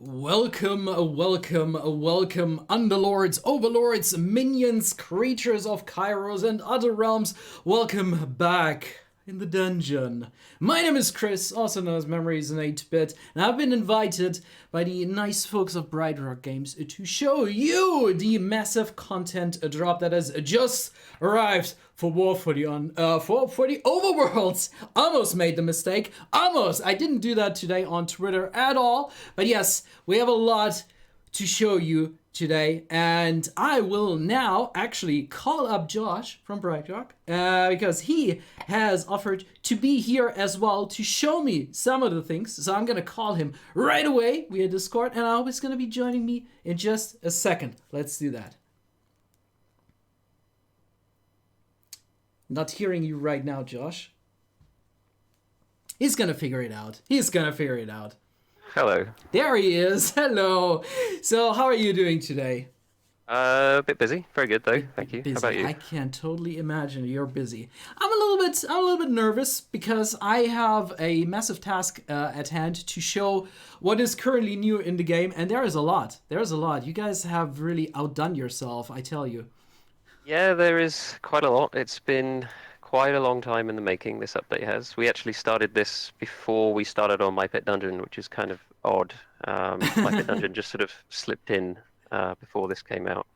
Welcome, Underlords, Overlords, minions, creatures of Kairos and other realms. Welcome back in the dungeon. My name is Chris, also known as Memories in 8-Bit, and I've been invited by the nice folks of Bright Rock Games to show you the massive content drop that has just arrived for War for the Overworlds. Almost made the mistake. Almost. I didn't do that today on Twitter at all. But yes, we have a lot to show you today, and I will now actually call up Josh from Bright Rock because he has offered to be here as well to show me some of the things. So I'm gonna call him right away via Discord, and I hope he's gonna be joining me in just a second. Let's do that. Not hearing you right now, Josh. He's gonna figure it out. Hello. There he is. Hello. So, how are you doing today? A bit busy. Very good though. Thank you. Busy. How about you? I can totally imagine you're busy. I'm a little bit nervous because I have a massive task at hand to show what is currently new in the game, and there is a lot. You guys have really outdone yourself, I tell you. Yeah, there is quite a lot. It's been quite a long time in the making, this update has. We actually started this before we started on My Pet Dungeon, which is kind of odd. My Pet Dungeon just sort of slipped in before this came out.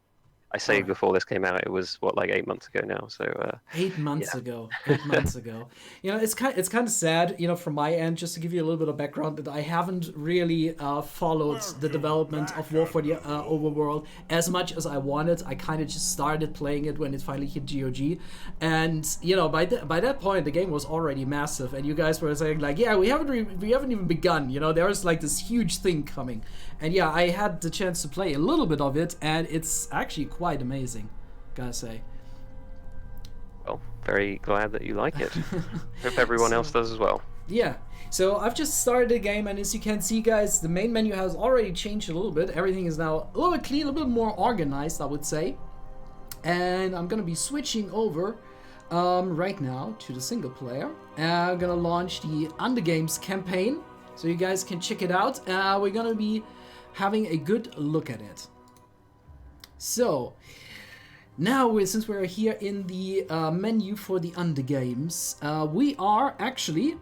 I say before this came out, it was like 8 months ago now. So 8 months ago. 8 months ago. You know, it's kind of sad. You know, from my end, just to give you a little bit of background, that I haven't really followed the development of War for the Overworld as much as I wanted. I kind of just started playing it when it finally hit GOG, and you know, by that point, the game was already massive, and you guys were saying like, yeah, we haven't even begun. You know, there's like this huge thing coming, and yeah, I had the chance to play a little bit of it, and it's actually quite amazing, gotta say. Well, very glad that you like it. Hope everyone else does as well. Yeah, so I've just started the game, and as you can see, guys, the main menu has already changed a little bit. Everything is now a little bit clean, a little bit more organized, I would say. And I'm gonna be switching over right now to the single player. I'm gonna launch the Undergames campaign, so you guys can check it out. We're gonna be having a good look at it. So, now since we're here in the menu for the Undergames, we are actually,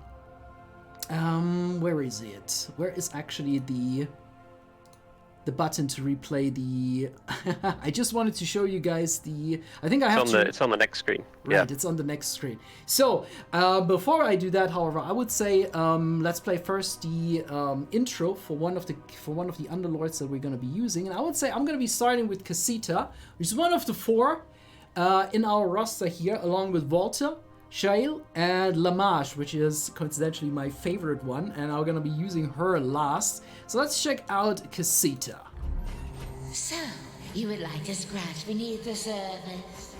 where is it? Where is actually the button to replay the, I just wanted to show you guys the, I think I have to... It's on the next screen. Right, yeah. It's on the next screen. So, before I do that, however, I would say, let's play first the intro for one of the Underlords that we're going to be using. And I would say I'm going to be starting with Casita, which is one of the 4 in our roster here, along with Volta, Shale, and Lamarche, which is coincidentally my favorite one, and I'm gonna be using her last. So let's check out Casita. So, you would like to scratch beneath the surface?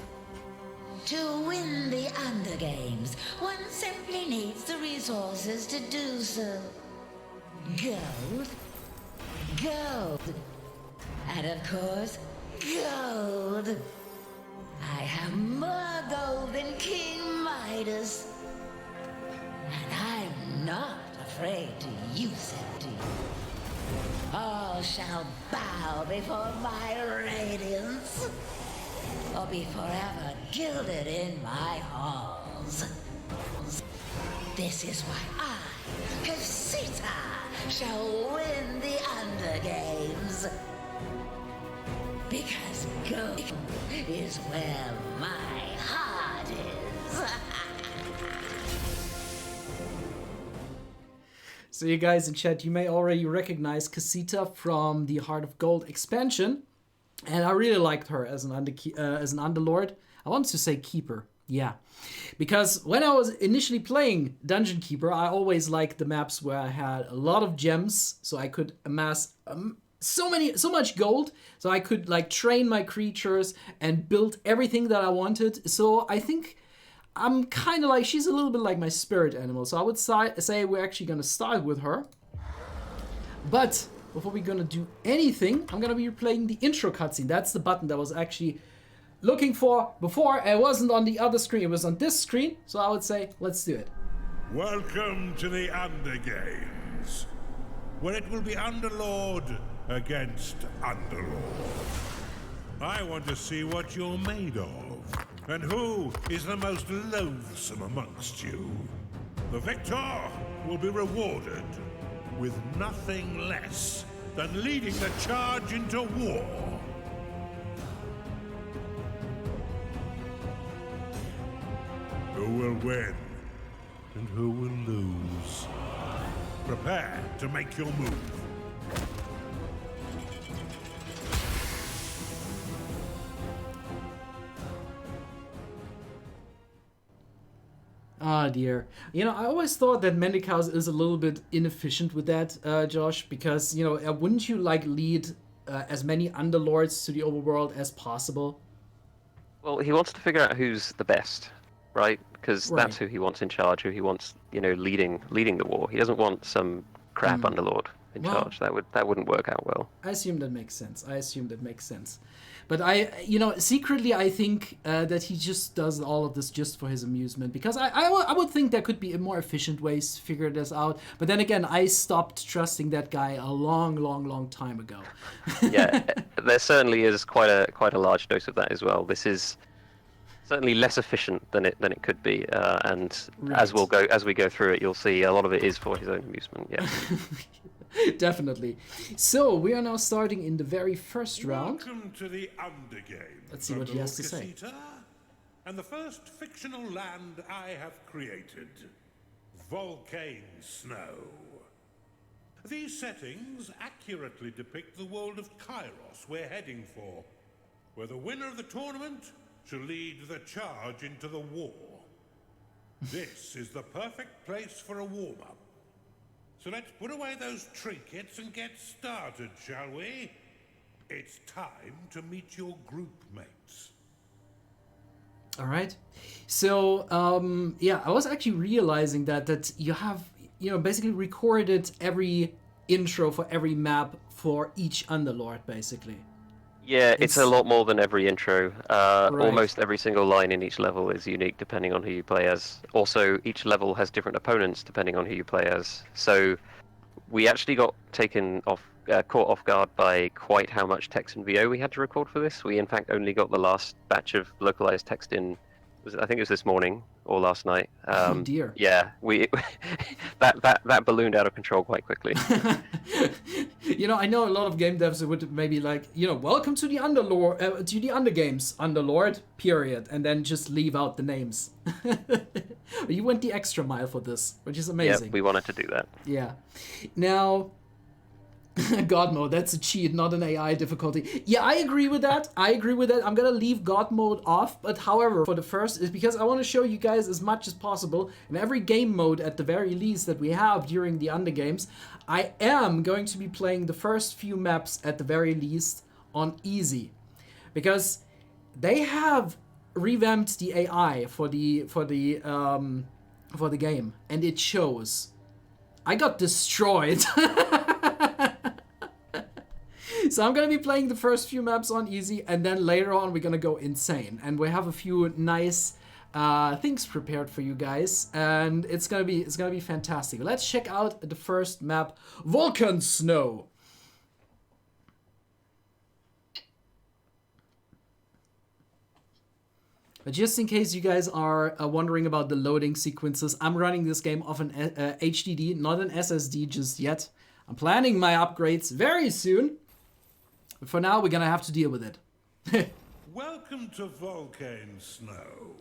To win the Undergames, one simply needs the resources to do so. Gold, and of course, gold. I have more gold than King Midas, and I'm not afraid to use it. All shall bow before my radiance, or be forever gilded in my halls. This is why I, Casita, shall win the Undergames. Because gold is where my heart is. So you guys in chat, you may already recognize Casita from the Heart of Gold expansion. And I really liked her as an Underlord. I wanted to say Keeper, yeah. Because when I was initially playing Dungeon Keeper, I always liked the maps where I had a lot of gems, so I could amass so much gold, so I could like train my creatures and build everything that I wanted. So I think I'm kind of like, she's a little bit like my spirit animal. So I would say we're actually gonna start with her. But before we're gonna do anything, I'm gonna be playing the intro cutscene. That's the button that was actually looking for before. It wasn't on the other screen, it was on this screen. So I would say, let's do it. Welcome to the Undergames. where it will be Underlord against Underlord. I want to see what you're made of, and who is the most loathsome amongst you. The victor will be rewarded with nothing less than leading the charge into war. Who will win and who will lose? Prepare to make your move. Ah, dear. You know, I always thought that Mendicals is a little bit inefficient with that, Josh, because, you know, wouldn't you, like, lead as many Underlords to the overworld as possible? Well, he wants to figure out who's the best, right? Because Right. that's who he wants in charge, who he wants, you know, leading the war. He doesn't want some crap Underlord in Well- charge. That wouldn't work out well. I assume that makes sense. But you know, secretly I think that he just does all of this just for his amusement, because I would think there could be more efficient ways to figure this out. But then again, I stopped trusting that guy a long time ago. Yeah, there certainly is quite a large dose of that as well. This is certainly less efficient than it could be, and as we go through it, you'll see a lot of it is for his own amusement. Yeah. Definitely. So we are now starting in the very first round. Welcome to the Undergame. Let's see what he has to say. Casita, and the first fictional land I have created, Vulcan Snow. These settings accurately depict the world of Kairos we're heading for, where the winner of the tournament shall lead the charge into the war. This is the perfect place for a warm-up. So let's put away those trinkets and get started, shall we? It's time to meet your group mates. All right. So, yeah, I was actually realizing that you have, you know, basically recorded every intro for every map for each Underlord, basically. Yeah, it's a lot more than every intro. Right. Almost every single line in each level is unique depending on who you play as. Also, each level has different opponents depending on who you play as. So we actually got caught off guard by quite how much text and VO we had to record for this. We in fact only got the last batch of localized text in. I think it was this morning or last night. Oh dear. Yeah, that ballooned out of control quite quickly. You know, I know a lot of game devs would maybe like, you know, welcome to the Underlord, to the Undergames, Underlord, period, and then just leave out the names. You went the extra mile for this, which is amazing. Yeah, we wanted to do that. Yeah. Now, God mode, that's a cheat, not an AI difficulty. Yeah, I agree with that. I'm gonna leave God mode off, but however, for the first, is because I want to show you guys as much as possible in every game mode at the very least that we have during the Undergames. I am going to be playing the first few maps at the very least on easy, because they have revamped the AI for the game, and it shows. I got destroyed. So I'm going to be playing the first few maps on easy, and then later on we're going to go insane. And we have a few nice things prepared for you guys, and it's going to be fantastic. Let's check out the first map, Vulcan Snow. But just in case you guys are wondering about the loading sequences, I'm running this game off an HDD, not an SSD just yet. I'm planning my upgrades very soon. But for now, we're gonna have to deal with it. Welcome to Vulcan Snow,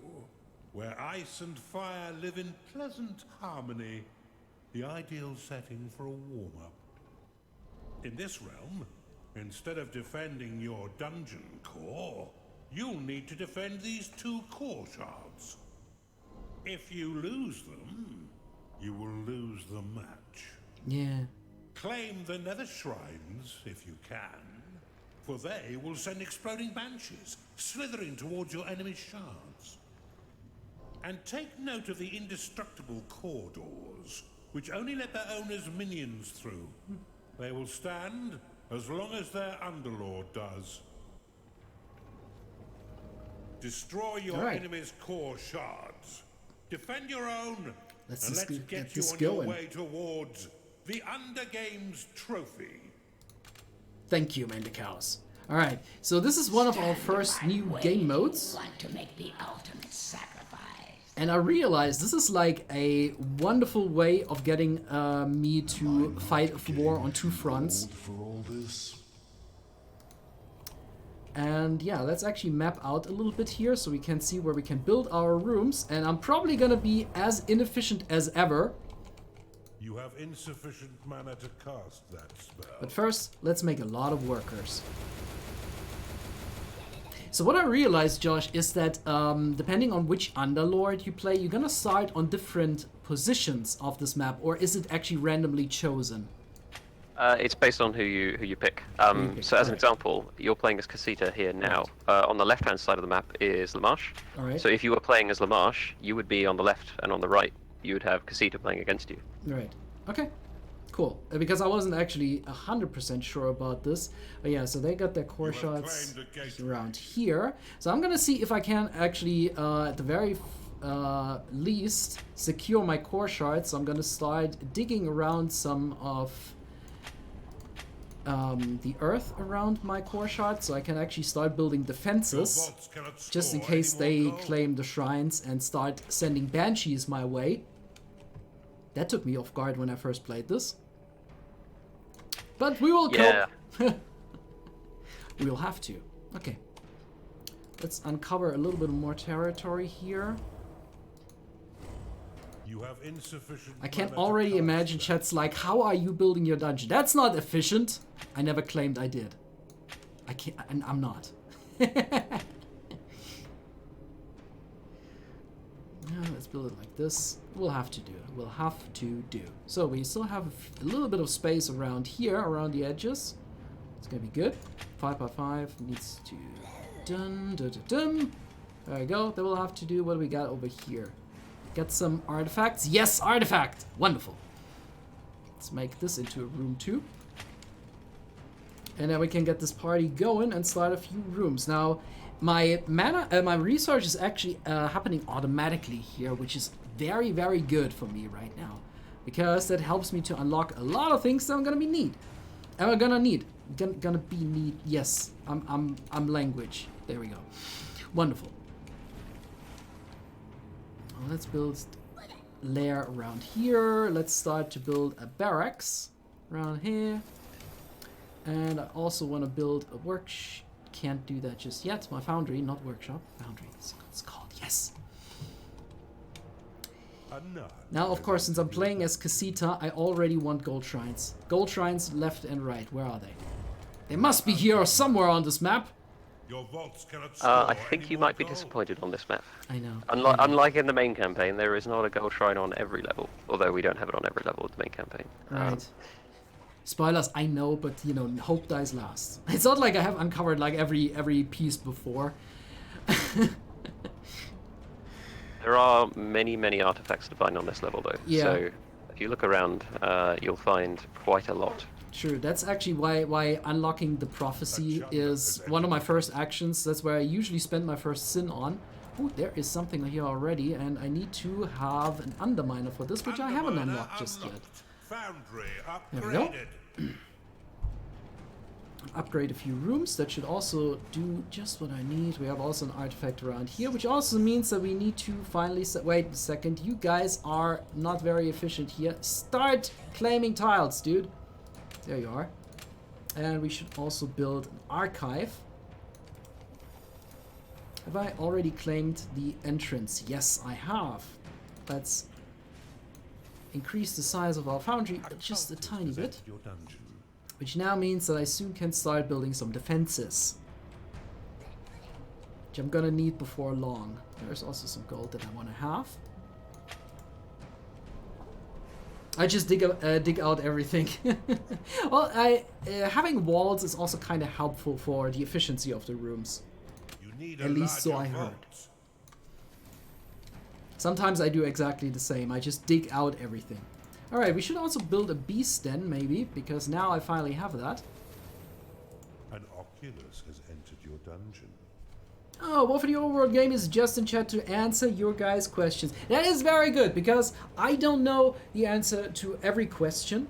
where ice and fire live in pleasant harmony, the ideal setting for a warm-up. In this realm, instead of defending your dungeon core, you'll need to defend these 2 core shards. If you lose them, you will lose the match. Yeah. Claim the nether shrines, if you can, for they will send exploding banshees, slithering towards your enemy's shards. And take note of the indestructible corridors, which only let their owners' minions through. They will stand as long as their Underlord does. Destroy your enemy's core shards. Defend your own, Let's and just let's get get you this on going. your way towards the Undergame's trophy. Thank you, Mendicaus. Alright, so this is one of our first new game modes. Want to make the ultimate sacrifice. And I realized this is like a wonderful way of getting me to fight a war on two fronts. And yeah, let's actually map out a little bit here so we can see where we can build our rooms. And I'm probably gonna be as inefficient as ever. You have insufficient mana to cast that spell. But first, let's make a lot of workers. So what I realized, Josh, is that depending on which Underlord you play, you're gonna start on different positions of this map, or is it actually randomly chosen? It's based on who you pick. So as an example, you're playing as Casita here now. On the left-hand side of the map is Lamarche. Alright. So if you were playing as Lamarche, you would be on the left, and on the right, you would have Casita playing against you. Right. Okay. Cool. Because I wasn't actually 100% sure about this. But yeah, so they got their core shots around here. So I'm gonna see if I can actually, at the very least, secure my core shards. So I'm gonna start digging around some of the earth around my core shards, so I can actually start building defenses, just in case they claim the shrines and start sending banshees my way. That took me off guard when I first played this. But we will cope. We'll have to. Okay. Let's uncover a little bit more territory here. You have insufficient I can mana to already cast imagine that. chats like, how are you building your dungeon? That's not efficient. I never claimed I did. I can't, and I'm not. Yeah, let's build it like this. We'll have to do it. We'll have to do. So we still have a little bit of space around here, around the edges. It's gonna be good. 5 by 5 needs to dun dun dun dun. There we go. Then we'll have to do what do we got over here. Get some artifacts. Yes, artifact. Wonderful. Let's make this into a room 2. And then we can get this party going and start a few rooms. Now, my mana, my research is actually happening automatically here, which is very, very good for me right now, because that helps me to unlock a lot of things that I'm gonna be need. Gonna be need. Yes, I'm language. There we go. Wonderful. Well, let's build lair around here. Let's start to build a barracks around here. And I also want to build a workshop. Can't do that just yet. My foundry, not workshop. Foundry, it's called. Yes. Now, of course, since I'm playing as Casita, I already want gold shrines. Gold shrines left and right. Where are they? They must be here or somewhere on this map. Your vaults cannot I store think any you more might be gold. disappointed on this map. I know. Unlike in the main campaign, there is not a gold shrine on every level. Although we don't have it on every level of the main campaign. Right. Spoilers, I know, but you know, hope dies last. It's not like I have uncovered like every piece before. There are many artifacts to find on this level, though. Yeah. So if you look around, you'll find quite a lot. True. That's actually why unlocking the prophecy is one of my first actions. That's where I usually spend my first sin on. Oh, there is something here already, and I need to have an underminer for this, which I haven't unlocked just yet. Foundry There we go. upgraded. Upgrade a few rooms. That should also do just what I need. We have also an artifact around here, which also means that we need to finally wait a second. You guys are not very efficient here. Start claiming tiles, dude. There you are. And we should also build an archive. Have I already claimed the entrance? Yes, I have. Let's increase the size of our foundry just a tiny bit. Your dungeon. Which now means that I soon can start building some defenses. Which I'm gonna need before long. There's also some gold that I want to have. I just dig out everything. Well, having walls is also kind of helpful for the efficiency of the rooms. You need At a least so larger I heard. vault. Sometimes I do exactly the same. I just dig out everything. Alright, we should also build a beast den, maybe, because now I finally have that. An Oculus has entered your dungeon. Oh, Wolf of the Overworld game is just in chat to answer your guys' questions. That is very good, because I don't know the answer to every question.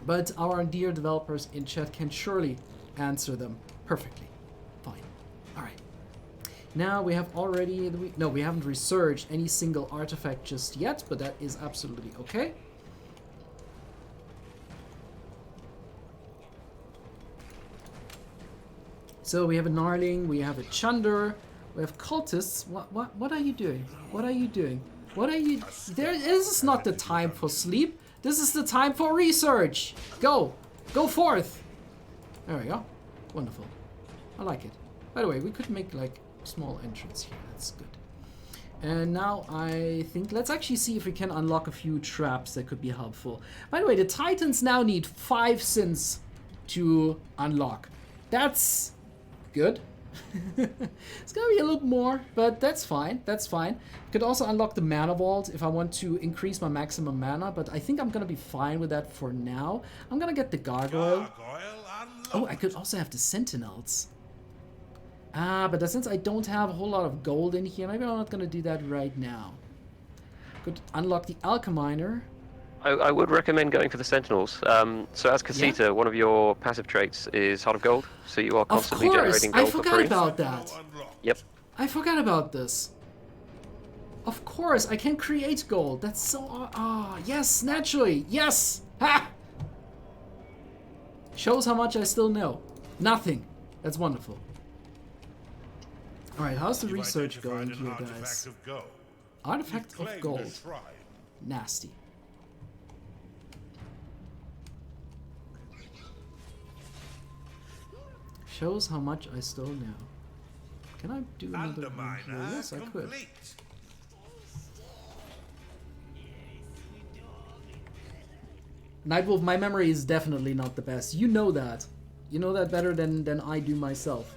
But our dear developers in chat can surely answer them perfectly. Fine. All right. Now we have already... No, we haven't researched any single artifact just yet, but that is absolutely okay. So we have a Gnarling, we have a Chunder, we have cultists. What are you doing? What are you doing? What are you... This is not the time for sleep. This is the time for research. Go. Go forth. There we go. Wonderful. I like it. By the way, we could make like small entrance here. That's good. And now I think let's actually see if we can unlock a few traps that could be helpful. By the way, the Titans now need 5 sins to unlock. That's good. It's gonna be a little more, but that's fine. That's fine. Could also unlock the mana vault if I want to increase my maximum mana, but I think I'm gonna be fine with that for now. I'm gonna get the gargoyle. Oh, I could also have the sentinels. But since I don't have a whole lot of gold in here, maybe I'm not gonna do that right now. Could unlock the alcheminer. I would recommend going for the Sentinels. So as Casita, one of your passive traits is Heart of Gold, so you are constantly generating gold for free. I forgot about that. Yep. I forgot about this. Of course, I can create gold. That's so... yes, naturally. Yes! Ha! Shows how much I still know. Nothing. That's wonderful. Alright, how's the research going here, guys? Artifact of gold. Nasty. Shows how much I still know. Can I do another one here? Yes, I could. Nightwolf, my memory is definitely not the best. You know that. You know that better than I do myself.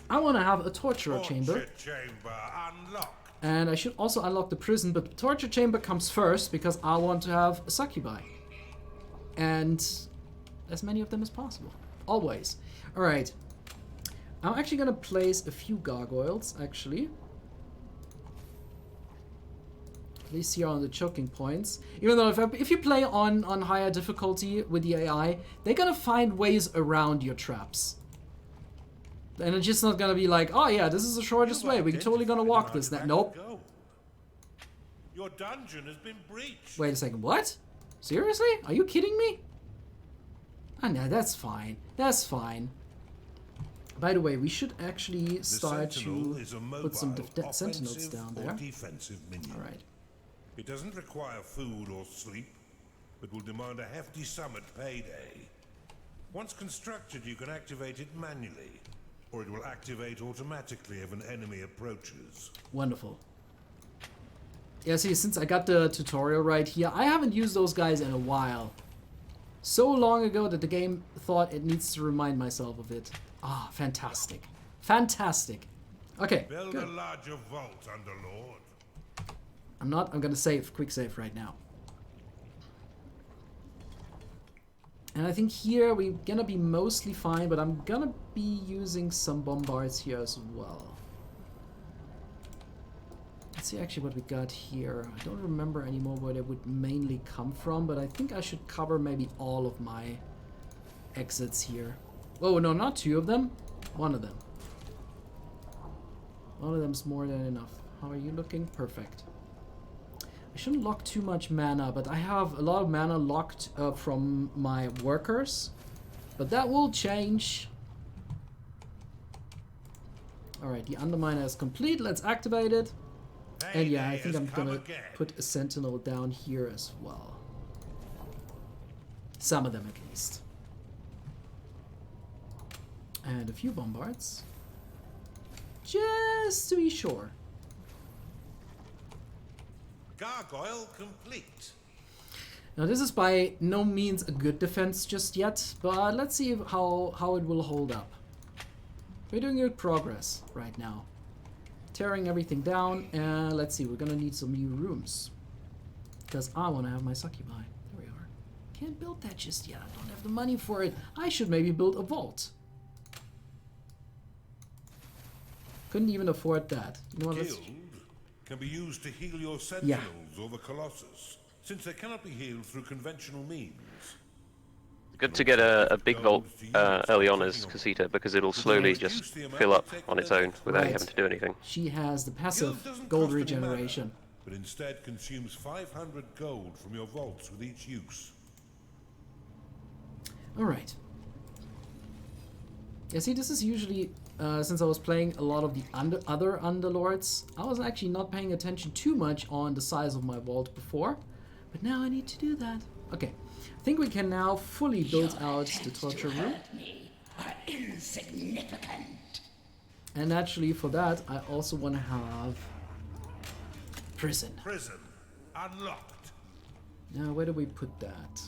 I want to have a torture chamber. And I should also unlock the prison, but the torture chamber comes first because I want to have a succubi. And as many of them as possible. Always. Alright. I'm actually going to place a few gargoyles, actually. At least here on the choking points. Even though if you play on higher difficulty with the AI, they're going to find ways around your traps. And it's just not going to be like, oh yeah, this is the shortest way. We're totally going to walk this. Nope. Your dungeon has been breached. Wait a second, what? Seriously? Are you kidding me? Oh no, that's fine. That's fine. By the way, we should actually start to put some sentinels down there. Alright. It doesn't require food or sleep, but will demand a hefty sum at payday. Once constructed, you can activate it manually, or it will activate automatically if an enemy approaches. Wonderful. Yeah, see, since I got the tutorial right here, I haven't used those guys in a while. So long ago that the game thought it needs to remind myself of it. Ah, fantastic. Fantastic. Okay, Build good. a larger vault, Underlord. I'm gonna save, quick save right now. And I think here we're gonna be mostly fine, but I'm gonna be using some bombards here as well. Let's see actually what we got here. I don't remember anymore where they would mainly come from, but I think I should cover maybe all of my exits here. Oh, no, not 2 of them. 1 of them. 1 of them's more than enough. How are you looking? Perfect. I shouldn't lock too much mana, but I have a lot of mana locked from my workers. But that will change. Alright, the Underminer is complete. Let's activate it. And yeah, I think I'm gonna put a sentinel down here as well. Some of them at least. And a few bombards. Just to be sure. Gargoyle complete. Now this is by no means a good defense just yet, but let's see how it will hold up. We're doing good progress right now. Tearing everything down, and let's see, we're gonna need some new rooms. Because I want to have my succubi. There we are. Can't build that just yet, I don't have the money for it. I should maybe build a vault. Couldn't even afford that. You know what, Guild can be used to heal your sentinels or the Colossus, since they cannot be healed through conventional means. Good to get a big vault early on as Casita, because it'll slowly just fill up on its own without you having to do anything. She has the The passive guild doesn't gold cost any mana, regeneration. but instead consumes 500 gold from your vaults with each use. Alright. Yeah, see, this is usually, since I was playing a lot of the other Underlords, I was actually not paying attention too much on the size of my vault before. But now I need to do that. Okay, I think we can now fully build out the torture room. Are insignificant. And actually for that, I also want to have prison. Prison unlocked. Now, where do we put that?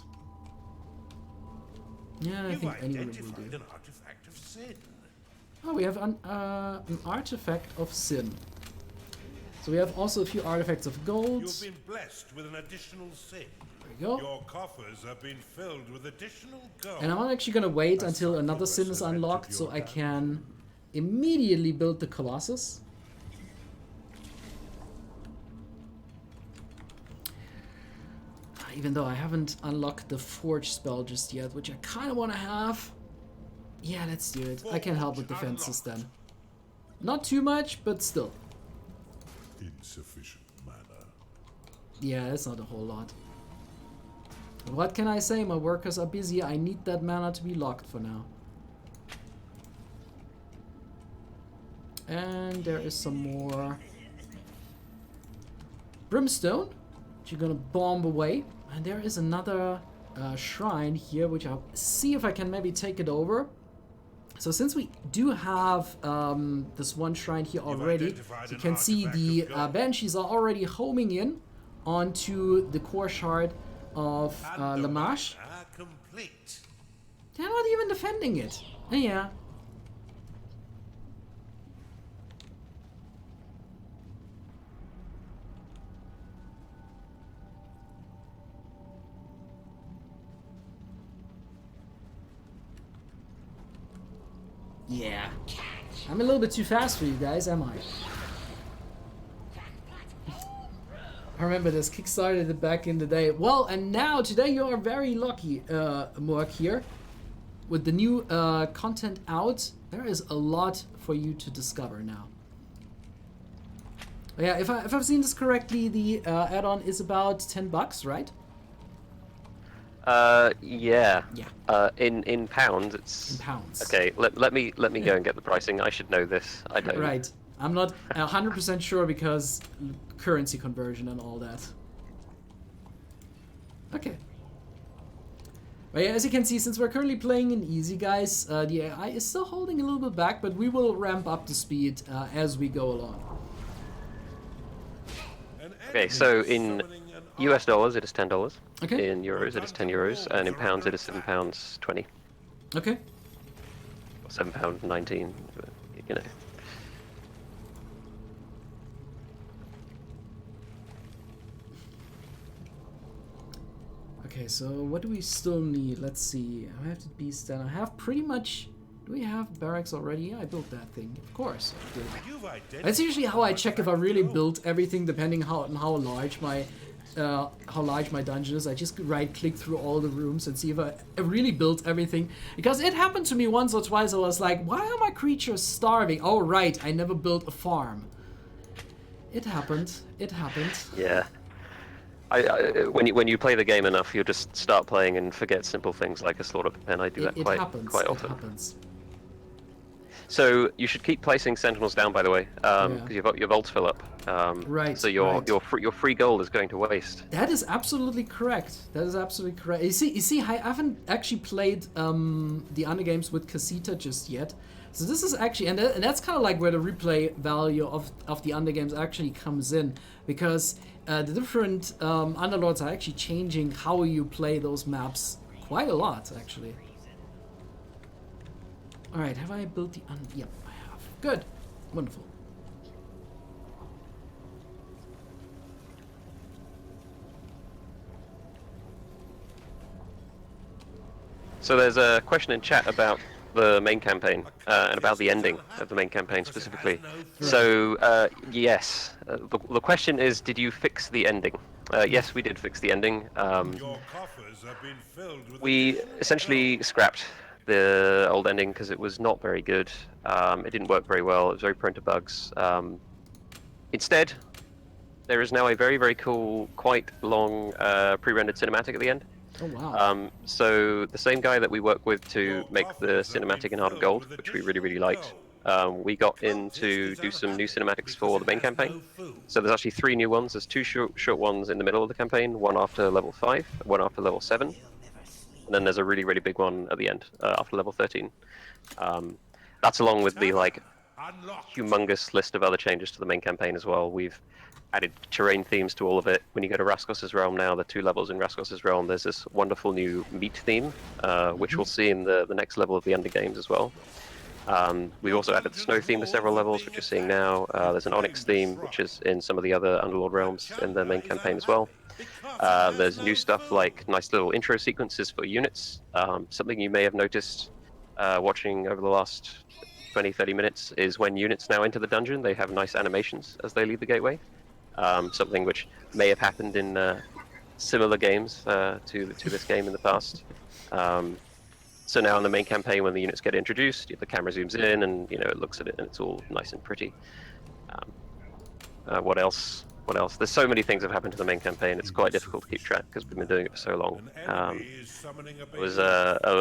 Yeah, I You've think any room will identified do. an artifact of sin. Oh, we have an artifact of sin. So we have also a few artifacts of gold. You've been blessed with an additional sin. There we go. Your coffers have been filled with additional gold. And I'm actually gonna wait As until another sacrifice sin is has entered unlocked so your I dungeon. can immediately build the Colossus. Even though I haven't unlocked the Forge spell just yet, which I kind of want to have. Yeah, let's do it. I can help with defenses then. Not too much, but still. Insufficient mana. Yeah, that's not a whole lot. But what can I say? My workers are busy. I need that mana to be locked for now. And there is some more brimstone, which you're gonna bomb away. And there is another shrine here, which I'll see if I can maybe take it over. So since we do have this one shrine here already, identified you an can see artifact the of gold. banshees are already homing in onto the core shard of And the Lamarche. mana complete. They're not even defending it. Yeah. Yeah. I'm a little bit too fast for you guys, am I? I remember this, kickstarted it back in the day. Well, and now, today you are very lucky, Mork here. With the new content out, there is a lot for you to discover now. Yeah, if I've seen this correctly, the add-on is about $10, right? Yeah. Yeah. In pounds, it's. In pounds. Okay, let me go and get the pricing. I should know this. I don't. Right. I'm not 100% sure because currency conversion and all that. Okay. But yeah, as you can see, since we're currently playing in easy, guys, the AI is still holding a little bit back, but we will ramp up the speed as we go along. An Okay, enemy so is in summoning an US dollars, it is $10. Okay. In euros, it is €10, and in pounds, it is £7.20. Okay. Or £7.19. You know. Okay, so what do we still need? Let's see. I have the beast then. I have pretty much... Do we have barracks already? Yeah, I built that thing. Of course I did. You've identified That's usually how I check if I really gold. built everything, depending on how large my dungeon is. I just right click through all the rooms and see if I really built everything. Because it happened to me once or twice. I was like, why are my creatures starving? Oh right, I never built a farm. It happened. It happened. Yeah. When you play the game enough, you'll just start playing and forget simple things like a slaughter pen. I do that It quite happens. quite It often. happens. So you should keep placing sentinels down, by the way, because your vaults fill up. Right, So your right. your free gold is going to waste. That is absolutely correct. That is absolutely correct. You see, I haven't actually played the Undergames with Casita just yet. So this is actually, and that's kind of like where the replay value of the Undergames actually comes in, because the different Underlords are actually changing how you play those maps quite a lot, actually. All right, have I built the? Yep, I have. Good, wonderful. So there's a question in chat about the main campaign and about the ending of the main campaign specifically. So yes, the question is, did you fix the ending? Yes, we did fix the ending. Your coffers have been filled with We essentially scrapped the old ending because it was not very good. It didn't work very well. It was very prone to bugs. Instead, there is now a very, very cool, quite long pre-rendered cinematic at the end. Oh wow. So the same guy that we work with to make the cinematic in Heart of Gold, which we really, really liked, we got in to do some new cinematics for the main campaign. So there's actually 3 new ones. There's 2 short ones in the middle of the campaign, one after level 5, one after level 7, and then there's a really, really big one at the end after level 13. That's along with the humongous list of other changes to the main campaign as well. We've added terrain themes to all of it. When you go to Raskos's Realm now, the 2 levels in Raskos's Realm, there's this wonderful new meat theme, which we'll see in the next level of the Undergames as well. We've also added the snow theme to several levels, which you're seeing now. There's an Onyx theme, which is in some of the other Underlord realms in the main campaign as well. There's new stuff like nice little intro sequences for units. Something you may have noticed watching over the last 20-30 minutes is when units now enter the dungeon, they have nice animations as they leave the gateway. Something which may have happened in similar games to this game in the past. So now in the main campaign, when the units get introduced, the camera zooms in and it looks at it and it's all nice and pretty. What else? What else? There's so many things that have happened to the main campaign. It's quite difficult to keep track because we've been doing it for so long. I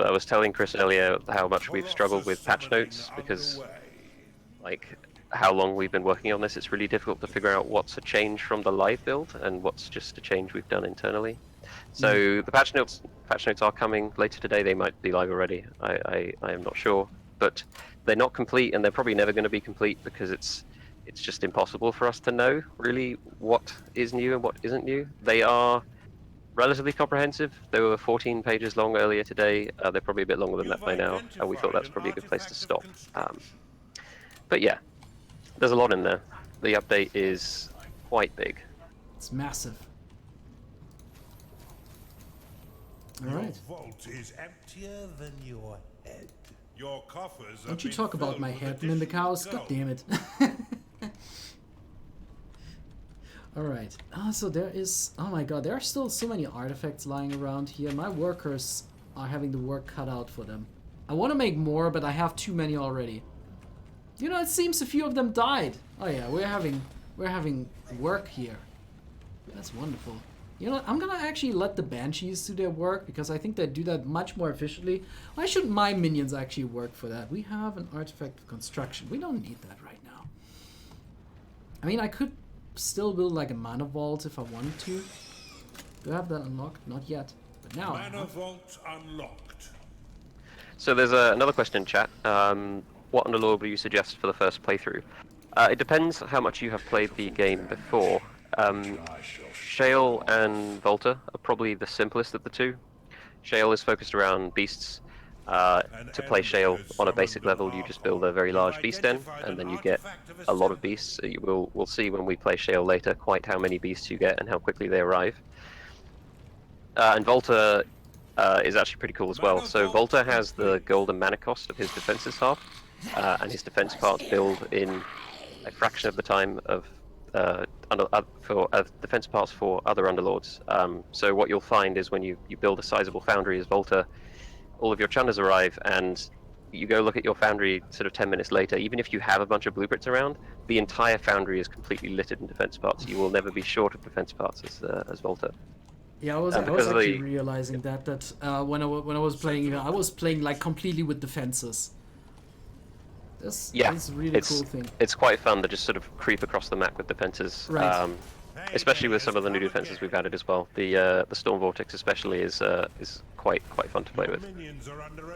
was telling Chris earlier how much we've struggled with patch notes because, like, how long we've been working on this. It's really difficult to figure out what's a change from the live build and what's just a change we've done internally. So the patch notes are coming later today. They might be live already. I am not sure, but they're not complete, and they're probably never going to be complete because it's just impossible for us to know really what is new and what isn't new. They are relatively comprehensive. They were 14 pages long earlier today. They're probably a bit longer than that by now, and we thought that's probably a good place to stop. But yeah, there's a lot in there. The update is quite big. It's massive. All right. Your vault is emptier than your head. Your coffers Don't you talk about my head, Mendicals. God damn it. Alright. So there is... Oh my god, there are still so many artifacts lying around here. My workers are having the work cut out for them. I want to make more, but I have too many already. It seems a few of them died. Oh yeah, we're having work here. That's wonderful. I'm gonna actually let the Banshees do their work because I think they do that much more efficiently. Why shouldn't my minions actually work for that? We have an artifact of construction. We don't need that right now. I mean, I could still build like a mana vault if I wanted to. Do I have that unlocked? Not yet. But now. Mana vault unlocked. So there's another question in chat. What Underlord would you suggest for the first playthrough? It depends how much you have played the game before. Shale and Volta are probably the simplest of the two. Shale is focused around beasts. To play Shale on a basic level, you just build a very large beast den, and then you get a lot of beasts. We'll see when we play Shale later quite how many beasts you get and how quickly they arrive. And Volta is actually pretty cool as well. So Volta has the golden mana cost of his defenses half, and his defense parts build in a fraction of the time of defense parts for other Underlords. So what you'll find is when you build a sizable foundry as Volta, all of your Chunders arrive, and you go look at your foundry sort of 10 minutes later. Even if you have a bunch of blueprints around, the entire foundry is completely littered in defense parts. You will never be short of defense parts as Volta. Yeah, I was actually realizing that when I was playing, I was playing like completely with defenses. That's a really cool thing. It's quite fun to just sort of creep across the map with defenses, right. Especially with some of the new defenses we've added as well. The Storm Vortex especially is quite fun to play with.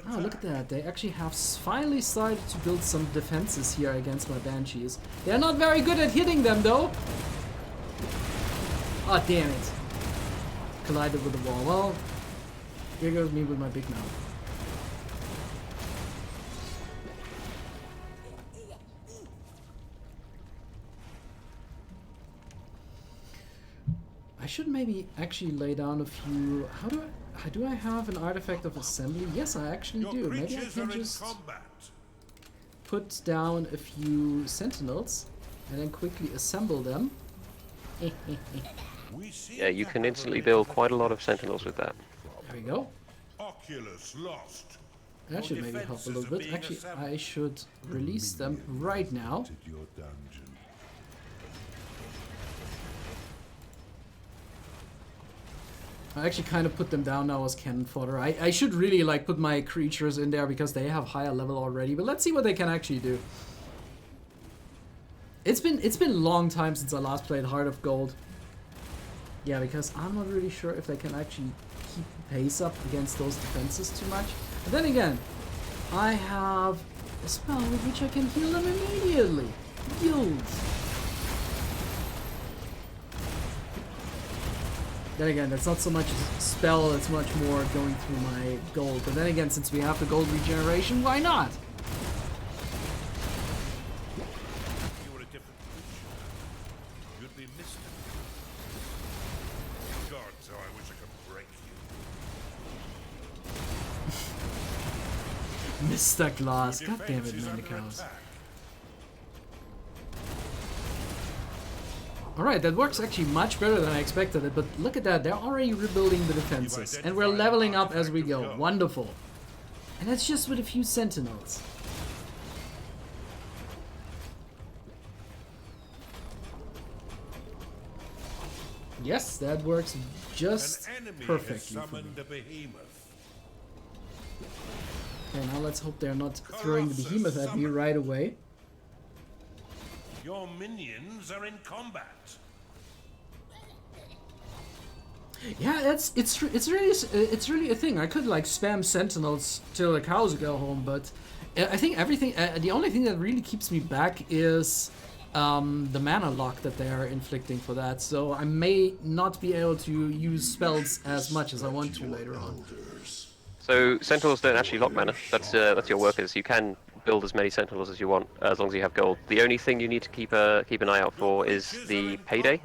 Oh, look at that! They actually have finally started to build some defenses here against my Banshees. They're not very good at hitting them though. Oh damn it! Collided with the wall. Well, here goes me with my big mouth. I should maybe actually lay down a few... How do I have an artifact of assembly? Yes, I actually do. Maybe I can just put down a few sentinels and then quickly assemble them. Yeah, you can instantly build quite a lot of sentinels with that. There we go. Oculus lost. That should maybe help a little bit. Actually, I should release them right now. Your dungeon. I actually kind of put them down now as cannon fodder. I should really like put my creatures in there because they have higher level already. But let's see what they can actually do. It's been a long time since I last played Heart of Gold. Yeah, because I'm not really sure if they can actually keep the pace up against those defenses too much. But then again, I have a spell with which I can heal them immediately. Yields. Then again, that's not so much a spell, it's much more going through my gold. But then again, since we have the gold regeneration, why not? You were a different creature. You'd be missed. God, so I wish I could break you. Mr. Glass, Your god damn it, defense is under Mandicows. attack. Alright, that works actually much better than I expected it, but look at that, they're already rebuilding the defenses. And we're leveling up as we go. Wonderful. And that's just with a few sentinels. Yes, that works just An enemy has perfectly for me. summoned a behemoth. Okay, now let's hope they're not throwing the behemoth at me right away. Your minions are in combat. Yeah, it's really a thing. I could like spam sentinels till the cows go home, but I think everything. The only thing that really keeps me back is the mana lock that they are inflicting for that. So I may not be able to use spells as much as I want to later on. So sentinels don't actually lock mana. That's your workers. You can build as many sentinels as you want, as long as you have gold. The only thing you need to keep an eye out for is the payday.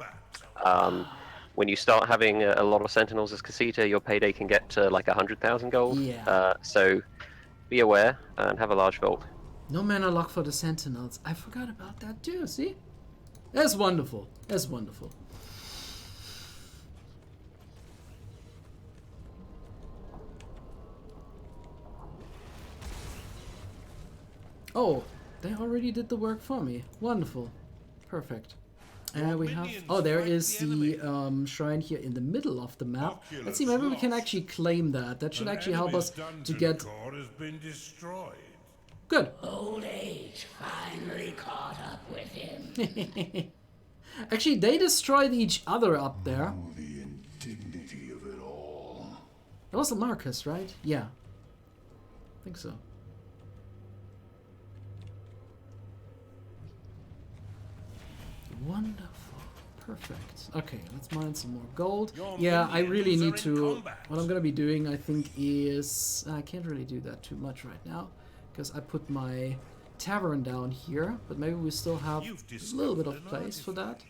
When you start having a lot of sentinels as Casita, your payday can get to like 100,000 gold. Yeah. So be aware and have a large vault. No mana lock for the sentinels. I forgot about that too. See, that's wonderful. That's wonderful. Oh, they already did the work for me. Wonderful. Perfect. And we have... Oh, there is the shrine here in the middle of the map. Let's see, maybe we can actually claim that. That should actually help us to get... Has been destroyed. Good. Old age finally caught up with him. Actually, they destroyed each other up there. Oh, the indignity of it all. That was Lamarche, right? Yeah. I think so. Wonderful. Perfect. Okay, let's mine some more gold. Yeah, I really need to... What I'm gonna be doing, I think, is... I can't really do that too much right now, because I put my tavern down here, but maybe we still have a little bit of place for that.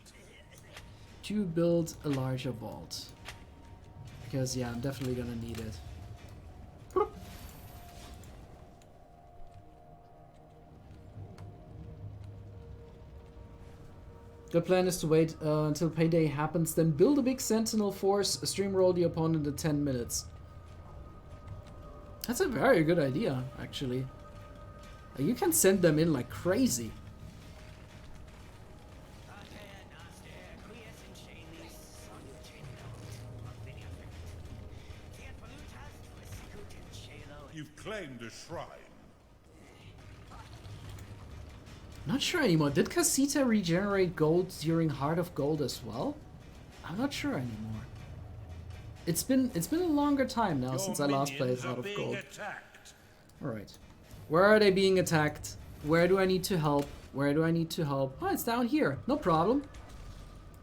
To build a larger vault. Because, yeah, I'm definitely gonna need it. The plan is to wait until payday happens, then build a big sentinel force, stream roll the opponent in 10 minutes. That's a very good idea, actually. You can send them in like crazy. You've claimed a shrine. Not sure anymore. Did Casita regenerate gold during Heart of Gold as well? I'm not sure anymore. It's been a longer time now since I last played Heart of Gold. Alright. Where are they being attacked? Where do I need to help? Where do I need to help? Oh, it's down here. No problem.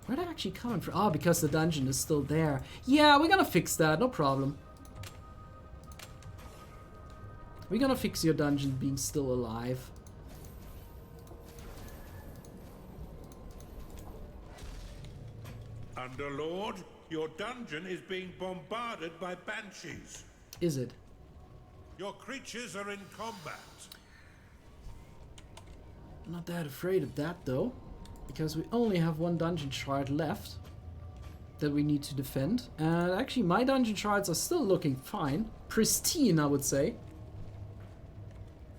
Where are they actually coming from? Oh, because the dungeon is still there. Yeah, we're gonna fix that. No problem. We're gonna fix your dungeon being still alive. Underlord, your dungeon is being bombarded by banshees. Is it? Your creatures are in combat. I'm not that afraid of that though, because we only have one dungeon shard left. that we need to defend. And actually, my dungeon shards are still looking fine. Pristine, I would say.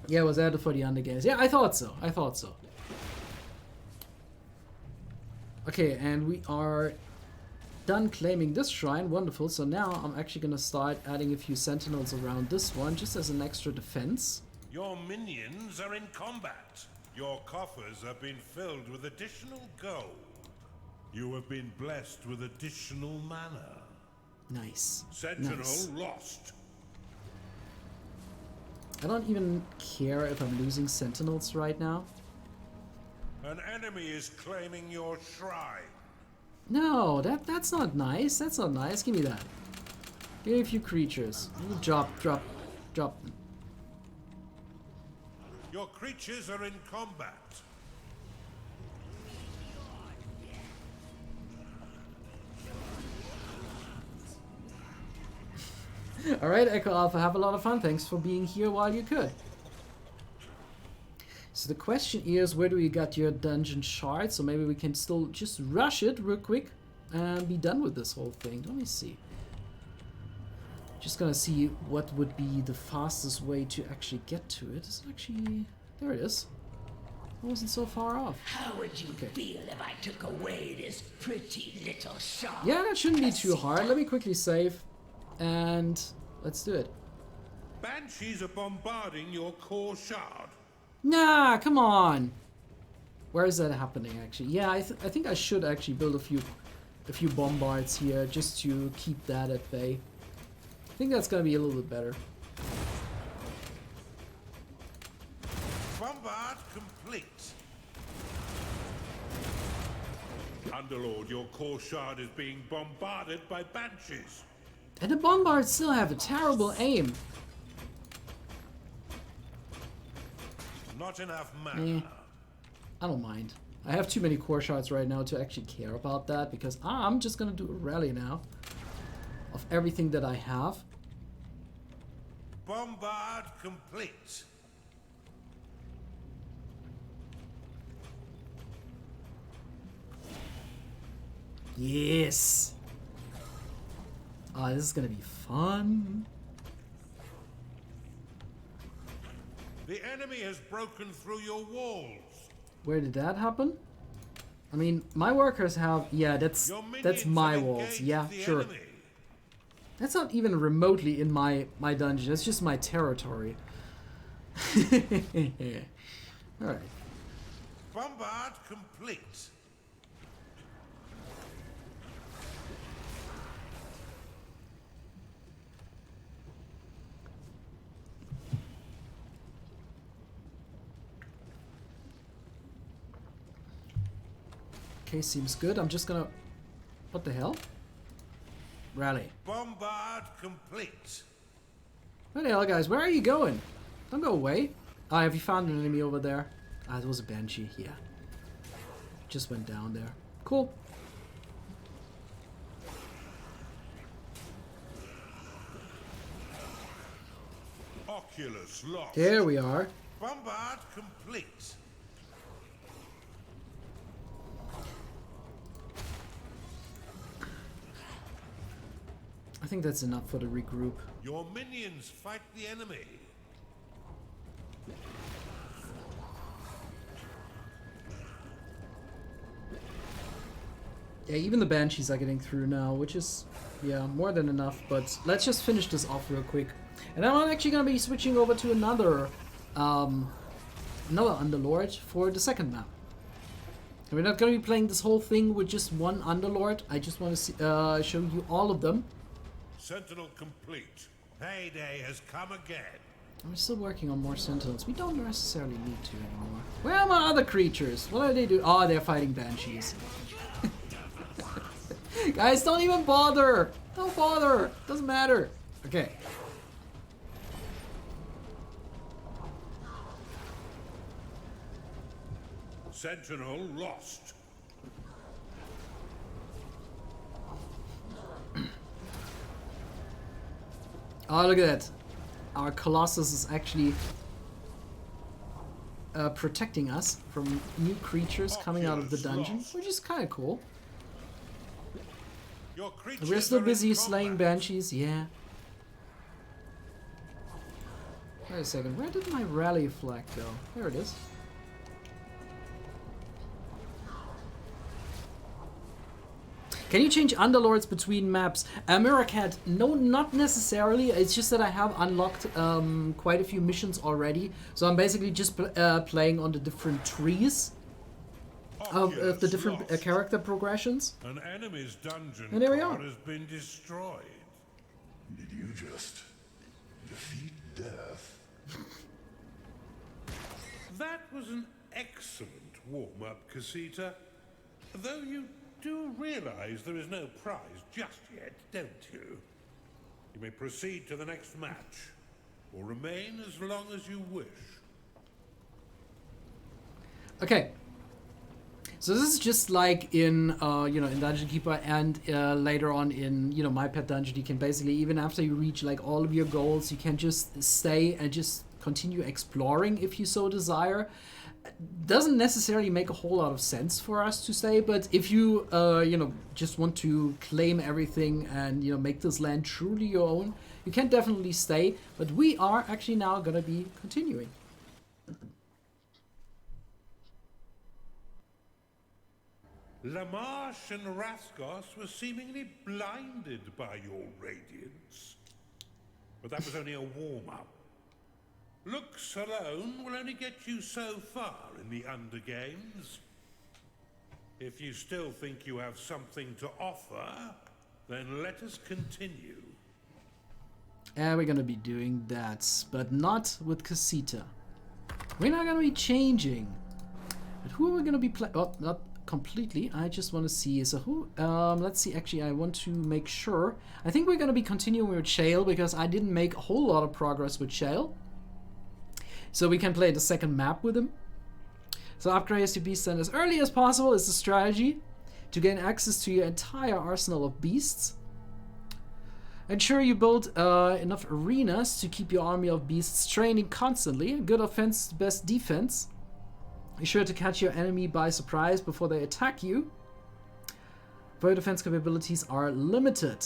Yeah, it was added for the undergames. Yeah, I thought so. I thought so. Okay, and we are done claiming this shrine. Wonderful. So now I'm actually going to start adding a few sentinels around this one, just as an extra defense. Your minions are in combat. Your coffers have been filled with additional gold. You have been blessed with additional mana. Nice. Sentinel Nice. lost. I don't even care if I'm losing sentinels right now. An enemy is claiming your shrine. No, that's not nice. That's not nice. Give me that. Give me a few creatures. Drop them. Your creatures are in combat. Alright, Echo Alpha, have a lot of fun. Thanks for being here while you could. So the question is, where do you got your dungeon shard? So maybe we can still just rush it real quick and be done with this whole thing. Let me see. Just gonna see what would be the fastest way to actually get to it. It's actually... there it is. I wasn't so far off. How would you feel if I took away this pretty little shard? Yeah, that shouldn't be too hard. Let me quickly save. And let's do it. Banshees are bombarding your core shard. Nah, come on. Where is that happening actually? Yeah, I think I should actually build a few bombards here just to keep that at bay. I think that's gonna be a little bit better. Bombard complete. Underlord, your core shard is being bombarded by banshees. And the bombards still have a terrible aim. Not enough mana. I don't mind. I have too many core shards right now to actually care about that because I'm just gonna do a rally now of everything that I have. Bombard complete. Yes. Oh, this is gonna be fun. The enemy has broken through your walls. Where did that happen? I mean, my workers have... yeah, that's my walls. Yeah, sure. Enemy. That's not even remotely in my dungeon. That's just my territory. Alright. Bombard complete. Okay, seems good. I'm just gonna... what the hell? Rally. Bombard complete. Where the hell, guys? Where are you going? Don't go away. Ah, have you found an enemy over there? Ah, it was a Banshee. Yeah. Just went down there. Cool. Oculus lost. There we are. Bombard complete. I think that's enough for the regroup. Your minions fight the enemy. Yeah, even the Banshees are getting through now, which is, yeah, more than enough. But let's just finish this off real quick. And I'm actually going to be switching over to another Underlord for the second map. And we're not going to be playing this whole thing with just one Underlord. I just want to show you all of them. Sentinel complete. Payday has come again. We're still working on more sentinels. We don't necessarily need to anymore. Where are my other creatures? What are they doing? Oh, they're fighting banshees. Guys, don't even bother. Don't bother. Doesn't matter. Okay. Sentinel lost. Oh, look at that. Our Colossus is actually protecting us from new creatures coming out of the dungeon, which is kind of cool. Your creatures We're still are in busy slaying combat. banshees, yeah. Wait a second, where did my rally flag go? There it is. Can you change Underlords between maps? Miracat, no, not necessarily. It's just that I have unlocked quite a few missions already. So I'm basically just playing on the different trees of the different character progressions. An enemy's dungeon And there we card are. has been destroyed. Did you just defeat death? That was an excellent warm-up, Casita. Though you do realize there is no prize just yet, don't you? You may proceed to the next match, or remain as long as you wish. Okay. So this is just like in, in Dungeon Keeper and later on in, My Pet Dungeon. You can basically, even after you reach like all of your goals, you can just stay and just continue exploring if you so desire. Doesn't necessarily make a whole lot of sense for us to stay, but if you, just want to claim everything and, make this land truly your own, you can definitely stay. But we are actually now going to be continuing. Lamarche and Rathgos were seemingly blinded by your radiance. But that was only a warm-up. Looks alone will only get you so far in the Undergames. If you still think you have something to offer, then let us continue. And we're gonna be doing that, but not with Casita. We're not gonna be changing. But who are we gonna be playing? Oh, not completely. I just want to see. So who? Let's see. Actually, I want to make sure. I think we're gonna be continuing with Shale because I didn't make a whole lot of progress with Shale. So we can play the second map with him. So upgrade to beast then as early as possible is the strategy to gain access to your entire arsenal of beasts. Ensure you build enough arenas to keep your army of beasts training constantly. Good offense is best defense. Be sure to catch your enemy by surprise before they attack you. For your defense capabilities are limited.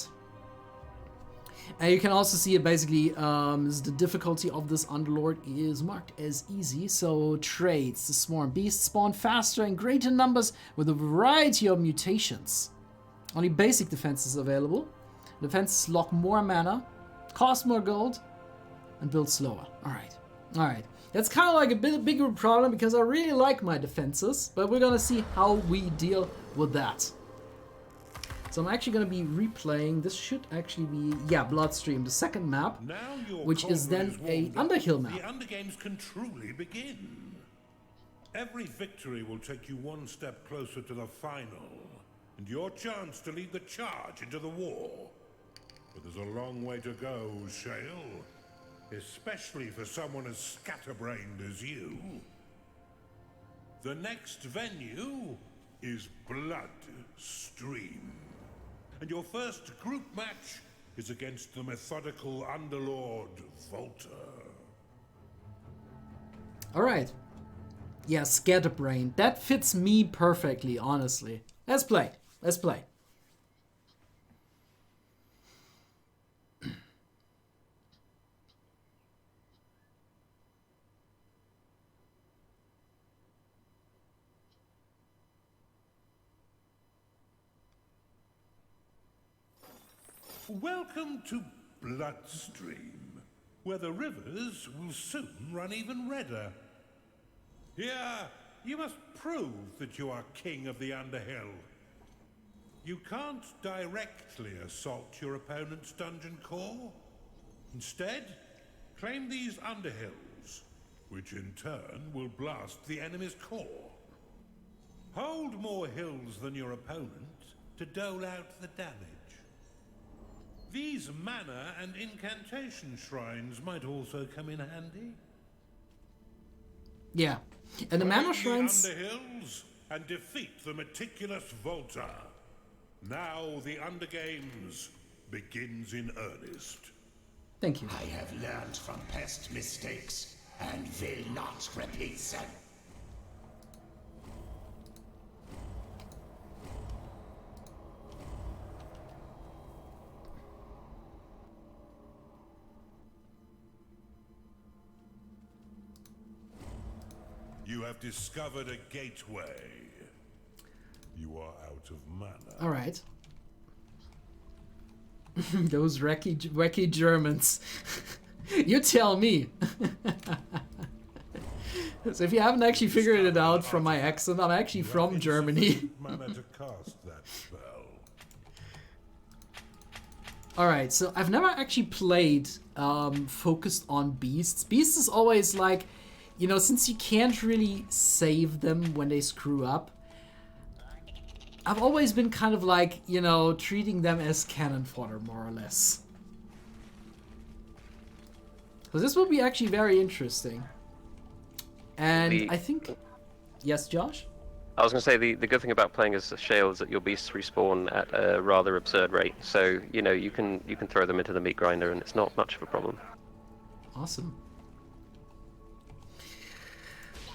And you can also see it basically, the difficulty of this Underlord is marked as easy. So traits, the swarm beasts spawn faster and greater numbers with a variety of mutations. Only basic defenses available. Defenses lock more mana, cost more gold, and build slower. Alright. That's kind of like a bit bigger problem because I really like my defenses, but we're gonna see how we deal with that. So I'm actually going to be replaying. This should actually be, Bloodstream, the second map, which is then a Underhill map. The Undergames can truly begin. Every victory will take you one step closer to the final, and your chance to lead the charge into the war. But there's a long way to go, Shale, especially for someone as scatterbrained as you. The next venue is Bloodstream. And your first group match is against the methodical Underlord Volta. Alright. Yeah, Scatterbrain. That fits me perfectly, honestly. Let's play. Welcome to Bloodstream, where the rivers will soon run even redder. Here, you must prove that you are king of the Underhill. You can't directly assault your opponent's dungeon core. Instead, claim these Underhills, which in turn will blast the enemy's core. Hold more hills than your opponent to dole out the damage. These mana and incantation shrines might also come in handy. Yeah. And the mana shrines... the Underhills and defeat the meticulous Volta. Now the Undergames begins in earnest. Thank you. I have learned from past mistakes and will not repeat them. You have discovered a gateway. You are out of mana. All right. Those wacky Germans. You tell me. So if you haven't actually figured it out from my accent, I'm actually from Germany. Mana to cast that spell. Alright, so I've never actually played focused on beasts. Beasts is always like, you know, since you can't really save them when they screw up, I've always been kind of like, you know, treating them as cannon fodder, more or less. So this will be actually very interesting. And I think... Yes, Josh? I was going to say, the good thing about playing as a Shale is that your beasts respawn at a rather absurd rate. So, you know, you can throw them into the meat grinder and it's not much of a problem. Awesome.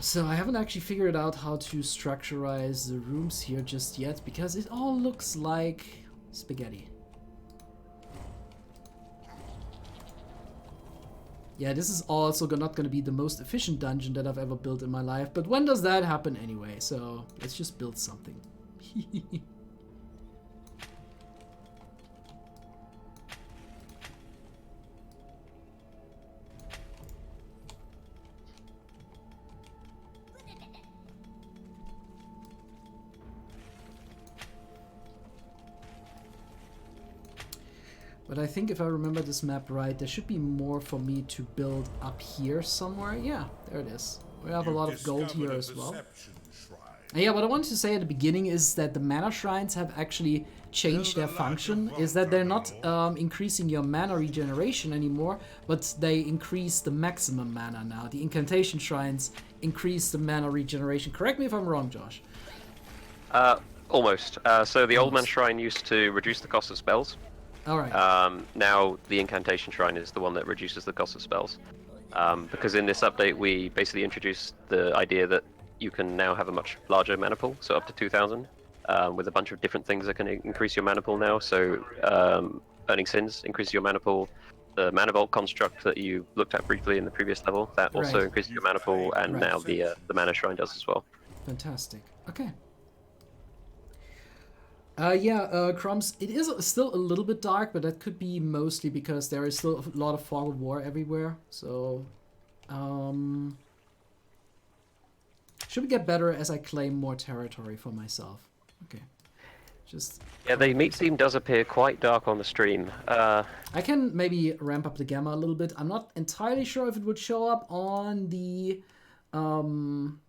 So I haven't actually figured out how to structurize the rooms here just yet, because it all looks like spaghetti. Yeah, this is also not going to be the most efficient dungeon that I've ever built in my life, but when does that happen anyway? So let's just build something. But I think if I remember this map right, there should be more for me to build up here somewhere. Yeah, there it is. We have a lot of gold here as well. Yeah, what I wanted to say at the beginning is that the mana shrines have actually changed their function. Is that they're not increasing your mana regeneration anymore, but they increase the maximum mana now. The incantation shrines increase the mana regeneration. Correct me if I'm wrong, Josh. Almost. So the Old Man Shrine used to reduce the cost of spells. Alright. Now the Incantation Shrine is the one that reduces the cost of spells. Because in this update we basically introduced the idea that you can now have a much larger mana pool, so up to 2,000, with a bunch of different things that can increase your mana pool now. So Earning Sins increases your mana pool. The Mana Vault construct that you looked at briefly in the previous level, that also increases your mana pool, and now the Mana Shrine does as well. Fantastic. Okay. Crumbs, it is still a little bit dark, but that could be mostly because there is still a lot of fog of war everywhere. So, should get better as I claim more territory for myself. Okay. Just... Yeah, the meat theme does appear quite dark on the stream. I can maybe ramp up the gamma a little bit. I'm not entirely sure if it would show up on the... Can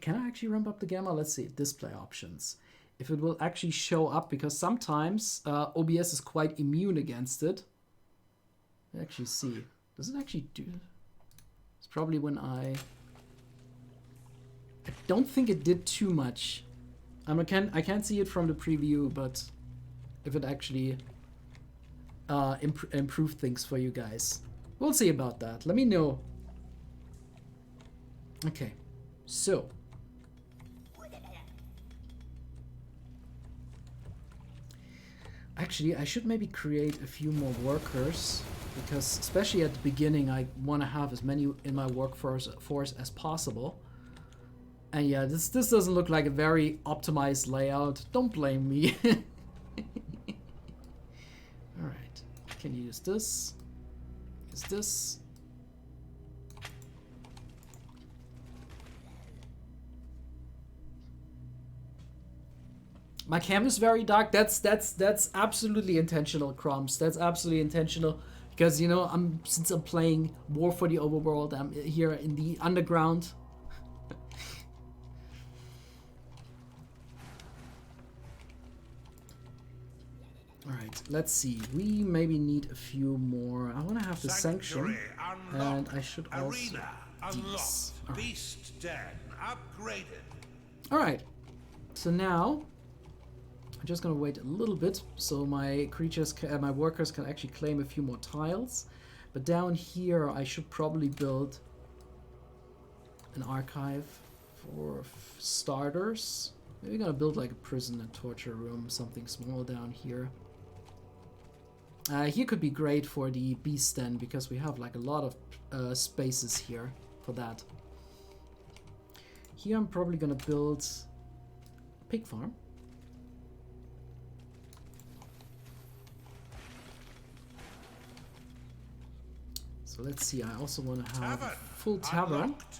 I actually ramp up the gamma? Let's see. Display options. If it will actually show up, because sometimes OBS is quite immune against it. Let's actually see. Does it actually do... It's probably when I don't think it did too much. I can't see it from the preview, but if it actually improved things for you guys. We'll see about that. Let me know. Okay, so... Actually, I should maybe create a few more workers, because especially at the beginning I want to have as many in my workforce as possible. And yeah, this doesn't look like a very optimized layout. Don't blame me. Alright, can you use this? Use this. My cam is very dark. That's absolutely intentional, Crumbs. That's absolutely intentional, because you know since I'm playing War for the Overworld, I'm here in the underground. All right, let's see. We maybe need a few more. I want to have the sanction, and I should also these. All right. Beast Den upgraded. All right. So now. I'm just gonna wait a little bit so my creatures, my workers can actually claim a few more tiles. But down here I should probably build an archive for starters. Maybe gonna build like a prison and torture room, something small down here. Here could be great for the beast den, because we have like a lot of spaces here for that. Here I'm probably gonna build a pig farm. So let's see, I also want to have a full tavern. Unlocked.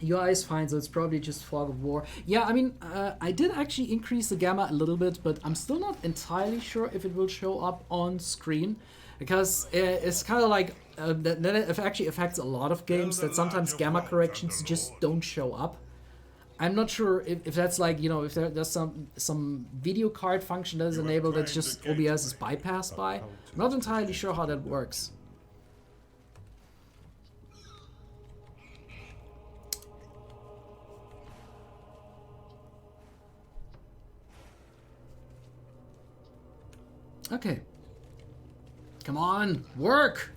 UI is fine, so it's probably just Fog of War. Yeah, I mean, I did actually increase the gamma a little bit, but I'm still not entirely sure if it will show up on screen, because it's kind of like that it actually affects a lot of games that sometimes gamma corrections just don't show up. I'm not sure if that's like, you know, if there's some video card function that is enabled that's just OBS is bypassed by. I'm not entirely sure how that works. Okay. Come on, work!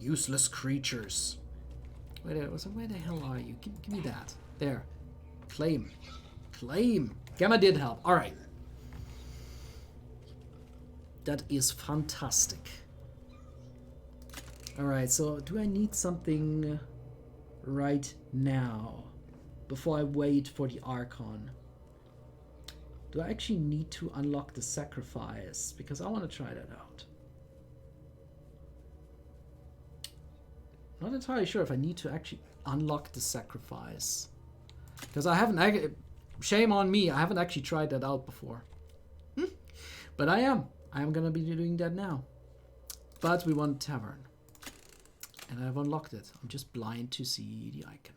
Useless creatures. Where the hell are you? Give me that. There. Claim. Claim. Gamma did help. Alright. That is fantastic. Alright, so do I need something right now? Before I wait for the Archon? Do I actually need to unlock the sacrifice? Because I want to try that out. Not entirely sure if I need to actually unlock the sacrifice. Because I haven't... Shame on me, I haven't actually tried that out before. But I am. I am going to be doing that now. But we want Tavern. And I've unlocked it. I'm just blind to see the icon.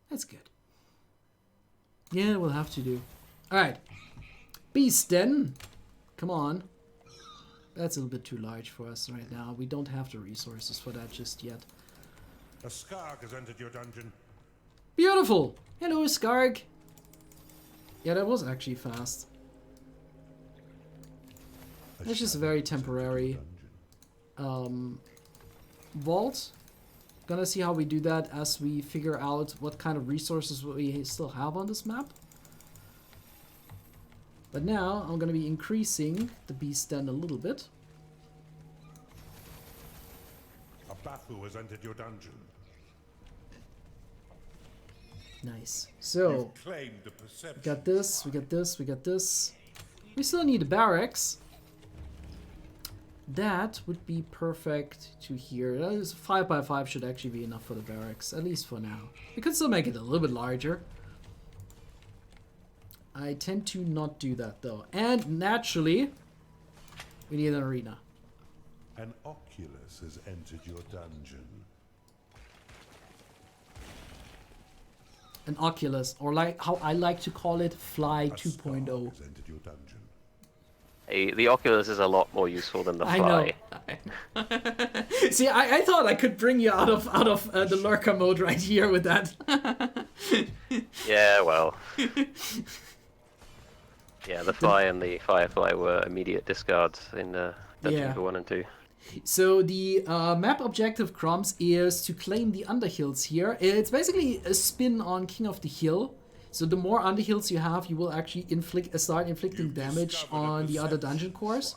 That's good. Yeah, we'll have to do. Alright. Beast Den. Come on. That's a little bit too large for us right now. We don't have the resources for that just yet. A Skarg has entered your dungeon. Beautiful! Hello, Skarg! Yeah, that was actually fast. It's just a very temporary vault. Gonna see how we do that as we figure out what kind of resources we still have on this map. But now I'm gonna be increasing the beast den a little bit. A Bathu has entered your dungeon. Nice. So, You've claimed the perception. we got this, we got this, we got this. We still need a barracks. That would be perfect to here. That is 5x5 should actually be enough for the barracks, at least for now. We could still make it a little bit larger. I tend to not do that though. And naturally, we need an arena. An Oculus has entered your dungeon. An Oculus, or like how I like to call it, Fly A 2.0. Skarg has entered your dungeon. The Oculus is a lot more useful than the I Fly. know. See, I thought I could bring you out of the lurker mode right here with that. Yeah, well. Yeah, the Fly and the Firefly were immediate discards in Dungeon 1 and 2. So the map objective, Crumbs, is to claim the Underhills here. It's basically a spin on King of the Hill. So the more Underhills you have, you will actually start inflicting damage on the other dungeon cores.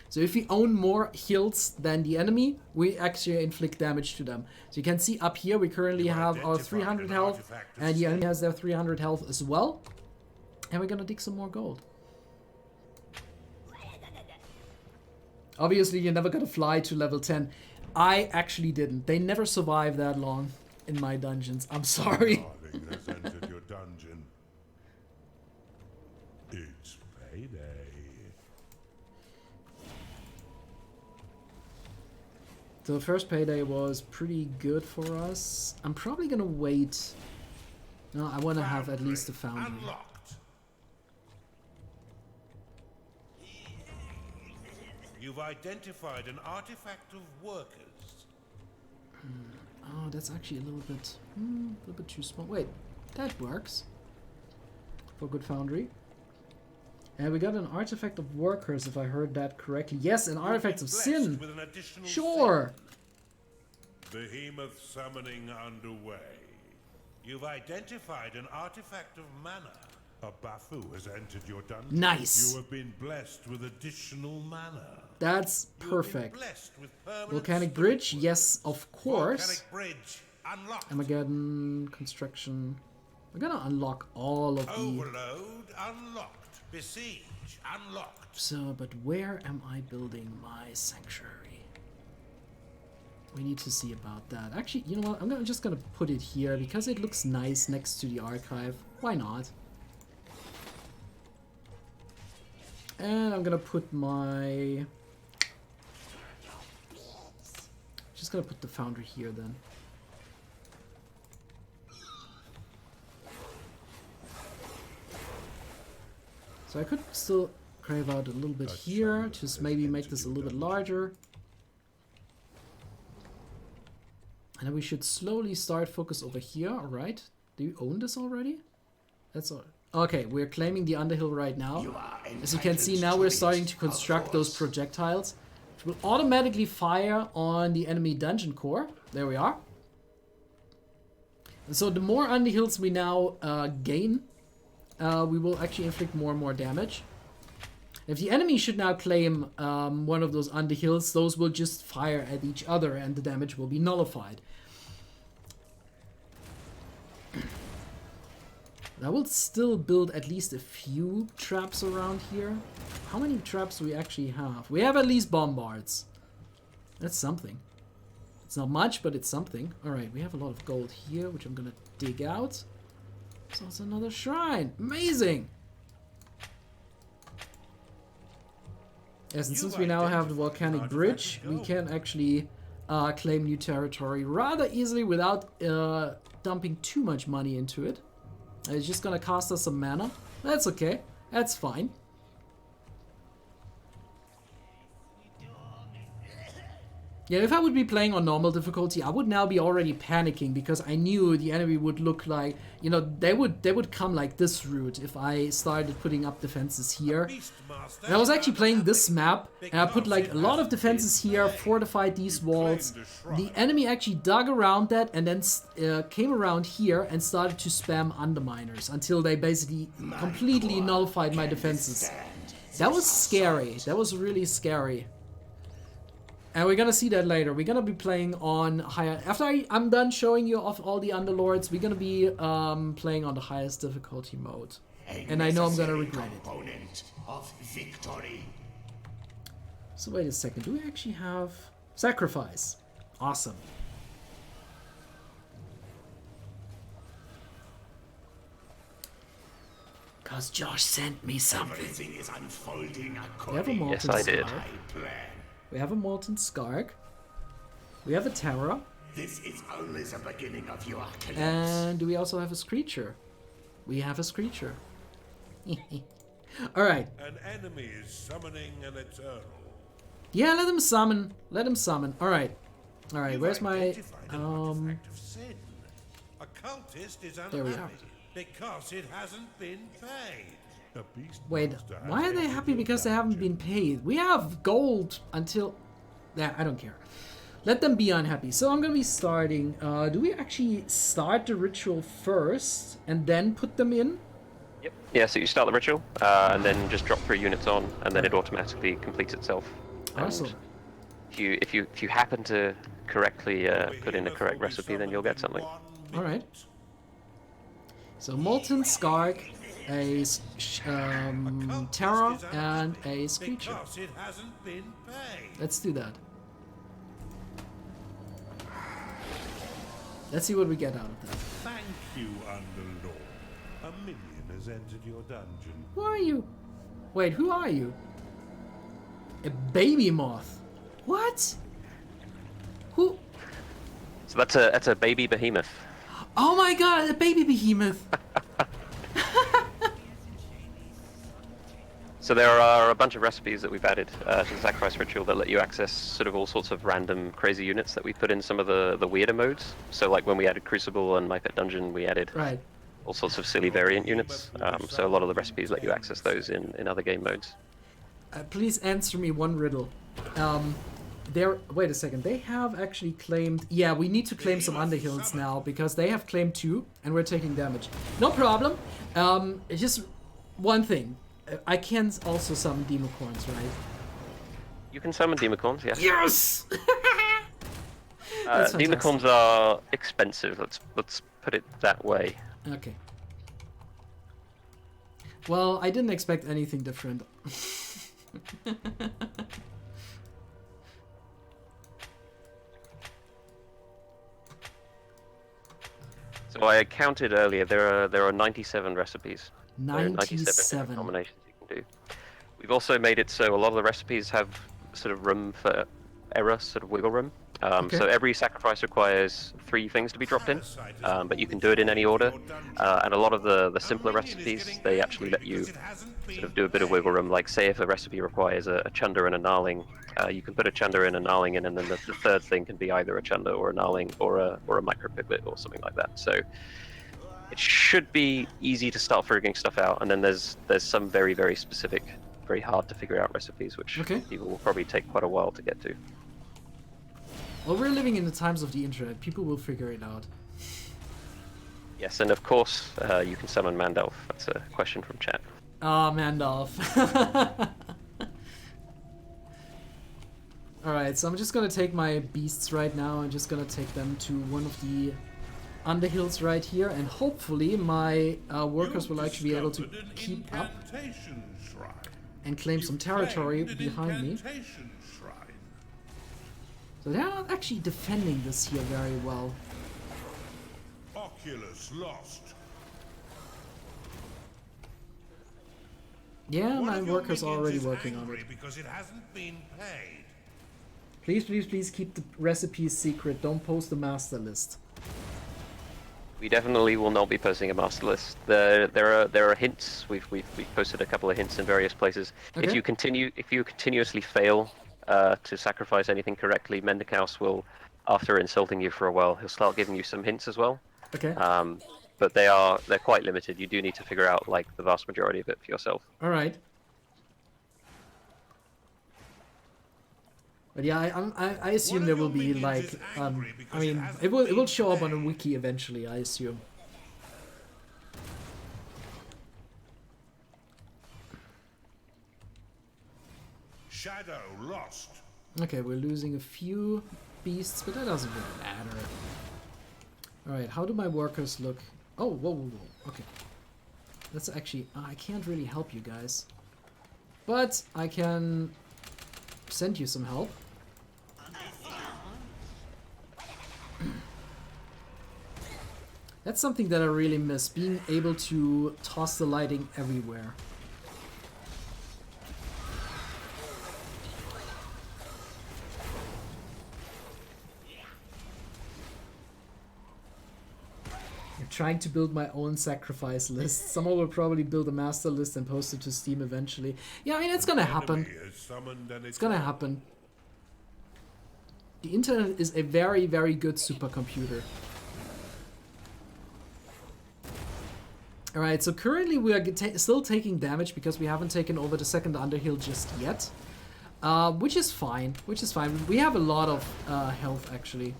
So if we own more hills than the enemy, we actually inflict damage to them. So you can see up here we currently have our 300 health, and the enemy has their 300 health as well. And we're gonna dig some more gold. Obviously, you're never gonna fly to level 10. I actually didn't. They never survive that long in my dungeons. I'm sorry. Darling has entered your dungeon. It's payday. So the first payday was pretty good for us. I'm probably gonna wait. No, I want to have at least a foundry. Unlocked. You've identified an artifact of workers. Oh, that's actually a little bit too small. Wait, that works for good foundry. And we got an artifact of workers, if I heard that correctly. Yes, an artifact of sin. With an additional Sure. sin. Behemoth summoning underway. You've identified an artifact of mana. A Bafu has entered your dungeon. Nice. You have been blessed with additional mana. That's You have been perfect. blessed with permanent Volcanic Bridge, spirit yes, of course. Volcanic Bridge unlocked. Armageddon, Construction. We're gonna unlock all of the... Overload unlocked. Besiege unlocked. So, but where am I building my sanctuary? We need to see about that. Actually, you know what? I'm just gonna put it here because it looks nice next to the archive. Why not? And I'm gonna put my... Just gonna put the foundry here then. So I could still crave out a little bit here, just maybe make this a little bit larger. And then we should slowly start focus over here, alright? Do you own this already? That's all. Okay, we're claiming the Underhill right now. As you can see, now we're starting to construct those projectiles, which will automatically fire on the enemy dungeon core. There we are. And so the more Underhills we now gain, we will actually inflict more and more damage. If the enemy should now claim one of those Underhills, those will just fire at each other and the damage will be nullified. I will still build at least a few traps around here. How many traps do we actually have? We have at least bombards. That's something. It's not much, but it's something. Alright, we have a lot of gold here, which I'm gonna dig out. So it's another shrine. Amazing! Yes, and since we now have the volcanic bridge, we can actually claim new territory rather easily without dumping too much money into it. It's just gonna cost us some mana. That's okay. That's fine. Yeah, if I would be playing on normal difficulty, I would now be already panicking because I knew the enemy would look like, you know, they would come like this route if I started putting up defenses here. And I was actually playing this map and I put like a lot of defenses here, fortified these walls. The enemy actually dug around that and then came around here and started to spam underminers until they basically completely nullified my defenses. That was scary. That was really scary. And we're gonna see that later. We're gonna be playing on higher... After I'm done showing you off all the Underlords, we're gonna be playing on the highest difficulty mode. And I know I'm gonna regret it. Of victory. So wait a second, do we actually have... Sacrifice. Awesome. Cause Josh sent me something. Everything is unfolding We have a according Molten Yes, I did. to my plan. We have a Molten Skark. We have a Terra. This is only the beginning of your collapse. And do we also have a Screecher? We have a Screecher. Alright. An enemy is summoning an eternal. Yeah, let him summon. Let him summon. Alright. Alright, You've where's my... identified an artifact of sin. A cultist is There we are. unhappy because it hasn't been paid. The Wait, Beastmaster has why are they entered happy your because they haven't dungeon. been paid? We have gold until... Nah, I don't care. Let them be unhappy. So I'm gonna be starting... do we actually start the ritual first and then put them in? Yep. Yeah, so you start the ritual, and then just drop 3 units on, and then it automatically completes itself. And Awesome. if you happen to correctly put in the correct recipe, then you'll get something. Alright. So Molten Skark, a Terra, and a Screecher. Because it hasn't been paid. Let's do that. Let's see what we get out of that. Thank you, Underlord. A minion has entered your dungeon. Who are you? Wait, who are you? A baby moth. What? Who? So that's a baby behemoth. Oh my god, a baby behemoth. So there are a bunch of recipes that we've added to the sacrifice ritual that let you access sort of all sorts of random crazy units that we put in some of the weirder modes. So like when we added Crucible and My Pet Dungeon, we added Right. all sorts of silly variant units. So a lot of the recipes let you access those in other game modes. Please answer me one riddle. Wait a second. They have actually claimed. Yeah, we need to claim some Underhills now because they have claimed 2, and we're taking damage. No problem. It's just one thing. I can also summon Democorns, right? You can summon Democorns, yes. Yes. That's fantastic. Democorns are expensive. Let's put it that way. Okay. Well, I didn't expect anything different. So I counted earlier. There are 97 recipes. 97 combinations you can do. We've also made it so a lot of the recipes have sort of room for error, sort of wiggle room. Okay. So every sacrifice requires 3 things to be dropped in, but you can do it in any order. And a lot of the simpler recipes, they actually let you sort of do a bit of wiggle room. Like say if a recipe requires a chunder and a gnarling, you can put a chunder in, a gnarling in, and then the third thing can be either a chunder or a gnarling or a micro piglet or something like that. So it should be easy to start figuring stuff out. And then there's some very, very specific, very hard to figure out recipes, which people will probably take quite a while to get to. Well, we're living in the times of the internet. People will figure it out. Yes, and of course, you can summon Mandalf. That's a question from chat. Ah, Mandalf. Alright, so I'm just gonna take my beasts right now. I'm just gonna take them to one of the Underhills right here, and hopefully my workers will actually be able to keep up and claim some territory behind me. So they're not actually defending this here very well. Oculus lost. Yeah, my workers are already working on it. Because it hasn't been paid. Please, please, please keep the recipes secret. Don't post the master list. We definitely will not be posting a master list. There are hints. We've posted a couple of hints in various places. Okay. If you continuously fail to sacrifice anything correctly, Mendikaus will, after insulting you for a while, he'll start giving you some hints as well. Okay. But they're quite limited. You do need to figure out like the vast majority of it for yourself. All right. But yeah, I assume there will be like I mean it will show up on a wiki eventually, I assume. Shadow lost. Okay, we're losing a few beasts, but that doesn't really matter. Alright, how do my workers look? Oh, whoa, whoa, whoa. Okay. That's actually... I can't really help you guys. But I can send you some help. That's something that I really miss, being able to toss the lighting everywhere. Trying to build my own sacrifice list. Someone will probably build a master list and post it to Steam eventually. Yeah, I mean, it's gonna happen. It's gonna happen. The internet is a very, very good supercomputer. Alright, so currently we are still taking damage because we haven't taken over the second Underhill just yet. Which is fine. Which is fine. We have a lot of health, actually.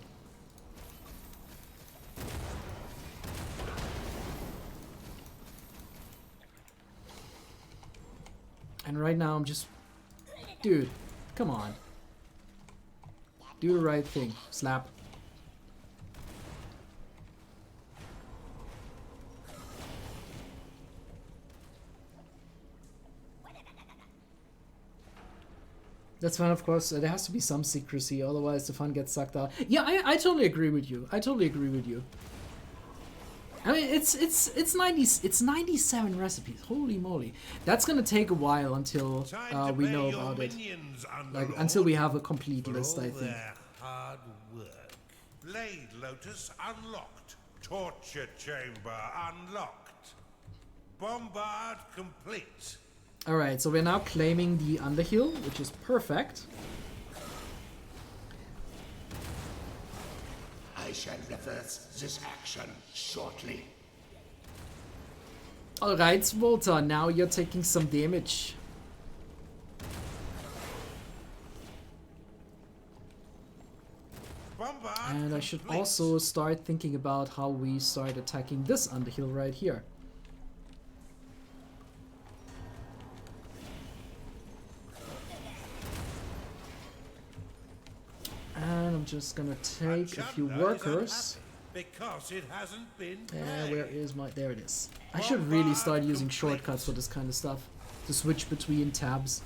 And right now I'm just... Dude, come on. Do the right thing. Slap. That's fine, of course. There has to be some secrecy, otherwise the fun gets sucked out. Yeah, I totally agree with you. I totally agree with you. I mean, it's 97 recipes. Holy moly! That's gonna take a while until we know about it. Like until we have a complete list, I think. Hard work. Blade Lotus unlocked. Torture Chamber unlocked. Bombard complete. All right, so we're now claiming the Underhill, which is perfect. I shall reverse this action shortly. Alright, Walter, now you're taking some damage. And I should also start thinking about how we start attacking this underhill right here. And I'm just gonna take a few workers. Because it hasn't been Where is my... There it is. I should really start using shortcuts for this kind of stuff. To switch between tabs.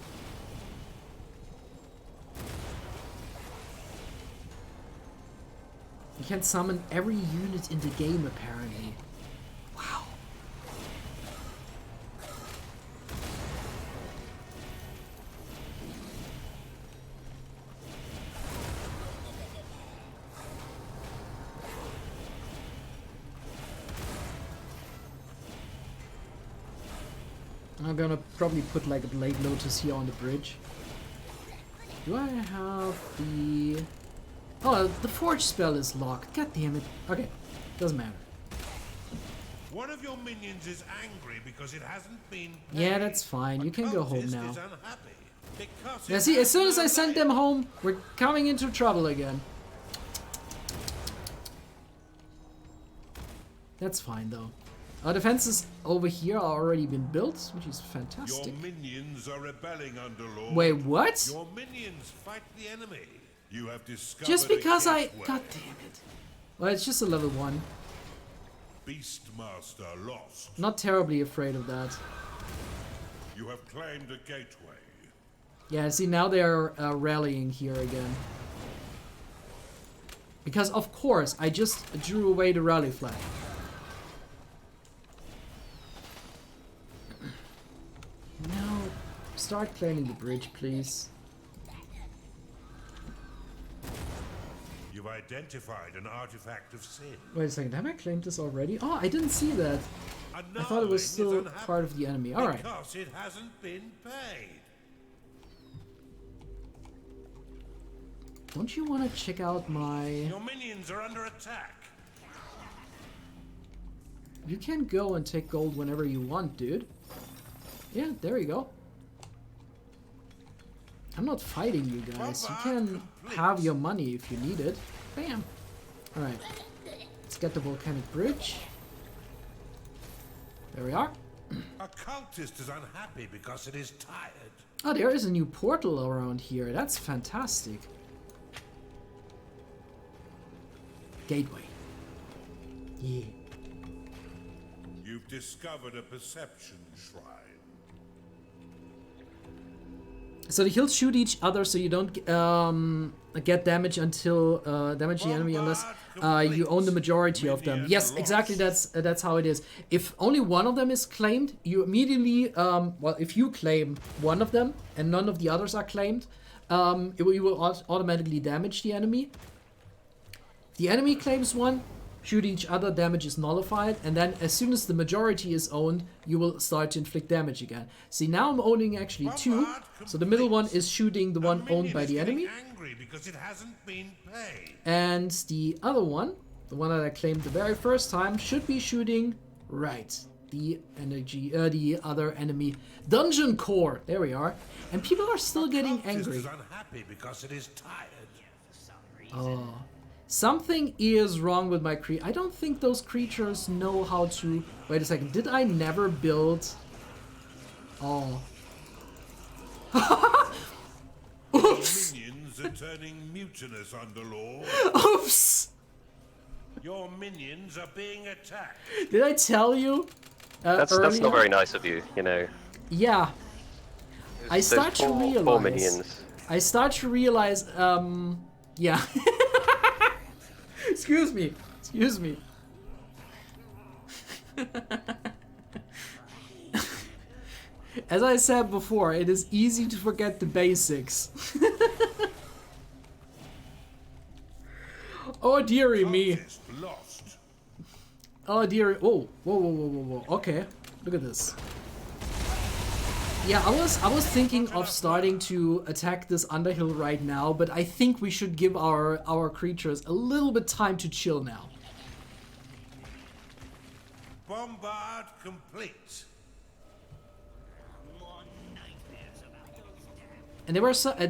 You can summon every unit in the game, apparently. Wow. I'm gonna probably put like a Blade Lotus here on the bridge. Do I have the... Oh, the Forge spell is locked. God damn it. Okay, doesn't matter. One of your minions is angry because it hasn't been paid. Yeah, that's fine. You can go home now. Is unhappy because Yeah, it see, as has soon as no I send name. them home, we're coming into trouble again. That's fine, though. Our defenses over here are already been built, which is fantastic. Your minions are rebelling, Underlord. Wait, what? Your minions fight the enemy. You have discovered Just because a I... gateway. God damn it. Well, it's just a level 1. Beastmaster lost. Not terribly afraid of that. You have claimed a gateway. Yeah, see, now they're rallying here again. Because, of course, I just drew away the rally flag. Now, start claiming the bridge, please. You've identified an artifact of sin. Wait a second, have I claimed this already? Oh, I didn't see that. I thought it was still part of the enemy. Alright. Because it hasn't been paid. Don't you want to check out my... Your minions are under attack. You can go and take gold whenever you want, dude. Yeah, there you go. I'm not fighting you guys. You can have your money if you need it. Bam. Alright. Let's get the volcanic bridge. There we are. A cultist is unhappy because it is tired. Oh, there is a new portal around here. That's fantastic. Gateway. Yeah. You've discovered a perception shrine. So the hills shoot each other, so you don't get damage until damage the enemy unless you own the majority of them. Yes, exactly. That's how it is. If only one of them is claimed, you immediately well, if you claim one of them and none of the others are claimed, you will automatically damage the enemy. If the enemy claims one, shoot each other, damage is nullified, and then as soon as the majority is owned, you will start to inflict damage again. See, now I'm owning actually two, so the middle one is shooting the one owned by the enemy, Angry because it hasn't been paid. and the other one, the one that I claimed the very first time, should be shooting right the other enemy dungeon core. There we are, and people are still getting angry. Is unhappy because it is tired. Oh. Something is wrong with my I don't think those creatures know how to... Wait a second. Did I never build... Oh. Oops. Your minions are turning mutinous, Underlord. Oops. Your minions are being attacked. Did I tell you That's earlier? not very nice of you, you know. Yeah. I Those start to realize... poor minions. I start to realize... Yeah. Excuse me. Excuse me. As I said before, it is easy to forget the basics. Oh dearie me. Cultist lost. Oh dearie. Oh, whoa. Okay, look at this. Yeah, I was thinking of starting to attack this Underhill right now, but I think we should give our creatures a little bit time to chill now. Bombard complete. And there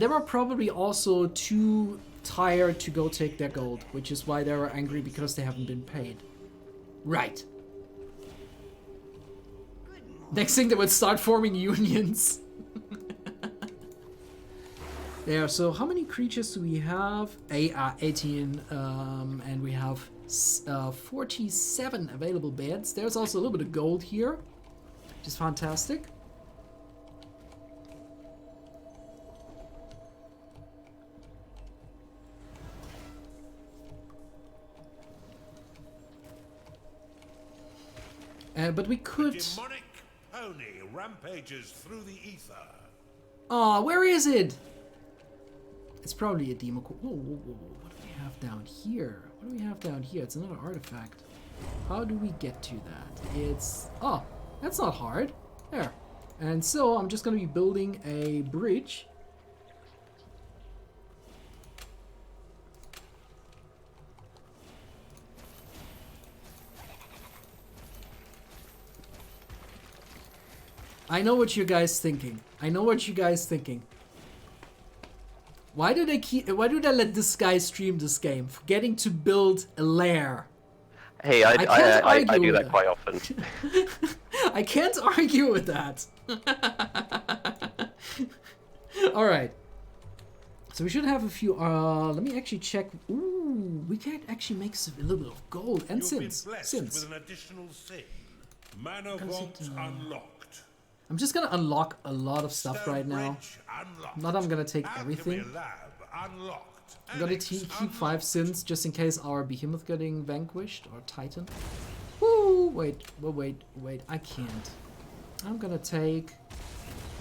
were probably also two tired to go take their gold, which is why they were angry because they haven't been paid. Right. Next thing they would start forming unions. There, so how many creatures do we have? 18, and we have 47 available beds. There's also a little bit of gold here, which is fantastic. But we could... The demonic pony rampages through the ether. Aw, where is it? It's probably a demo. Whoa, whoa, whoa, whoa. What do we have down here? What do we have down here? It's another artifact. How do we get to that? It's... Oh, that's not hard. There. And so I'm just going to be building a bridge. I know what you guys thinking. I know what you guys thinking. Why do they let this guy stream this game, forgetting to build a lair? Hey, I do that quite often. I can't argue with that. All right. So we should have a few. Let me actually check. Ooh, we can actually make a little bit of gold and sins. With an additional sin. Manor vault unlocked. I'm just gonna unlock a lot of stuff right now. Not I'm gonna take everything. I'm gonna keep 5 sins just in case our behemoth getting vanquished or titan. Woo! Wait, I can't. I'm gonna take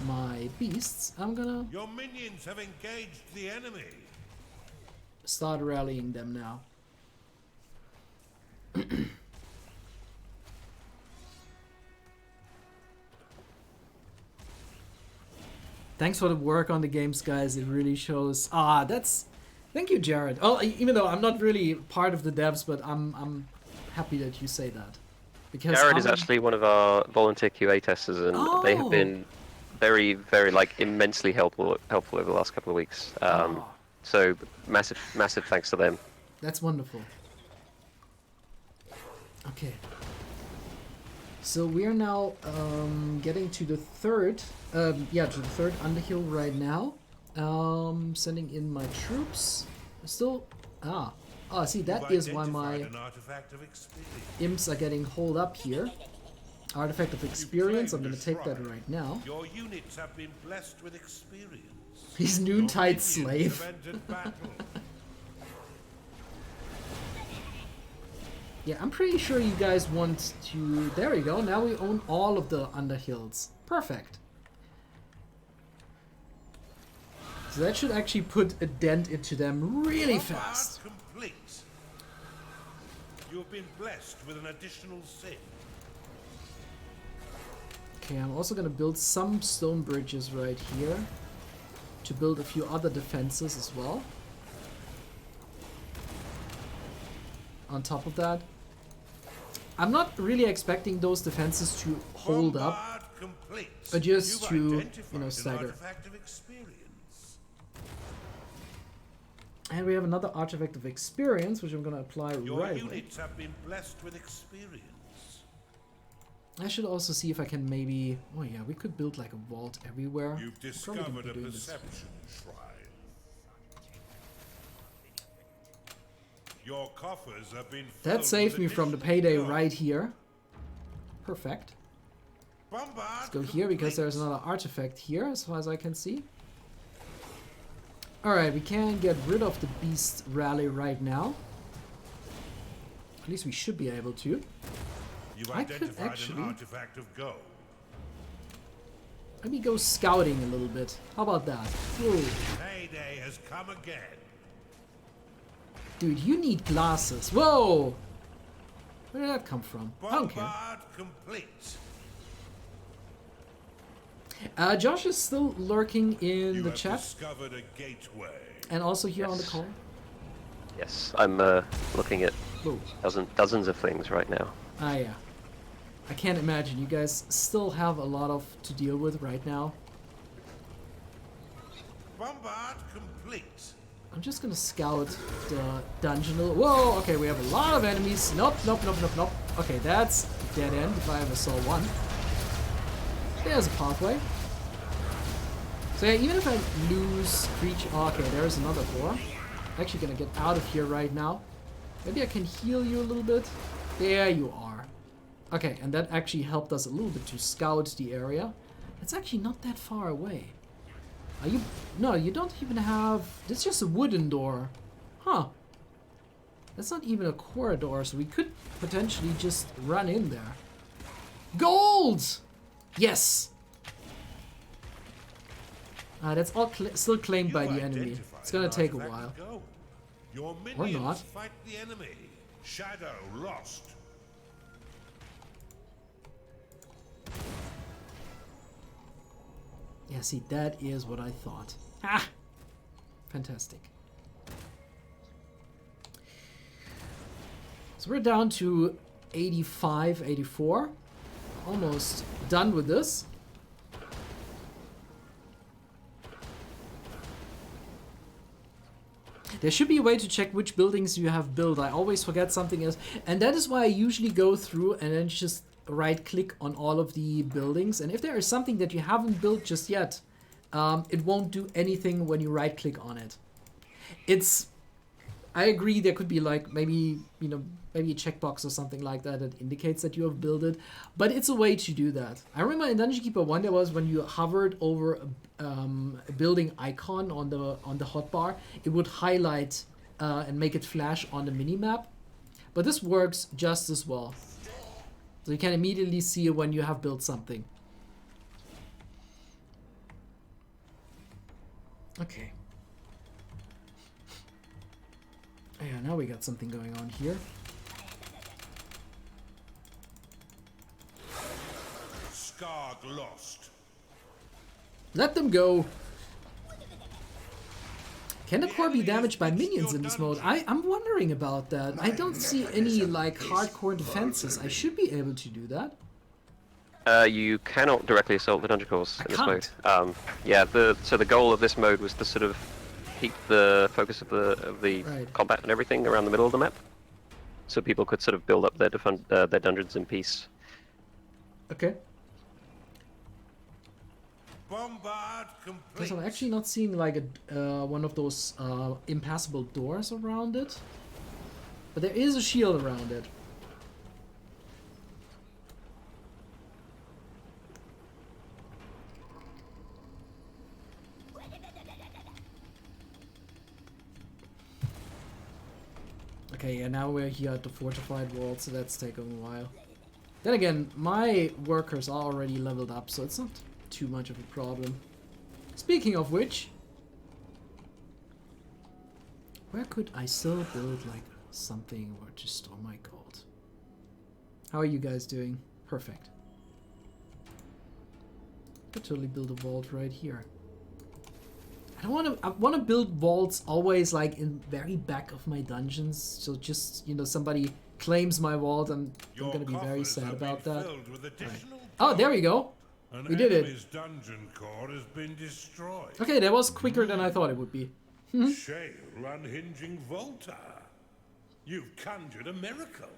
my beasts. I'm gonna... Your minions have engaged the enemy. Start rallying them now. Thanks for the work on the games, guys. It really shows. That's... Thank you, Jared. Oh, even though I'm not really part of the devs, but I'm happy that you say that. Because Jared is actually one of our volunteer QA testers, and they have been very, very, like, immensely helpful over the last couple of weeks. So massive thanks to them. That's wonderful. Okay. So we are now getting to the third, to the third Underhill right now. Sending in my troops. Still, see, that is why my imps are getting holed up here. Artifact of experience. I'm gonna take that right now. Your units have been blessed with experience. He's noontide slave. Yeah, I'm pretty sure you guys want to... There we go. Now we own all of the Underhills. Perfect. So that should actually put a dent into them really fast. Complete. You have been blessed with an additional sin. Okay, I'm also going to build some stone bridges right here to build a few other defenses as well. On top of that, I'm not really expecting those defenses to hold up, but just to, stagger. And we have another artifact of experience, which I'm going to apply right away. Your units have been blessed with experience. I should also see if I can maybe... Oh yeah, we could build like a vault everywhere. You've discovered a perception shrine. Your coffers have been filled. That saved me from the payday right here. Perfect. Let's go here because there's another artifact here as far as I can see. Alright, we can get rid of the beast rally right now. At least we should be able to. You've identified an artifact of gold. Let me go scouting a little bit. How about that? Whoa. Payday has come again. Dude, you need glasses. Whoa! Where did that come from? I don't care. Complete. Josh is still lurking in the chat. Discovered a gateway. And also here on the call. Yes, I'm looking at dozens of things right now. Yeah. I can't imagine. You guys still have a lot to deal with right now. Bombard complete. I'm just gonna scout the dungeon. Whoa, okay, we have a lot of enemies. Nope. Okay, that's dead end if I ever saw one. There's a pathway. So yeah, even if I lose creature... Oh, okay, there's another door. I'm actually gonna get out of here right now. Maybe I can heal you a little bit. There you are. Okay, and that actually helped us a little bit to scout the area. It's actually not that far away. Are you... No, you don't even have... It's just a wooden door. Huh. That's not even a corridor, so we could potentially just run in there. Gold! Yes! That's all still claimed by the enemy. It's gonna take a while. Your Or minions not. fight the enemy. Shadow lost. Yeah, see, that is what I thought. Ah! Fantastic. So we're down to 85, 84. Almost done with this. There should be a way to check which buildings you have built. I always forget something else. And that is why I usually go through and then just right click on all of the buildings. And if there is something that you haven't built just yet, it won't do anything when you right click on it. I agree there could be like maybe, you know, maybe a checkbox or something like that that indicates that you have built it. But it's a way to do that. I remember in Dungeon Keeper 1 there was when you hovered over a building icon on the hotbar, it would highlight and make it flash on the minimap. But this works just as well. So you can immediately see when you have built something. Okay. Yeah, now we got something going on here. Skarg lost. Let them go. Can the core be damaged by minions in this mode? I'm wondering about that. I don't see any like hardcore defenses. I should be able to do that. You cannot directly assault the dungeon cores in this can't. mode. Yeah, so the goal of this mode was to sort of keep the focus of the Right. combat and everything around the middle of the map, so people could sort of build up their dungeons in peace. Okay. Bombard complete. Because I'm actually not seeing like a one of those impassable doors around it. But there is a shield around it. Okay, yeah, now we're here at the Fortified Wall, so that's taking a while. Then again, my workers are already leveled up, so it's not too much of a problem. Speaking of which, where could I still build like something or just store my gold? How are you guys doing? Perfect. Could totally build a vault right here. I want to build vaults always like in very back of my dungeons, so just, you know, somebody claims my vault and I'm gonna be very sad about that. Right. Oh, there we go. We did it. Dungeon core has been destroyed. Okay, that was quicker than I thought it would be. Shale unhinging Volta. You've conjured a miracle.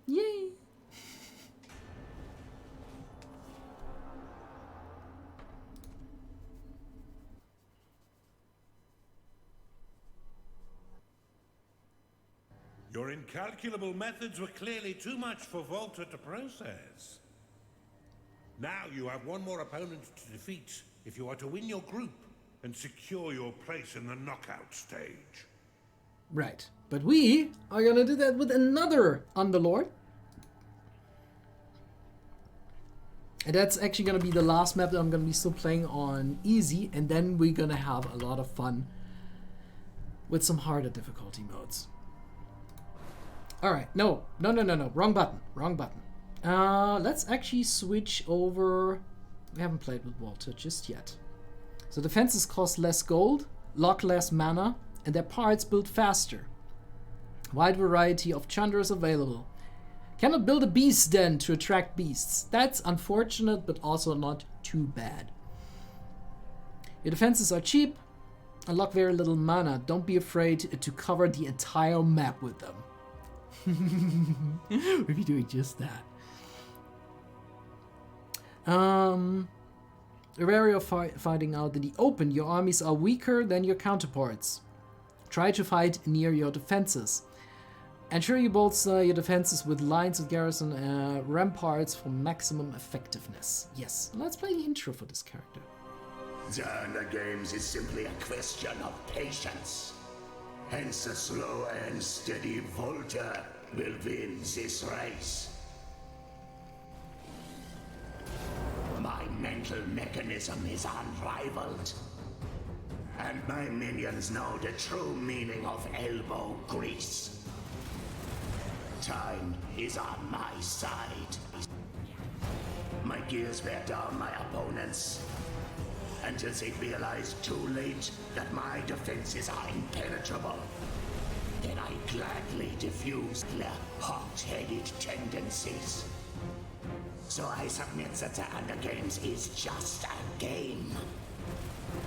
Yay! Your incalculable methods were clearly too much for Volta to process. Now you have one more opponent to defeat if you are to win your group and secure your place in the knockout stage. Right, but we are gonna do that with another Underlord. And that's actually gonna be the last map that I'm gonna be still playing on easy, and then we're gonna have a lot of fun with some harder difficulty modes. Alright, no, wrong button. Let's actually switch over. We haven't played with Walter just yet. So defenses cost less gold, lock less mana, and their parts build faster. Wide variety of Chandras available. Cannot build a beast den to attract beasts. That's unfortunate, but also not too bad. Your defenses are cheap, Unlock very little mana. Don't be afraid to cover the entire map with them. We'll be doing just that. You're wary of fighting out in the open. Your armies are weaker than your counterparts. Try to fight near your defenses. Ensure you bolster your defenses with lines of garrison ramparts for maximum effectiveness. Yes, let's play the intro for this character. The Undergames is simply a question of patience. Hence the slow and steady Volta will win this race. My mental mechanism is unrivaled. And my minions know the true meaning of elbow grease. Time is on my side. My gears wear down my opponents until they realize too late that my defenses are impenetrable. Then I gladly diffuse their hot-headed tendencies. So I submit that the Undergames is just a game.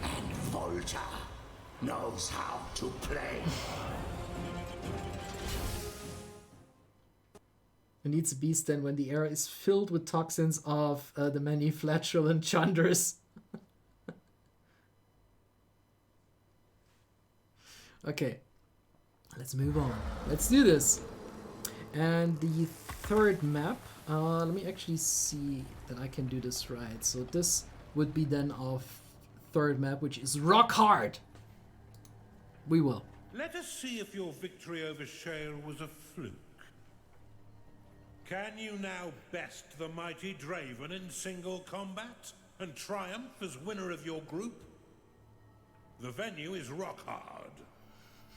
And Volta knows how to play. It needs a beast then when the air is filled with toxins of the many flatulent chunders. Okay, let's move on. Let's do this. And the third map, let me actually see that I can do this right. So this would be then our third map, which is Rock Hard. We will. Let us see if your victory over Shale was a fluke. Can you now best the mighty Draven in single combat and triumph as winner of your group? The venue is Rock Hard,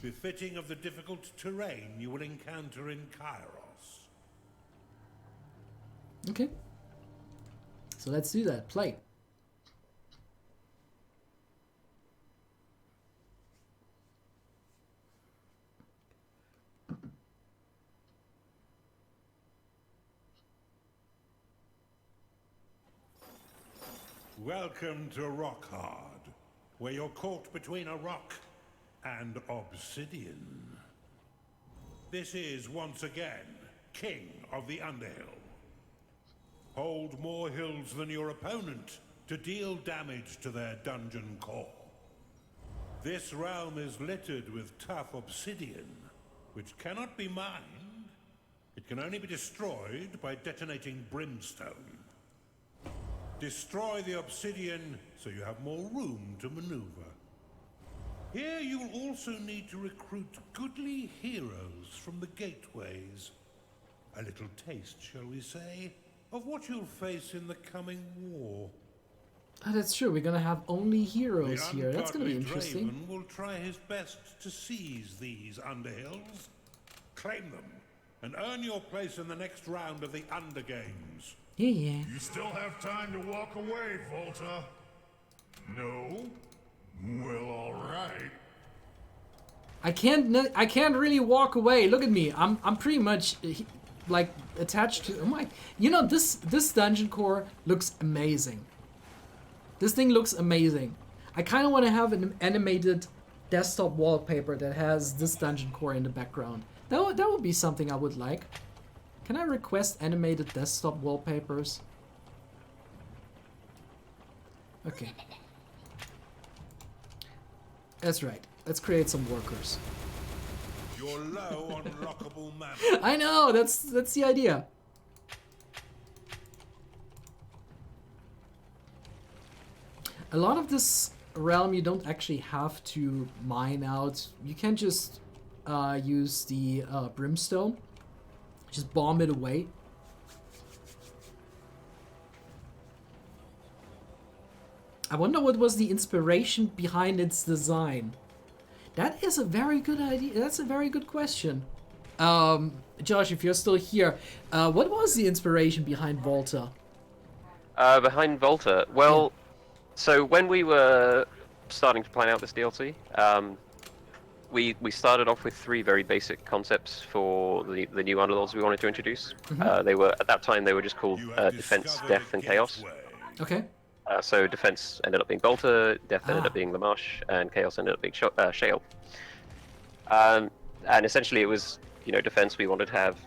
befitting of the difficult terrain you will encounter in Kairos. Okay. So let's do that. Play. Welcome to Rock Hard, where you're caught between a rock and obsidian. This is, once again, King of the Underhill. Hold more hills than your opponent to deal damage to their dungeon core. This realm is littered with tough obsidian, which cannot be mined. It can only be destroyed by detonating brimstone. Destroy the obsidian so you have more room to maneuver. Here you will also need to recruit goodly heroes from the gateways. A little taste, shall we say, of what you'll face in the coming war. Oh, that's true. We're gonna have only heroes here. That's gonna be interesting. Draven will try his best to seize these Underhills, claim them, and earn your place in the next round of the Undergames. Yeah. You still have time to walk away, Volta. No? Well, all right. I can't really walk away. Look at me. I'm pretty much like attached to. Oh my! You know, this dungeon core looks amazing. This thing looks amazing. I kind of want to have an animated desktop wallpaper that has this dungeon core in the background. That would be something I would like. Can I request animated desktop wallpapers? Okay. That's right. Let's create some workers. You're low on lockable mana. I know, that's the idea. A lot of this realm you don't actually have to mine out. You can just use the brimstone. Just bomb it away. I wonder what was the inspiration behind its design. That is a very good idea. That's a very good question. Josh, if you're still here, what was the inspiration behind Volta? Behind Volta? Well, so when we were starting to plan out this DLC, we started off with 3 very basic concepts for the new Underlords we wanted to introduce. They were, at that time, they were just called Defense, Death, and Chaos. Okay. So defense ended up being Bolter, death ended up being Lamarche, and chaos ended up being Shale. And essentially, it was defense. We wanted to have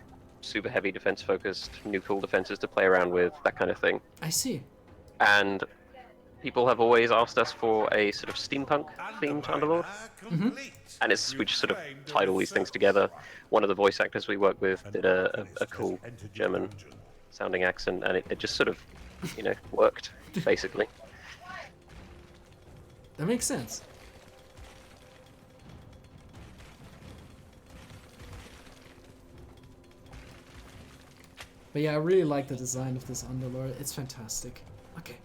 super heavy defense focused, new cool defenses to play around with, that kind of thing. I see. And people have always asked us for a sort of steampunk themed Underlord. And we just sort of tied all these things together. One of the voice actors we work with did a cool German sounding accent, and it just sort of worked basically. That makes sense. But yeah, I really like the design of this Underlord. It's fantastic. Okay,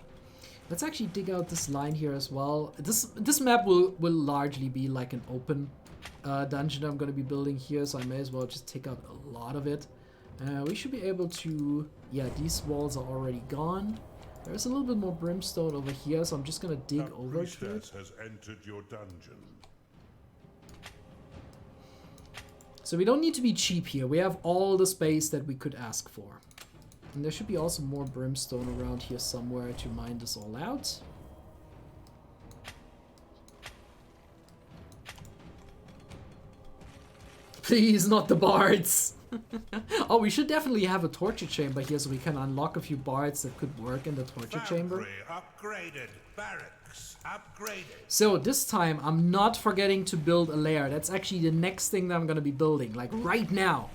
let's actually dig out this line here as well. This map will largely be like an open dungeon I'm going to be building here, so I may as well just take out a lot of it. We should be able to... Yeah, these walls are already gone. There's a little bit more brimstone over here, so I'm just going to dig over to it. Has entered your dungeon. So we don't need to be cheap here. We have all the space that we could ask for. And there should be also more brimstone around here somewhere to mine this all out. Please, not the bards! Oh, we should definitely have a torture chamber here so we can unlock a few bards that could work in the torture chamber. Upgraded. Barracks upgraded. So this time I'm not forgetting to build a lair. That's actually the next thing that I'm gonna be building, like right now.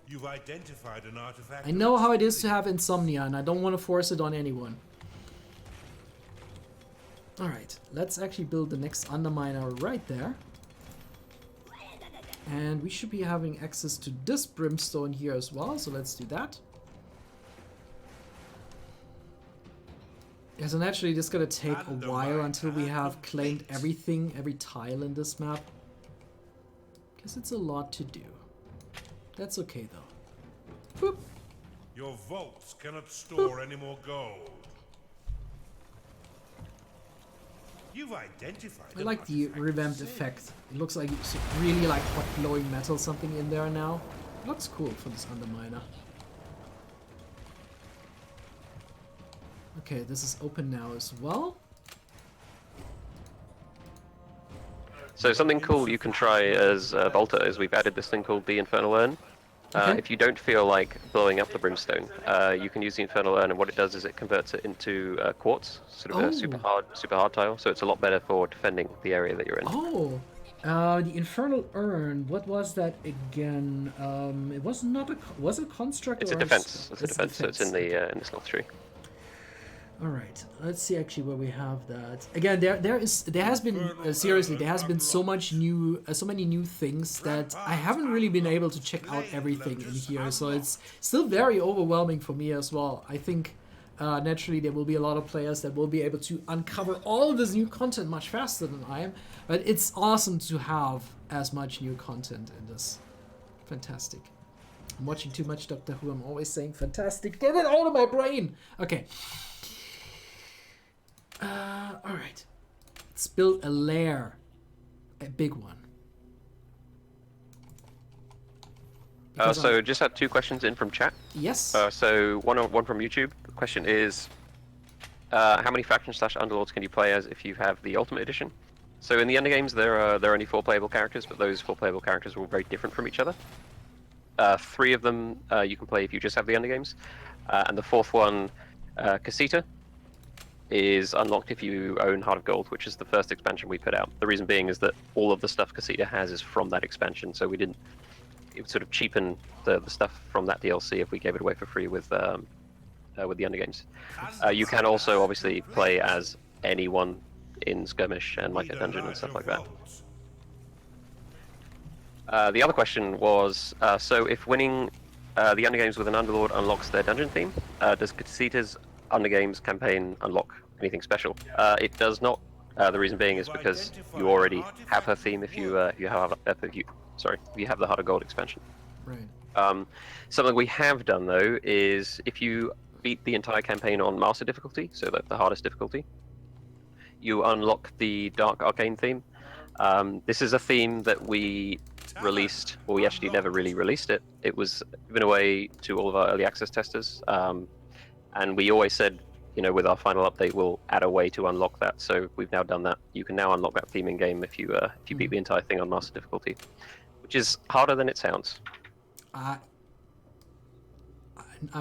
You've identified an artifact. I know how it is to have insomnia and I don't want to force it on anyone. Alright, let's actually build the next underminer right there. And we should be having access to this brimstone here as well, so let's do that. Yeah, so naturally this is gonna take a while until we have claimed everything, every tile in this map. Because it's a lot to do. That's okay though. Boop. Your vaults cannot store any more gold. You've identified. I like the revamped effect. It looks like it's really like hot glowing metal something in there now. It looks cool for this underminer. Okay, this is open now as well. So something cool you can try as Bolter is we've added this thing called the Infernal Urn. Okay. If you don't feel like blowing up the brimstone, you can use the Infernal Urn, and what it does is it converts it into quartz, sort of a super hard tile. So it's a lot better for defending the area that you're in. Oh, the Infernal Urn. What was that again? It was not a. Was it construct? It's or a defense. It's a defense. So it's in the sloth tree. All right, let's see actually where we have that. Again, there has been seriously there has been so many new things that I haven't really been able to check out everything in here. So it's still very overwhelming for me as well. I think naturally there will be a lot of players that will be able to uncover all of this new content much faster than I am. But it's awesome to have as much new content in this. Fantastic. I'm watching too much Doctor Who. I'm always saying fantastic. Get it out of my brain. Okay. Alright. Let's build a lair. A big one. So just had 2 questions in from chat. Yes. So one from YouTube. The question is, how many faction/underlords can you play as if you have the Ultimate Edition? So in the Undergames, there are only 4 playable characters, but those 4 playable characters are all very different from each other. 3 of them you can play if you just have the Undergames, and the 4th one, Casita, is unlocked if you own Heart of Gold, which is the first expansion we put out. The reason being is that all of the stuff Casita has is from that expansion, so it would sort of cheapen the stuff from that DLC if we gave it away for free with the Undergames. You can also obviously play as anyone in Skirmish and My Pet Dungeon and stuff like that. The other question was, so if winning the Undergames with an Underlord unlocks their dungeon theme, does Casita's Undergames campaign unlock anything special? It does not. The reason being is because you already have her theme if you have the Heart of Gold expansion. Right. Something we have done though is if you beat the entire campaign on Master difficulty, so the hardest difficulty, you unlock the Dark Arcane theme. This is a theme that we released, well, we actually never really released it. It was given away to all of our early access testers. And we always said you know, with our final update, we'll add a way to unlock that. So we've now done that. You can now unlock that theme in game if you beat the entire thing on master difficulty, which is harder than it sounds. I'm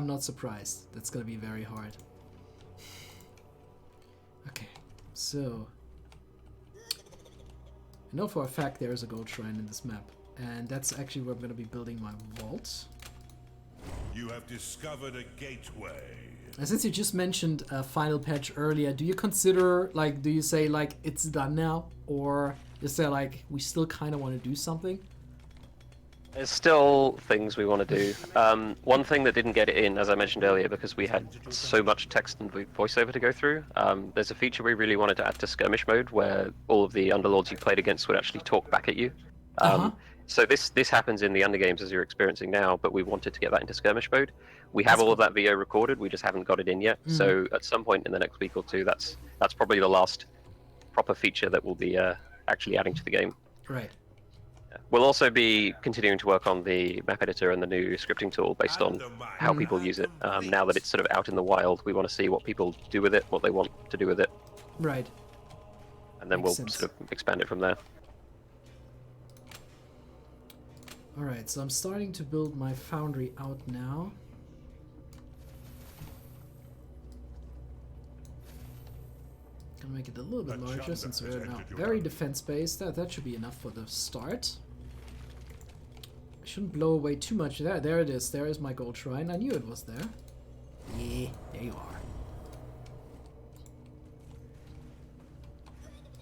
not surprised. That's gonna be very hard. Okay, so I know for a fact there is a gold shrine in this map, and that's actually where I'm gonna be building my vault. You have discovered a gateway. And since you just mentioned a final patch earlier, do you consider, like, do you say, like, it's done now? Or is there, like, we still kind of want to do something? There's still things we want to do. One thing that didn't get it in, as I mentioned earlier, because we had so much text and voiceover to go through, there's a feature we really wanted to add to skirmish mode where all of the Underlords you played against would actually talk back at you. So this happens in the Undergames as you're experiencing now, but we wanted to get that into skirmish mode. We have all of that VO recorded, we just haven't got it in yet. So at some point in the next week or two, that's probably the last proper feature that we'll be actually adding to the game. Right. We'll also be continuing to work on the map editor and the new scripting tool based on how people use it. Now that it's sort of out in the wild, we want to see what people do with it, what they want to do with it. Right. And then we'll sort of expand it from there. Alright, so I'm starting to build my foundry out now. Gonna make it a little bit larger since we're now very defense-based. That should be enough for the start. I shouldn't blow away too much. There it is. There is my gold shrine. I knew it was there. Yeah, there you are.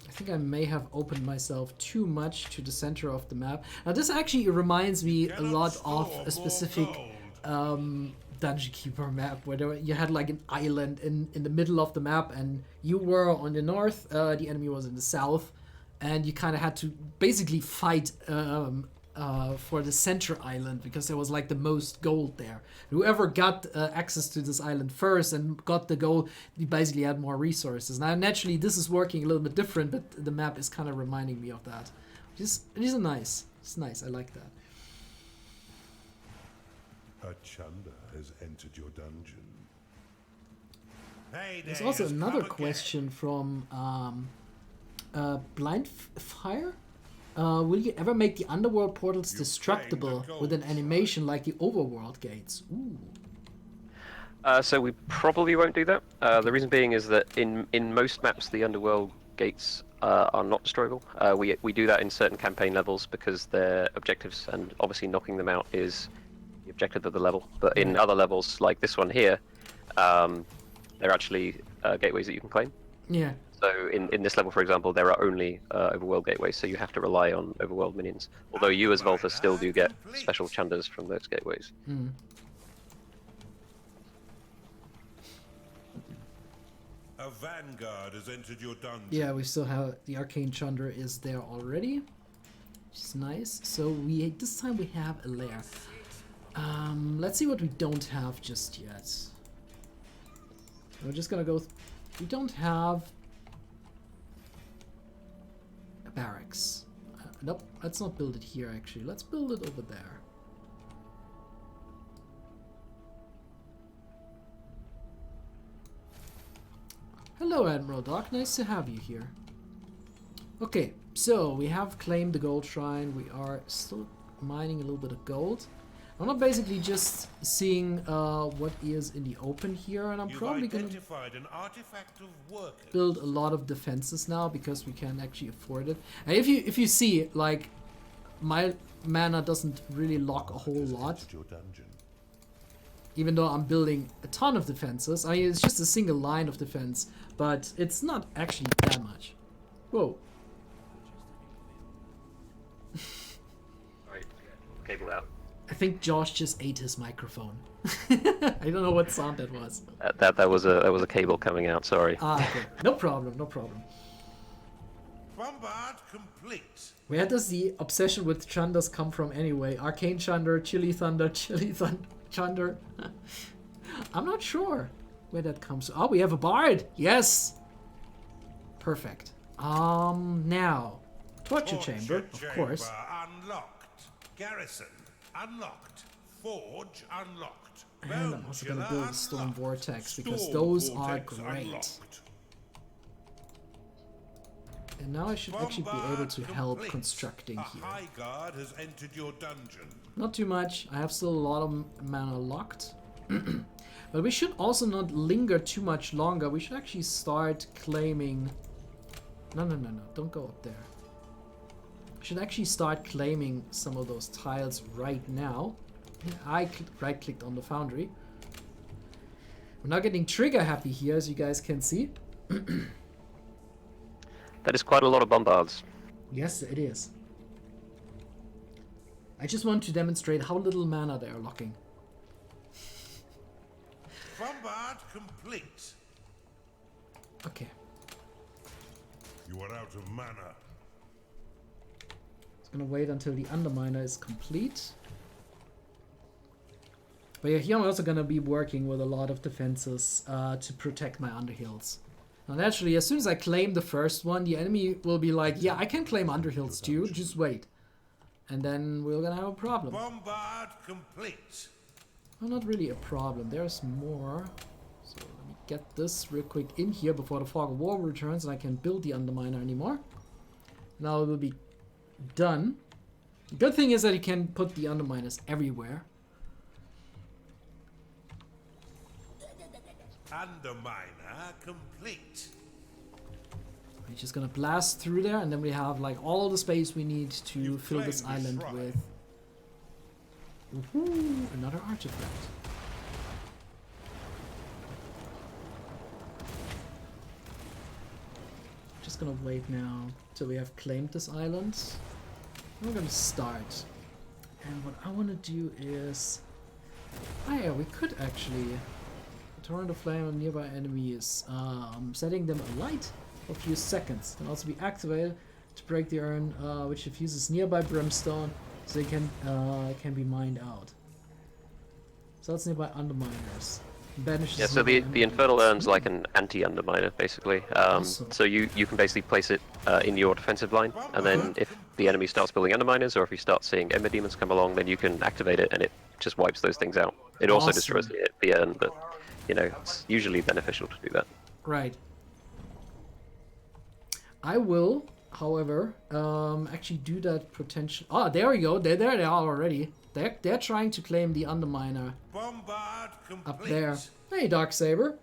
I think I may have opened myself too much to the center of the map. Now this actually reminds me a lot of a specific Dungeon Keeper map where you had like an island in the middle of the map and you were on the north, the enemy was in the south, and you kind of had to basically fight for the center island because there was like the most gold there. Whoever got access to this island first and got the gold, you basically had more resources. Now naturally this is working a little bit different, but the map is kind of reminding me of that. It is nice. It's nice. I like that. A Chunder has entered your dungeon. There's also another question from Blindfire. Will you ever make the underworld portals destructible with an animation like the overworld gates? Ooh. So we probably won't do that. The reason being is that in most maps the underworld gates are not destroyable. We do that in certain campaign levels because they're objectives, and obviously knocking them out is the objective of the level. But in other levels, like this one here, they're actually gateways that you can claim. Yeah. So in this level, for example, there are only overworld gateways, so you have to rely on overworld minions. Although you as Volta still do get special chunders from those gateways. A vanguard has entered your dungeon. Yeah, we still have the Arcane Chunder is there already, which is nice. So this time we have a lair. Let's see what we don't have just yet. We're just gonna go. We don't have a barracks. Nope, let's not build it here actually. Let's build it over there. Hello Admiral Doc, nice to have you here. Okay, so we have claimed the gold shrine. We are still mining a little bit of gold. I'm not basically just seeing what is in the open here, and I'm probably going to build a lot of defenses now because we can actually afford it. And if you see, like, my mana doesn't really lock a whole lot, even though I'm building a ton of defenses. I mean, it's just a single line of defense, but it's not actually that much. Whoa. Alright, cable out. I think Josh just ate his microphone. I don't know what sound that was. That was a cable coming out. Sorry. Ah, okay. No problem. No problem. Bombard complete. Where does the obsession with Chunders come from anyway? Arcane Chunder, Chili Thunder, Chunder. I'm not sure where that comes from. Oh, we have a bard. Yes. Perfect. Now, torture chamber, of course. Unlocked. Garrison unlocked. Forge unlocked. And I'm also gonna build a Storm Vortex, because Storm those are Vortex great. unlocked. And now I should actually be able to help Complete. constructing A here. high guard has entered your dungeon. Not too much. I have still a lot of mana locked. But we should also not linger too much longer. We should actually start claiming... No. Don't go up there. We should actually start claiming some of those tiles right now. I right-clicked on the foundry. We're not getting trigger happy here, as you guys can see. That is quite a lot of bombards. Yes, it is. I just want to demonstrate how little mana they are locking. Bombard complete. Okay. You are out of mana. Just gonna wait until the Underminer is complete. But yeah, here I'm also gonna be working with a lot of defenses to protect my underhills. Now naturally, as soon as I claim the first one, the enemy will be like, yeah, I can claim underhills too, just wait. And then we're gonna have a problem. Bombard complete. Well, not really a problem, there's more. So let me get this real quick in here before the Fog of War returns and I can build the Underminer anymore. Now it will be done. The good thing is that you can put the Underminers everywhere. Underminer complete. We're just gonna blast through there, and then we have like all the space we need to You fill this claim the island shrine. with. Woohoo! Another artifact. Just gonna wait now till we have claimed this island. We're gonna start. And what I wanna do is... Oh yeah, we could actually... Torrent of flame on nearby enemies, setting them alight for a few seconds. Can also be activated to break the urn, which diffuses nearby brimstone, so they can be mined out. So that's nearby underminers. Banishes Yeah, so nearby the Infernal underminers. Urn's like an anti-underminer, basically. Awesome. So you can basically place it in your defensive line, and then if the enemy starts building underminers, or if you start seeing Ember Demons come along, then you can activate it, and it just wipes those things out. It also Awesome. destroys the urn, but, you know, it's usually beneficial to do that. Right. I will, however, actually do that potential. Oh, there we go. There they are already. They're trying to claim the Underminer Bombard complete. up there. Hey, Darksaber.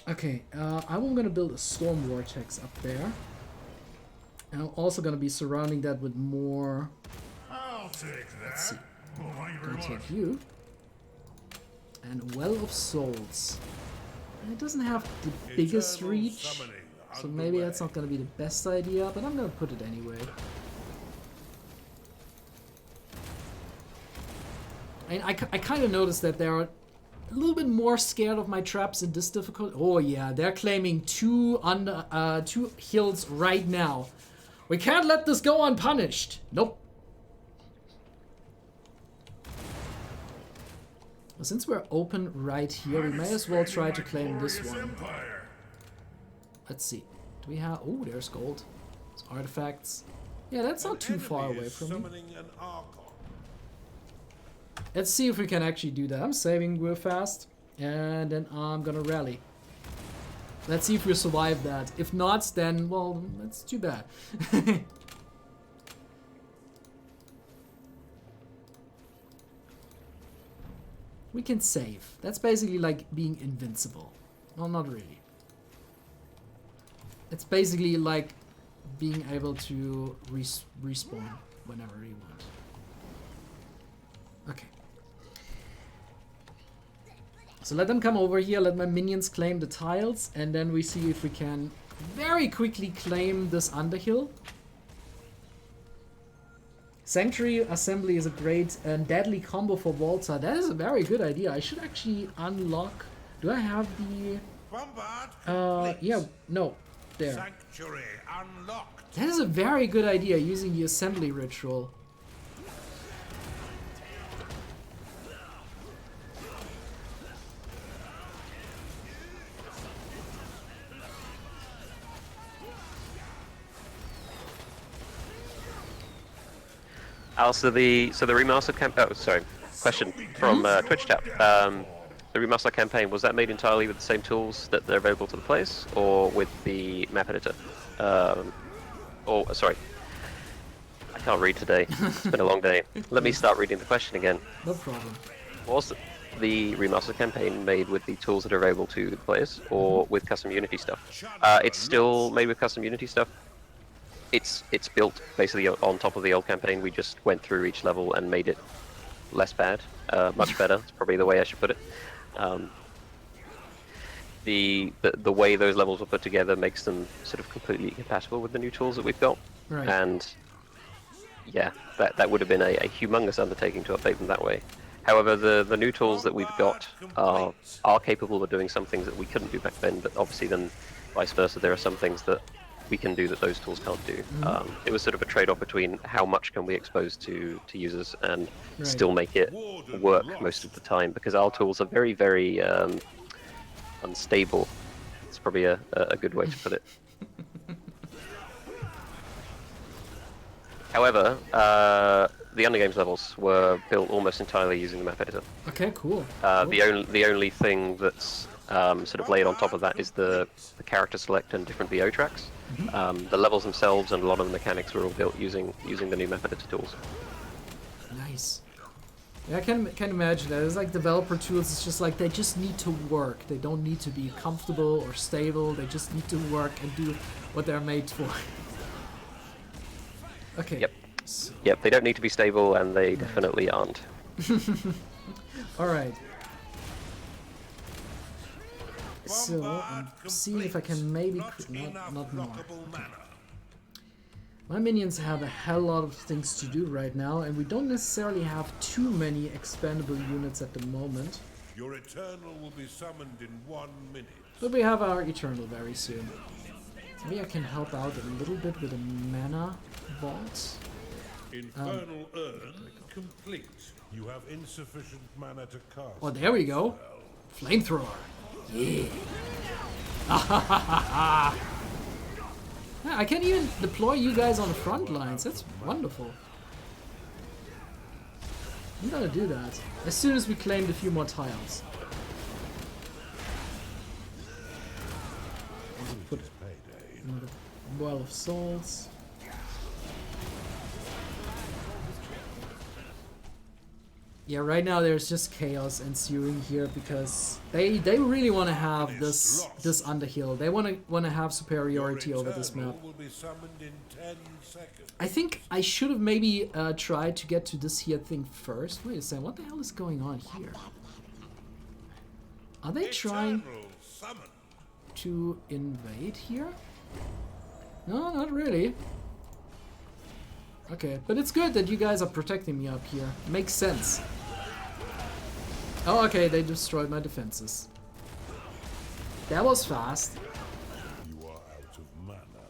Okay, I'm gonna build a Storm Vortex up there. And I'm also gonna be surrounding that with more. I'll take that. Let's see. Well, thank you Gonna very much. take you. And Well of Souls. And it doesn't have the biggest Eternal reach, summoning so maybe underway. that's not gonna be the best idea, but I'm gonna put it anyway. And I kind of noticed that they're a little bit more scared of my traps in this difficult. Oh yeah, they're claiming two hills right now. We can't let this go unpunished. Nope. Well, since we're open right here, we may as well try to claim this one. Empire. Let's see. Do we have... Oh, there's gold. There's artifacts. Yeah, that's not too far Enemy away is from me. summoning an Archon. Let's see if we can actually do that. I'm saving real fast. And then I'm gonna rally. Let's see if we survive that. If not, then, well, that's too bad. We can save. That's basically like being invincible. Well, not really. It's basically like being able to respawn whenever you want. Okay. So let them come over here, let my minions claim the tiles, and then we see if we can very quickly claim this underhill. Sanctuary Assembly is a great and deadly combo for Volta. That is a very good idea. I should actually unlock... Do I have the... Bombard complete. Yeah, no. There. Sanctuary unlocked. That is a very good idea, using the assembly ritual. So the remastered campaign. Oh, sorry. Question from Twitch chat. The remaster campaign, was that made entirely with the same tools that they're available to the players, or with the map editor? Sorry, I can't read today. It's been a long day. Let me start reading the question again. No problem. Was the remaster campaign made with the tools that are available to the players, or with custom Unity stuff? It's still made with custom Unity stuff. It's built basically on top of the old campaign. We just went through each level and made it less bad, much better. It's probably the way I should put it. The way those levels were put together makes them sort of completely compatible with the new tools that we've got. Right. And yeah, that would have been a humongous undertaking to update them that way. However, the new tools that we've got are capable of doing some things that we couldn't do back then, but obviously then vice versa, there are some things that we can do that those tools can't do. It was sort of a trade-off between how much can we expose to users and still make it work most of the time, because our tools are very, very unstable. It's probably a good way to put it. However, the Undergames levels were built almost entirely using the map editor. Okay, cool. The only thing that's sort of laid on top of that is the character select and different VO tracks. The levels themselves and a lot of the mechanics were all built using the new map editor tools. Nice. Yeah, I can imagine that. It's like developer tools. It's just like they just need to work. They don't need to be comfortable or stable. They just need to work and do what they're made for. Okay. Yep. So. Yep. They don't need to be stable, and they definitely aren't. All right. So I'm seeing if I can maybe not more. Okay. My minions have a hell lot of things to do right now, and we don't necessarily have too many expandable units at the moment. Your Eternal will be summoned in 1 minute. But we have our Eternal very soon. Maybe I can help out a little bit with a mana vault. Infernal Urn complete. You have insufficient mana to cast. Oh, there we go. Flamethrower. Yeah. Yeah, I can't even deploy you guys on the front lines. That's wonderful. I'm gonna do that as soon as we claimed a few more tiles. Put another Well of Souls. Yeah, right now there's just chaos ensuing here because they really want to have this Underhill. They want to have superiority over this map. I think I should have maybe tried to get to this here thing first. Wait a second, what the hell is going on here? Are they trying to invade here? No, not really. Okay, but it's good that you guys are protecting me up here. Makes sense. Oh, okay, they destroyed my defenses. That was fast. You are out of mana.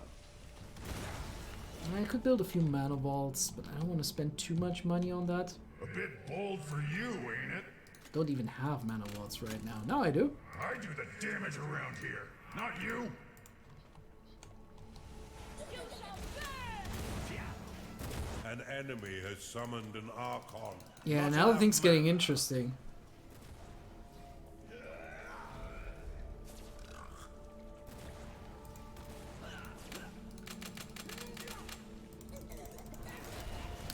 I could build a few mana vaults, but I don't want to spend too much money on that. A bit bold for you, ain't it? Don't even have mana vaults right now. Now I do. I do the damage around here, not you. An enemy has summoned an Archon. Yeah, now things getting interesting.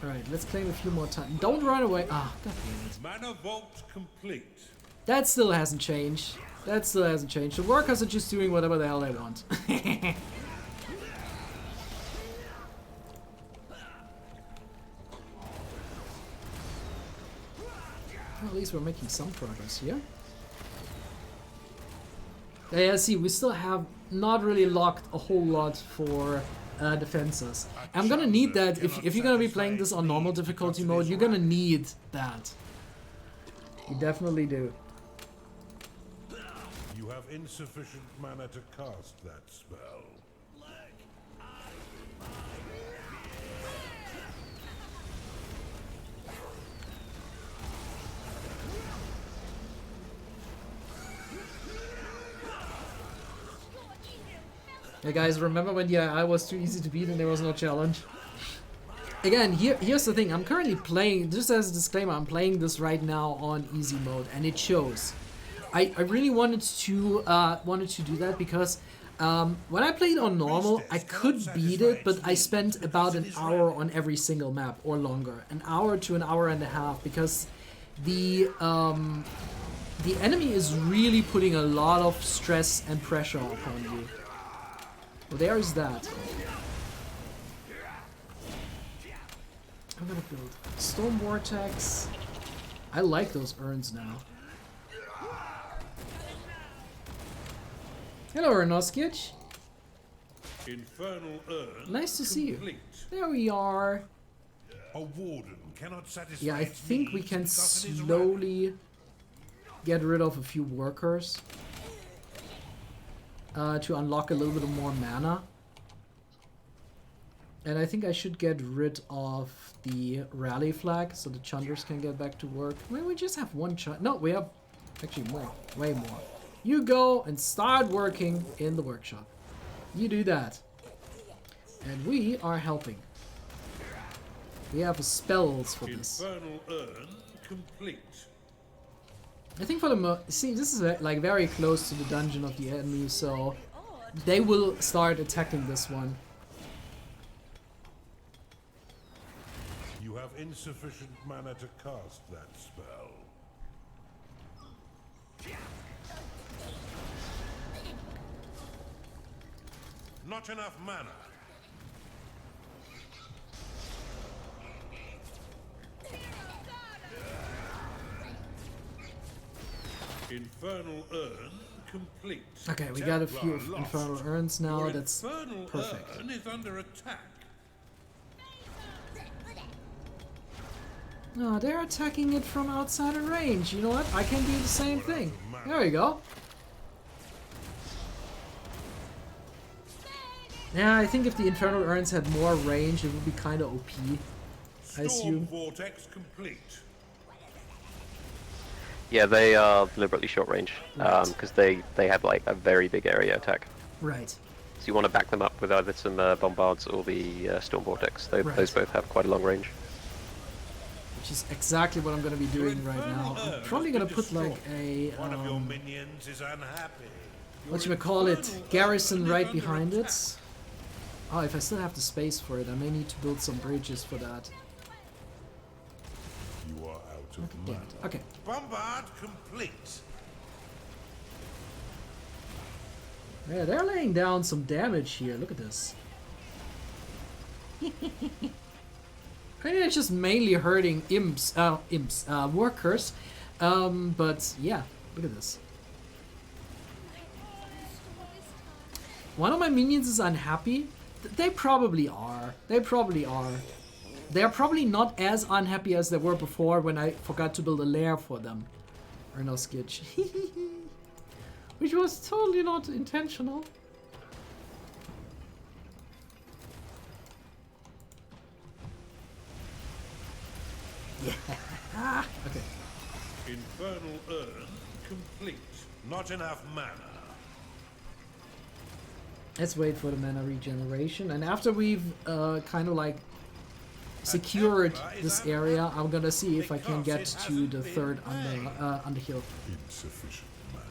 Alright, let's claim a few more times. Don't run away. Ah, god damn it. Mana vault complete. That still hasn't changed. That still hasn't changed. The workers are just doing whatever the hell they want. Well, at least we're making some progress here. Yeah, see, we still have not really locked a whole lot for defenses. I'm gonna need that. If you're gonna be playing this on normal difficulty mode, you're gonna need that. You definitely do. You have insufficient mana to cast that spell. Hey guys, remember when the AI was too easy to beat and there was no challenge? Again, here's the thing. I'm currently playing, just as a disclaimer, I'm playing this right now on easy mode, and it shows. I really wanted to do that because when I played on normal, I could beat it, but I spent about an hour on every single map or longer, an hour to an hour and a half, because the enemy is really putting a lot of stress and pressure upon you. Well, there is that. I'm gonna build Storm Vortex. I like those urns now. Hello, Ernoskic. Infernal urn. Nice to see you. Complete. There we are. A warden cannot satisfy Yeah, I its think we needs can because it is slowly get rid of a few workers to unlock a little bit more mana. And I think I should get rid of the rally flag so the Chunders can get back to work. I mean, we just have one Chunder. No, we have actually more. Way more. You go and start working in the workshop. You do that. And we are helping. We have spells for this. Infernal urn complete. I think for the see, this is like very close to the dungeon of the enemy, so they will start attacking this one. You have insufficient mana to cast that spell. Not enough mana. Infernal urn complete. Okay, we got a few Templar infernal lost. urns now. Your That's infernal perfect. urn is under attack. No, they're attacking it from outside of range. You know what? I can do the same thing. There we go. Yeah, I think if the infernal urns had more range, it would be kind of OP. I Storm assume. vortex complete. Yeah, they are deliberately short range Right. because they have like a very big area attack. Right. So you want to back them up with either some bombards or the storm vortex. Right. Those both have quite a long range. Which is exactly what I'm going to be doing right now. I'm probably going to put like a One of your minions is unhappy. whatchamacallit, garrison right behind it. Oh, if I still have the space for it, I may need to build some bridges for that. You are out of Damn mana. it. Okay. Bombard complete. Yeah, they're laying down some damage here. Look at this. I think it's just mainly hurting workers. But yeah, look at this. One of my minions is unhappy. They probably are. They probably are. They're probably not as unhappy as they were before when I forgot to build a lair for them. Or no sketch. Which was totally not intentional. Yeah. Okay. Infernal urn complete. Not enough mana. Let's wait for the mana regeneration. And after we've kind of like secured this area, I'm gonna see if I can get to the third underhill. Insufficient mana.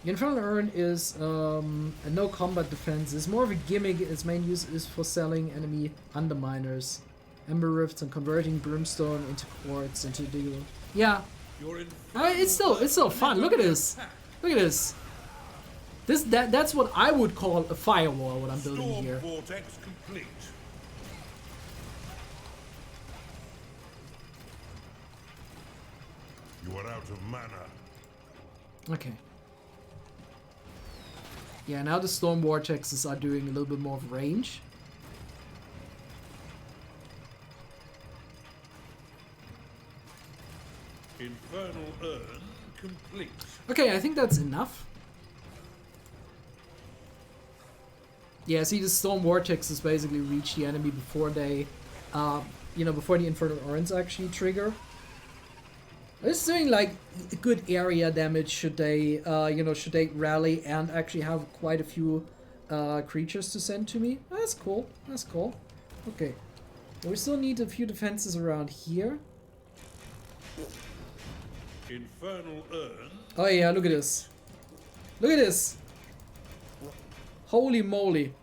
The Infernal Urn is a no combat defense. It's more of a gimmick. Its main use is for selling enemy underminers, ember rifts, and converting brimstone into quartz into the. Yeah, it's still fun. Look at this. Look at this. That's what I would call a firewall. What I'm building Storm here. vortex complete. You are out of mana. Okay. Yeah, now the storm vortexes are doing a little bit more of range. Infernal urn complete. Okay, I think that's enough. Yeah, see, the storm vortexes basically reach the enemy before they, before the infernal urns actually trigger. It's doing like good area damage should they, should they rally and actually have quite a few creatures to send to me. That's cool. That's cool. Okay. We still need a few defenses around here. Infernal urn. Oh yeah, look at this. Look at this. Holy moly.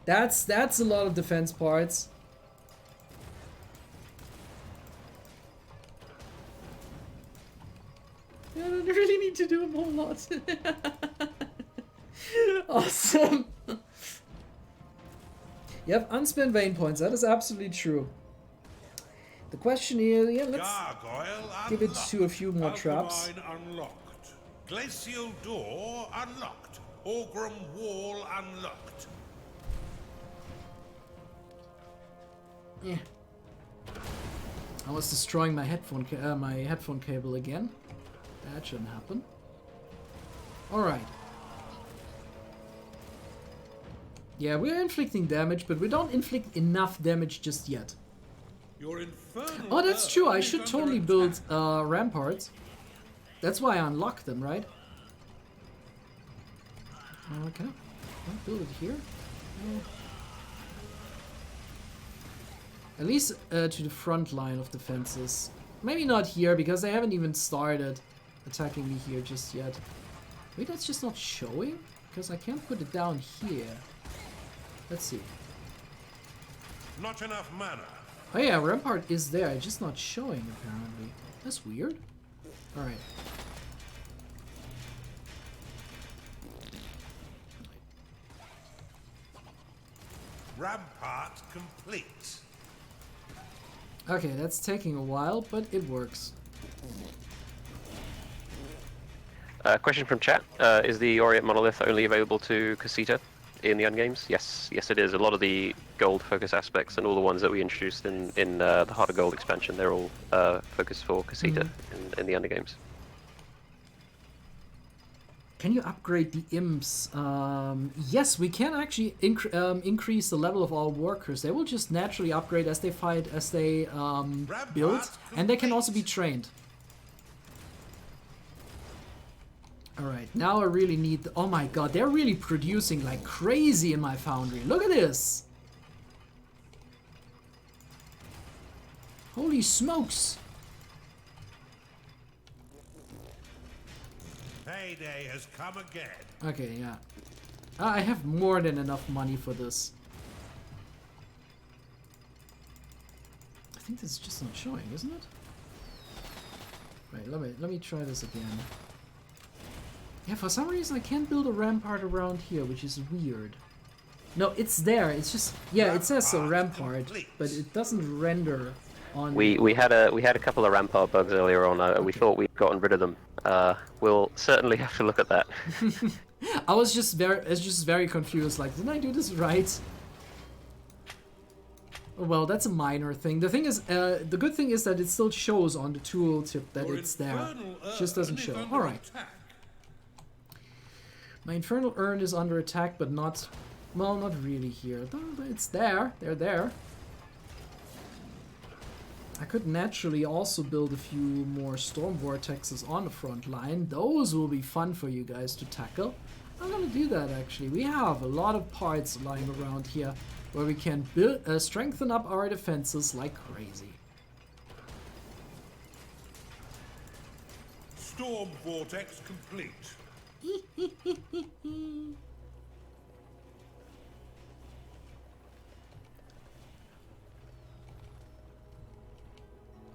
That's a lot of defense parts. Yeah, I don't really need to do a whole lot. Awesome. You have unspent vein points. That is absolutely true. The question is, yeah, let's Gargoyle give it unlocked. to a few more traps. Alchemine unlocked. Glacial door unlocked. Orgrim wall unlocked. Yeah. I was destroying my headphone cable again. That shouldn't happen. All right. Yeah, we're inflicting damage, but we don't inflict enough damage just yet. Your infernal Oh, that's true. I urn should is totally under build attack. ramparts. That's why I unlocked them, right? Can I build it here? No. At least to the front line of defenses. Maybe not here, because they haven't even started attacking me here just yet. Wait, that's just not showing? Because I can't put it down here. Let's see. Not enough mana. Oh yeah, rampart is there, it's just not showing apparently. That's weird. Alright. Rampart complete. Okay, that's taking a while, but it works. Question from chat. Is the Orient monolith only available to Casita in the endgames? Yes, yes it is. A lot of the gold focus aspects and all the ones that we introduced in the Heart of Gold expansion, they're all focused for Casita in the undergames. Can you upgrade the imps? Yes, we can actually increase the level of our workers. They will just naturally upgrade as they fight, as they build, and they can also be trained. Alright, now I really need... oh my god, they're really producing like crazy in my foundry. Look at this! Holy smokes! Payday has come again. Okay, yeah. I have more than enough money for this. I think this is just not showing, isn't it? Right, let me try this again. Yeah, for some reason I can't build a rampart around here, which is weird. No, it's there. It's just, yeah, it says a rampart, but it doesn't render on. We had a couple of rampart bugs earlier on. We thought we'd gotten rid of them. We'll certainly have to look at that. I was just very confused. Like, didn't I do this right? Well, that's a minor thing. The thing is, the good thing is that it still shows on the tooltip that Your it's there. infernal It just doesn't urn is show. under All right. attack. My infernal urn is under attack, but not, well, not really here. It's there. They're there. I could naturally also build a few more storm vortexes on the front line. Those will be fun for you guys to tackle. I'm gonna do that actually. We have a lot of parts lying around here where we can build, strengthen up our defenses like crazy. Storm vortex complete.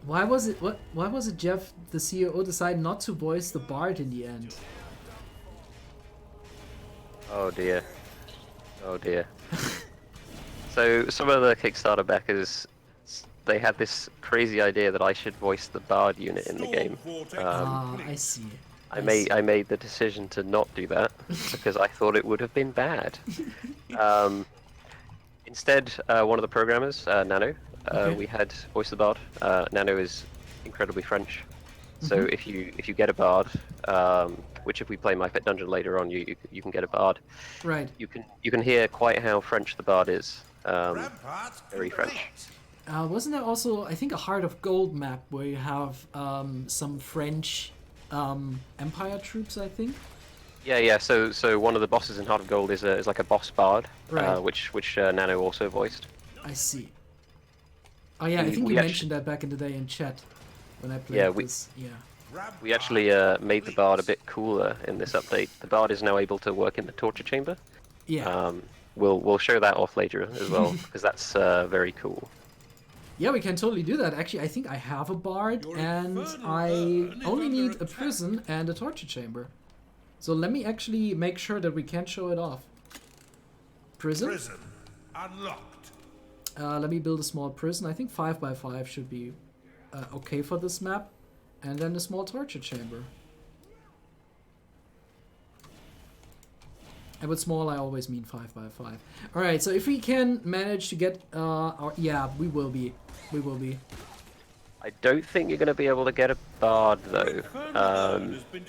Why was it Jeff, the CEO, decided not to voice the Bard in the end? Oh dear. Oh dear. So some of the Kickstarter backers, they had this crazy idea that I should voice the Bard unit in the game. I see. I made the decision to not do that because I thought it would have been bad. Instead, one of the programmers, Nano, we had voice the Bard. Nano is incredibly French, so if you get a Bard, which if we play My Pet Dungeon later on, you can get a Bard. Right. You can hear quite how French the Bard is. Rampart Very French. complete. Wasn't there also, I think, a Heart of Gold map where you have some French Empire troops, I think? Yeah. So one of the bosses in Heart of Gold is like a boss bard, Right. which Nano also voiced. I see. Oh yeah, I And think we you actu- mentioned that back in the day in chat when I played Yeah, this. Yeah. We actually made the bard a bit cooler in this update. The bard is now able to work in the torture chamber. Yeah. We'll show that off later as well because that's very cool. Yeah, we can totally do that. Actually, I think I have a bard and I only need a prison and a torture chamber. So let me actually make sure that we can show it off. Prison? Prison unlocked. Let me build a small prison. I think 5x5 should be okay for this map. And then a small torture chamber. And with small, I always mean 5x5. Alright, so if we can manage to get our... Yeah, we will be. We will be. I don't think you're going to be able to get a bard though.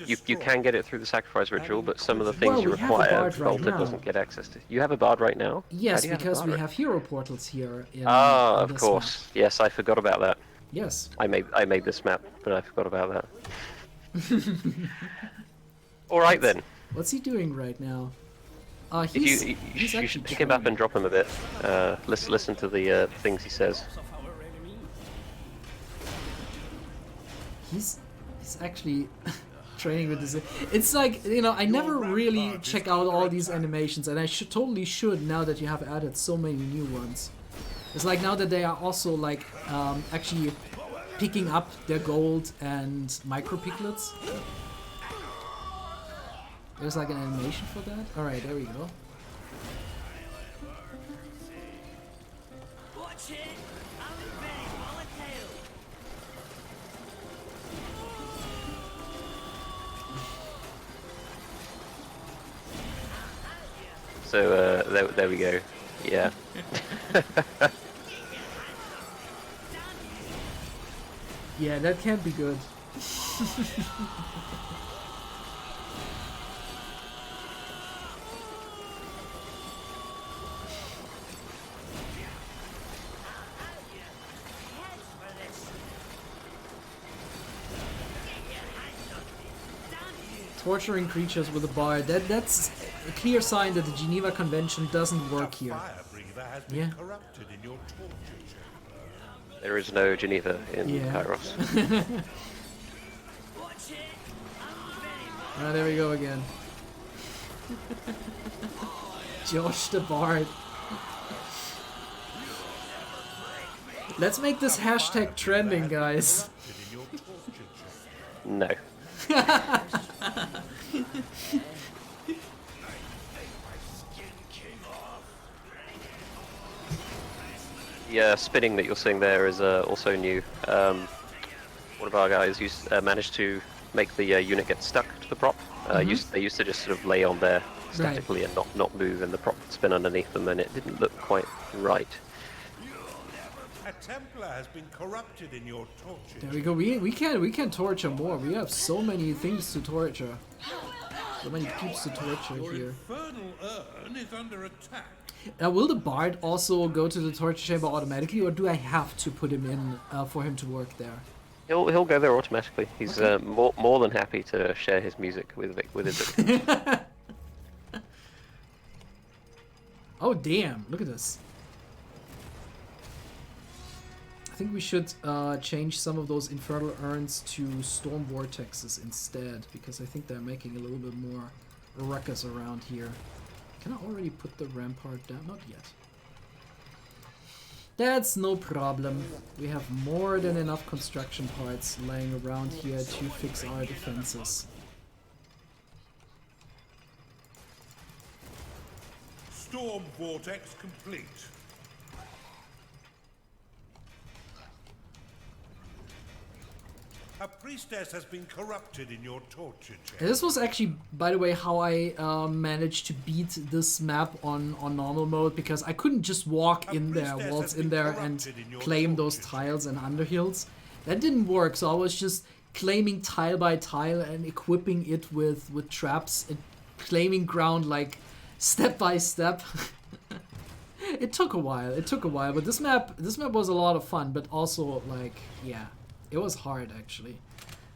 You can get it through the sacrifice ritual, but some of the things Well, you we have a require, bard right Volta now. doesn't get access to. You have a bard right now? How Yes, do you have a because bard we right- have hero portals here in Ah, in of this course. map. Yes, I forgot about that. Yes. I made this map, but I forgot about that. All right then. What's he doing right now? If He's, you he's you actually should pick him up training. and drop him a bit. Listen to the things he says. He's actually training with this. It's like, you know, I never really check out all these animations, and I totally should now that you have added so many new ones. It's like now that they are also like actually picking up their gold and micro piglets. There's like an animation for that. All right, there we go. So there we go. Yeah. Yeah, that can't be good. Torturing creatures with a bar. That's a clear sign that the Geneva Convention doesn't work here. Fire breather has been Yeah. corrupted in your torture chamber. There is no Geneva in Yeah. Kairos. Ah, there we go again. Josh the Bard. Let's make this hashtag trending, guys. In your torture chamber. No. The spinning that you're seeing there is also new. One of our guys managed to make the unit get stuck to the prop. They used to just sort of lay on there statically and not move, and the prop would spin underneath them, and it didn't look quite right. A Templar has been corrupted in your torture There we go. We can torture more. We have so many things to torture. So many peeps to torture Your here. infernal urn is under attack. Will the Bard also go to the torture chamber automatically, or do I have to put him in for him to work there? He'll go there automatically. He's more than happy to share his music with his victims. Oh damn! Look at this. I think we should change some of those infernal urns to storm vortexes instead, because I think they're making a little bit more ruckus around here. Can I already put the rampart down? Not yet. That's no problem. We have more than enough construction parts laying around here to fix our defenses. Storm vortex complete. A priestess has been corrupted in your torture chamber. And this was actually, by the way, how I managed to beat this map on normal mode, because I couldn't just walk in there, waltz in there and claim those tiles and underhills. That didn't work, so I was just claiming tile by tile and equipping it with traps and claiming ground like step by step. It took a while. It took a while, but this map was a lot of fun. But also, like, yeah, it was hard actually.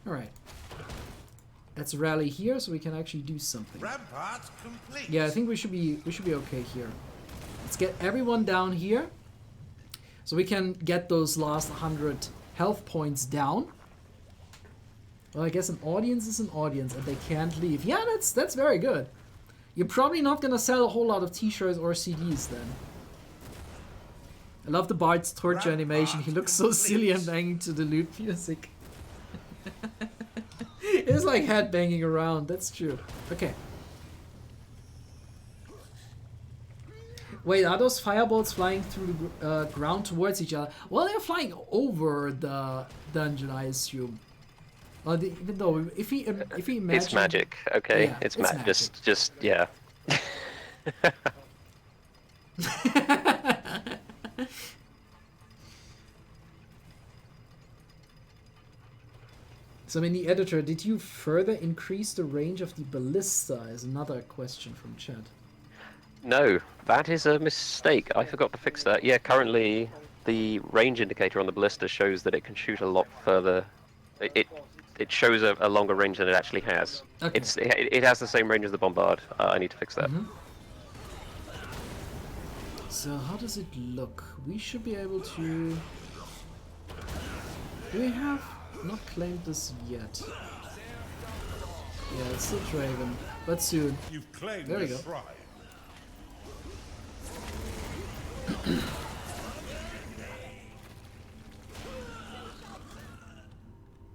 All right, let's rally here so we can actually do something. Ramparts complete. Yeah, I think we should be okay here. Let's get everyone down here, so we can get those last 100 health points down. Well, I guess an audience is an audience, and they can't leave. Yeah, that's very good. You're probably not gonna sell a whole lot of T-shirts or CDs then. I love the Bard's torture animation. He looks so silly and banging to the lute music. It's like head banging around. That's true. Okay. Wait, are those firebolts flying through the ground towards each other? Well, they're flying over the dungeon, I assume. Well, even though if we imagine, It's magic, okay? Yeah, it's it's magic. magic. Just yeah. So, in the editor, did you further increase the range of the ballista? Is another question from chat. No, that is a mistake. I forgot to fix that. Yeah, currently the range indicator on the ballista shows that it can shoot a lot further. It shows a longer range than it actually has. Okay. It has the same range as the bombard. I need to fix that. So how does it look? We should be able to... Do we have not claimed this yet? Yeah, it's still Draven, but soon. You've claimed There we the go. shrine.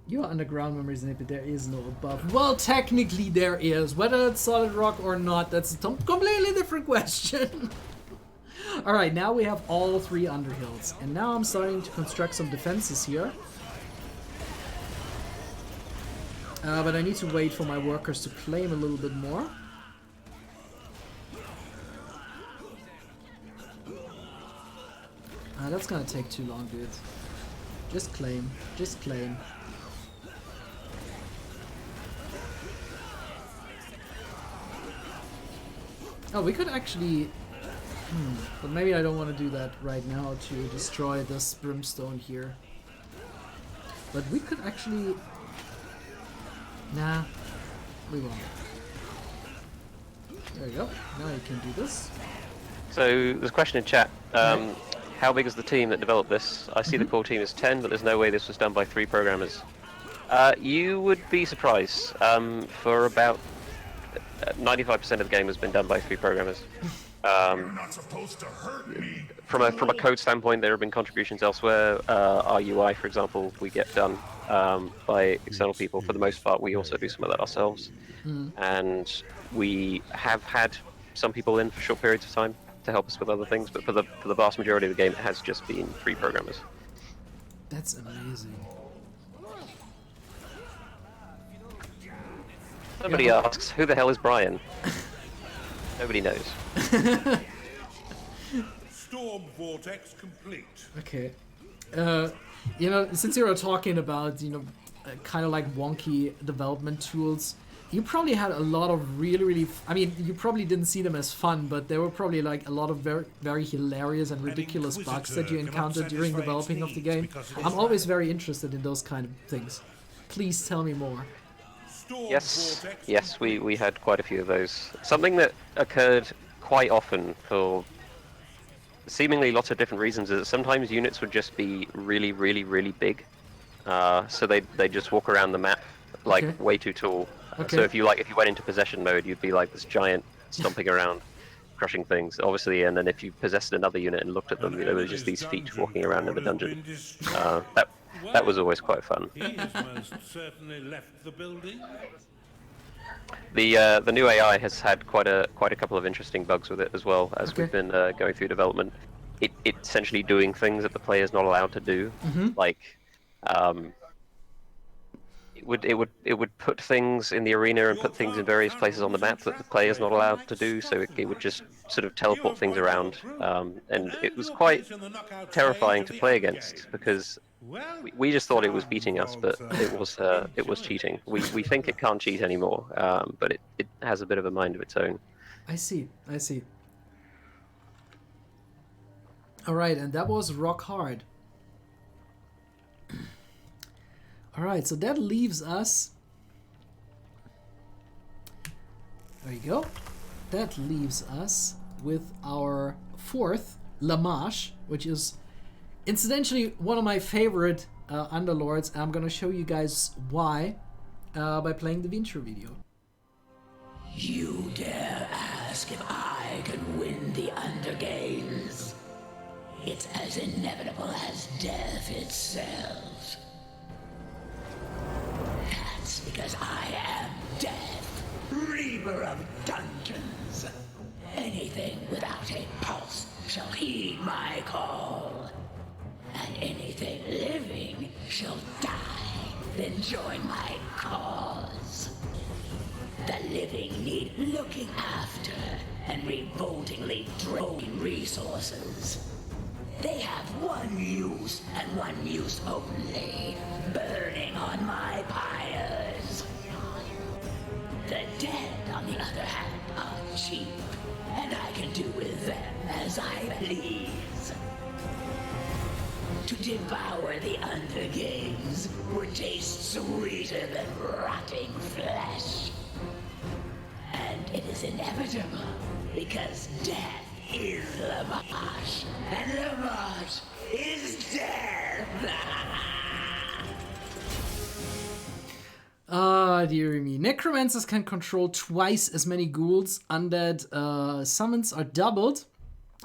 Your underground memories, but there is no above. Well, technically there is. Whether it's solid rock or not, that's a completely different question. Alright, now we have all 3 underhills. And now I'm starting to construct some defenses here. But I need to wait for my workers to claim a little bit more. That's gonna take too long, dude. Just claim. Just claim. Oh, we could actually... but maybe I don't want to do that right now to destroy this brimstone here. But we could actually... Nah, we won't. There you go. Now you can do this. So there's a question in chat. How big is the team that developed this? I see the core team is 10, but there's no way this was done by 3 programmers. You would be surprised. For about 95% of the game has been done by 3 programmers. You're not supposed to hurt me. From a code standpoint, there have been contributions elsewhere. Our UI, for example, we get done by external people. For the most part, we also do some of that ourselves. And we have had some people in for short periods of time to help us with other things, but for the vast majority of the game, it has just been 3 programmers. That's amazing. Somebody asks, who the hell is Brian? Nobody knows. Storm vortex complete. Okay. You know, since you were talking about, you know, kind of like wonky development tools, you probably had a lot of really I mean, you probably didn't see them as fun, but there were probably like a lot of very hilarious and ridiculous bugs that you encountered during developing of the game. I'm always very interested in those kind of things. Please tell me more. Yes, we had quite a few of those. Something that occurred quite often for seemingly lots of different reasons is that sometimes units would just be really big. So they just walk around the map like way too tall. Okay. So if you went into possession mode, you'd be like this giant stomping around, crushing things, obviously. And then if you possessed another unit and looked at them, there was just these feet walking around in the dungeon. That was always quite fun. He has most certainly left the building. The new AI has had quite a couple of interesting bugs with it as well as we've been going through development. It essentially doing things that the player's not allowed to do, like it would put things in the arena and put things in various places on the map that the player's not allowed to do. So it would just sort of teleport things around, and it was quite terrifying to play against because we just thought it was beating us, but it was cheating. We think it can't cheat anymore, but it has a bit of a mind of its own. I see. Alright, and that was rock hard. Alright, so that leaves us... There you go. That leaves us with our fourth, Lamarche, which is incidentally one of my favorite Underlords. I'm gonna show you guys why by playing the intro video. You dare ask if I can win the Undergames? It's as inevitable as death itself. That's because I am death, reaver of dungeons. Anything without a pulse shall heed my call. And anything living shall die, then join my cause. The living need looking after and revoltingly draining resources. They have one use and one use only, burning on my pyres. The dead, on the other hand, are cheap, and I can do with them as I please. To devour the Undergames would taste sweeter than rotting flesh. And it is inevitable, because death is Lamarche, and Lamarche is death! Ah, dearie me. Necromancers can control twice as many ghouls. Undead summons are doubled.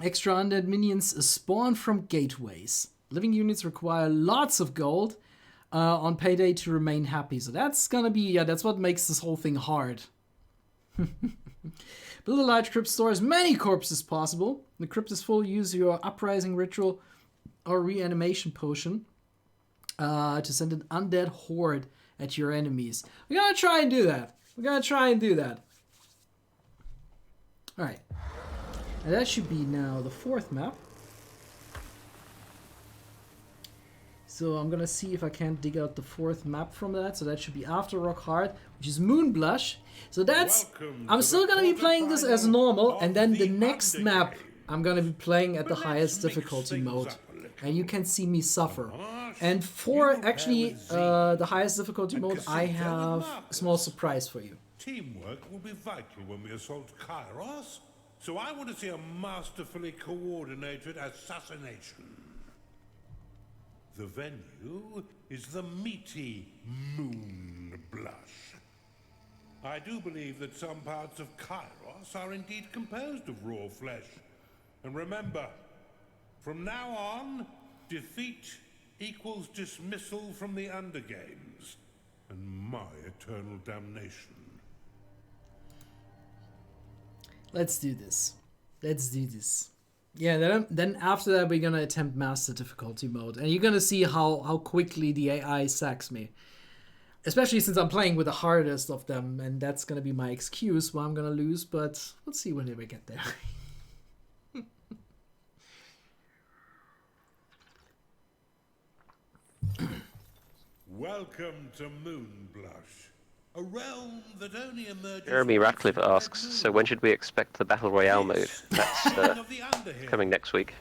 Extra undead minions spawn from gateways. Living units require lots of gold on payday to remain happy. So that's gonna be, yeah, that's what makes this whole thing hard. Build a large crypt, store as many corpses as possible. The crypt is full, use your uprising ritual or reanimation potion to send an undead horde at your enemies. We're gonna try and do that. Alright. And that should be now the fourth map. So I'm gonna see if I can't dig out the fourth map from that. So that should be after Rock Hard, which is Moonblush. So that's... I'm still gonna be playing this as normal, and then the next map I'm gonna be playing at the highest difficulty mode. And you can see me suffer. And for actually the highest difficulty mode, I have a small surprise for you. Teamwork will be vital when we assault Kairos, so I want to see a masterfully coordinated assassination. The venue is the meaty Moonblush. I do believe that some parts of Kairos are indeed composed of raw flesh. And remember, from now on, defeat equals dismissal from the Undergames and my eternal damnation. Let's do this. Yeah, then after that we're gonna attempt master difficulty mode, and you're gonna see how quickly the AI sacks me. Especially since I'm playing with the hardest of them, and that's gonna be my excuse why I'm gonna lose, but let's see when we get there. Welcome to Moonblush, a realm that only emerges... Jeremy Ratcliffe asks, so when should we expect the Battle Royale mode? That's coming next week.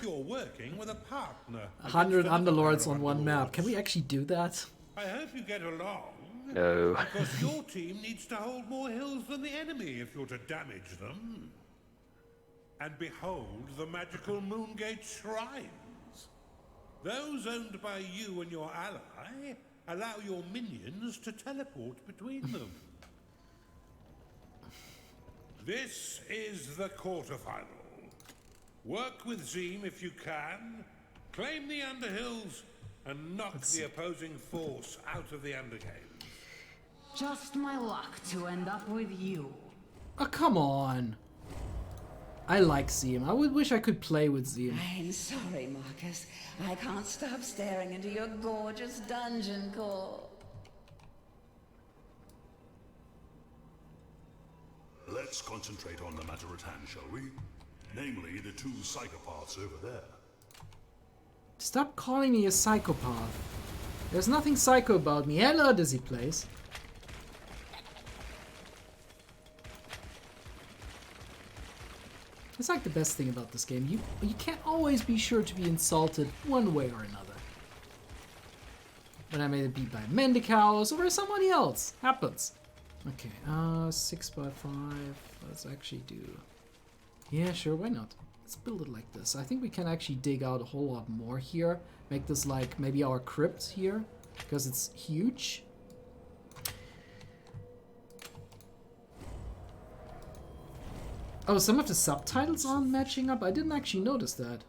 You're working with a partner. 100 Underlords on one map. Can we actually do that? I hope you get along. No. Because your team needs to hold more hills than the enemy if you're to damage them. And behold the magical Moongate shrines. Those owned by you and your ally allow your minions to teleport between them. This is the quarterfinal. Work with Zeem if you can, claim the Underhills, and knock the opposing force out of the Undergames. Just my luck to end up with you. Oh, come on. I like Zeem. I would wish I could play with Zeem. I'm sorry, Marcus. I can't stop staring into your gorgeous dungeon core. Let's concentrate on the matter at hand, shall we? Namely, the two psychopaths over there. Stop calling me a psychopath. There's nothing psycho about me. Hello, Dizzy Place. It's like the best thing about this game. You can't always be sure to be insulted one way or another. When I made it beat by Mendicaus or by somebody else. Happens. Okay, 6 by 5. Let's actually do... Yeah, sure, why not? Let's build it like this. I think we can actually dig out a whole lot more here. Make this like maybe our crypt here. Because it's huge. Oh, some of the subtitles aren't matching up? I didn't actually notice that.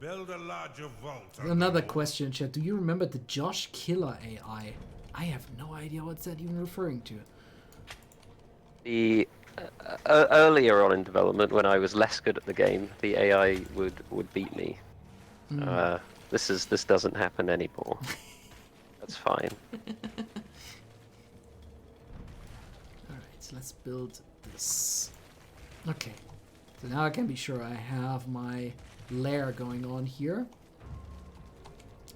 Build a larger vault. Another question in chat. Do you remember the Josh Killer AI? I have no idea what's that even referring to. The earlier on in development, when I was less good at the game, the AI would beat me. This doesn't happen anymore. That's fine. Alright, so let's build this. Okay. So now I can be sure I have my lair going on here.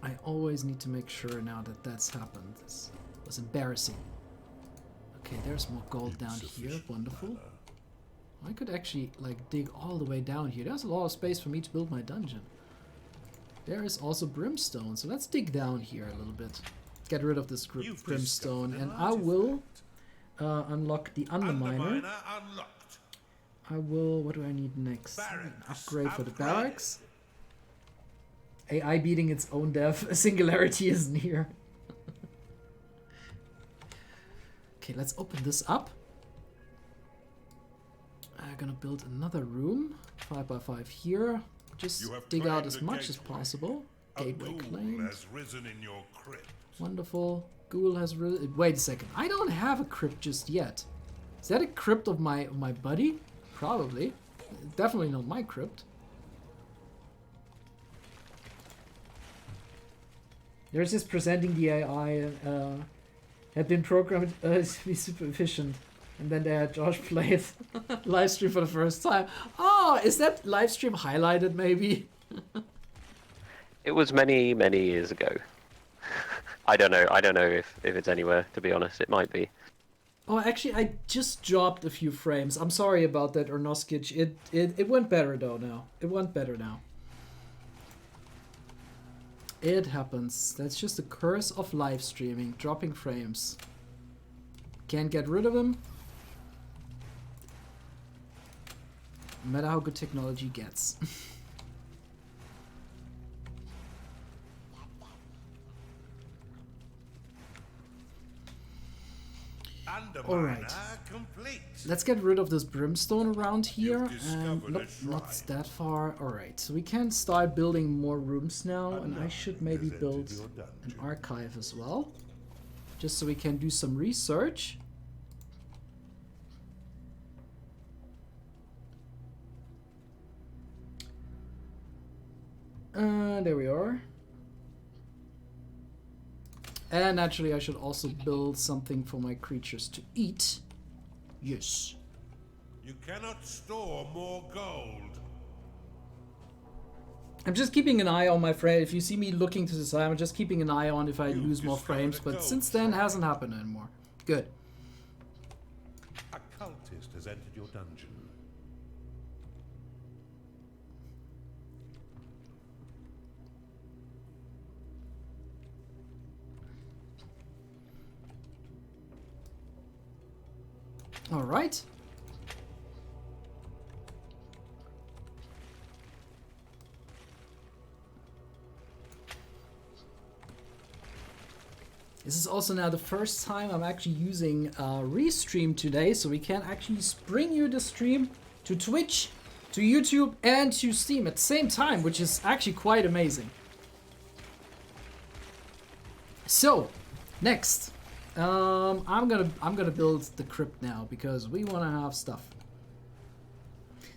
I always need to make sure now that that's happened. This was embarrassing. Okay, there's more gold down here. Wonderful. I could actually like dig all the way down here. There's a lot of space for me to build my dungeon. There is also brimstone, so let's dig down here a little bit. Get rid of this brimstone, and I will unlock the Underminer. I will... What do I need next? An upgrade for the barracks. AI beating its own dev. Singularity isn't here. Okay, let's open this up. I'm gonna build another room. 5 by 5 here. Just dig out as much as possible. Gateway claimed. Wonderful. Ghoul has risen. Wait a second. I don't have a crypt just yet. Is that a crypt of my buddy? Probably. Definitely not my crypt. There's just presenting the AI had been programmed to be super efficient. And then they had Josh play it live stream for the first time. Oh, is that live stream highlighted maybe? It was many, many years ago. I don't know if it's anywhere, to be honest. It might be. Oh, actually, I just dropped a few frames. I'm sorry about that, Ornoskic. It went better though now. It went better now. It happens. That's just the curse of live streaming. Dropping frames. Can't get rid of them. No matter how good technology gets. Alright. Let's get rid of this brimstone around here. Nope, not that far. Alright, so we can start building more rooms now. And I should maybe build an archive as well. Just so we can do some research. There we are. And naturally I should also build something for my creatures to eat. Yes. You cannot store more gold. I'm just keeping an eye on my frame. If you see me looking to the side, I'm just keeping an eye on if I lose more frames. But since then, it hasn't happened anymore. Good. A cultist has entered your dungeon. All right. This is also now the first time I'm actually using Restream today, so we can actually bring you the stream to Twitch, to YouTube, and to Steam at the same time, which is actually quite amazing. So, next. I'm gonna build the crypt now because we want to have stuff.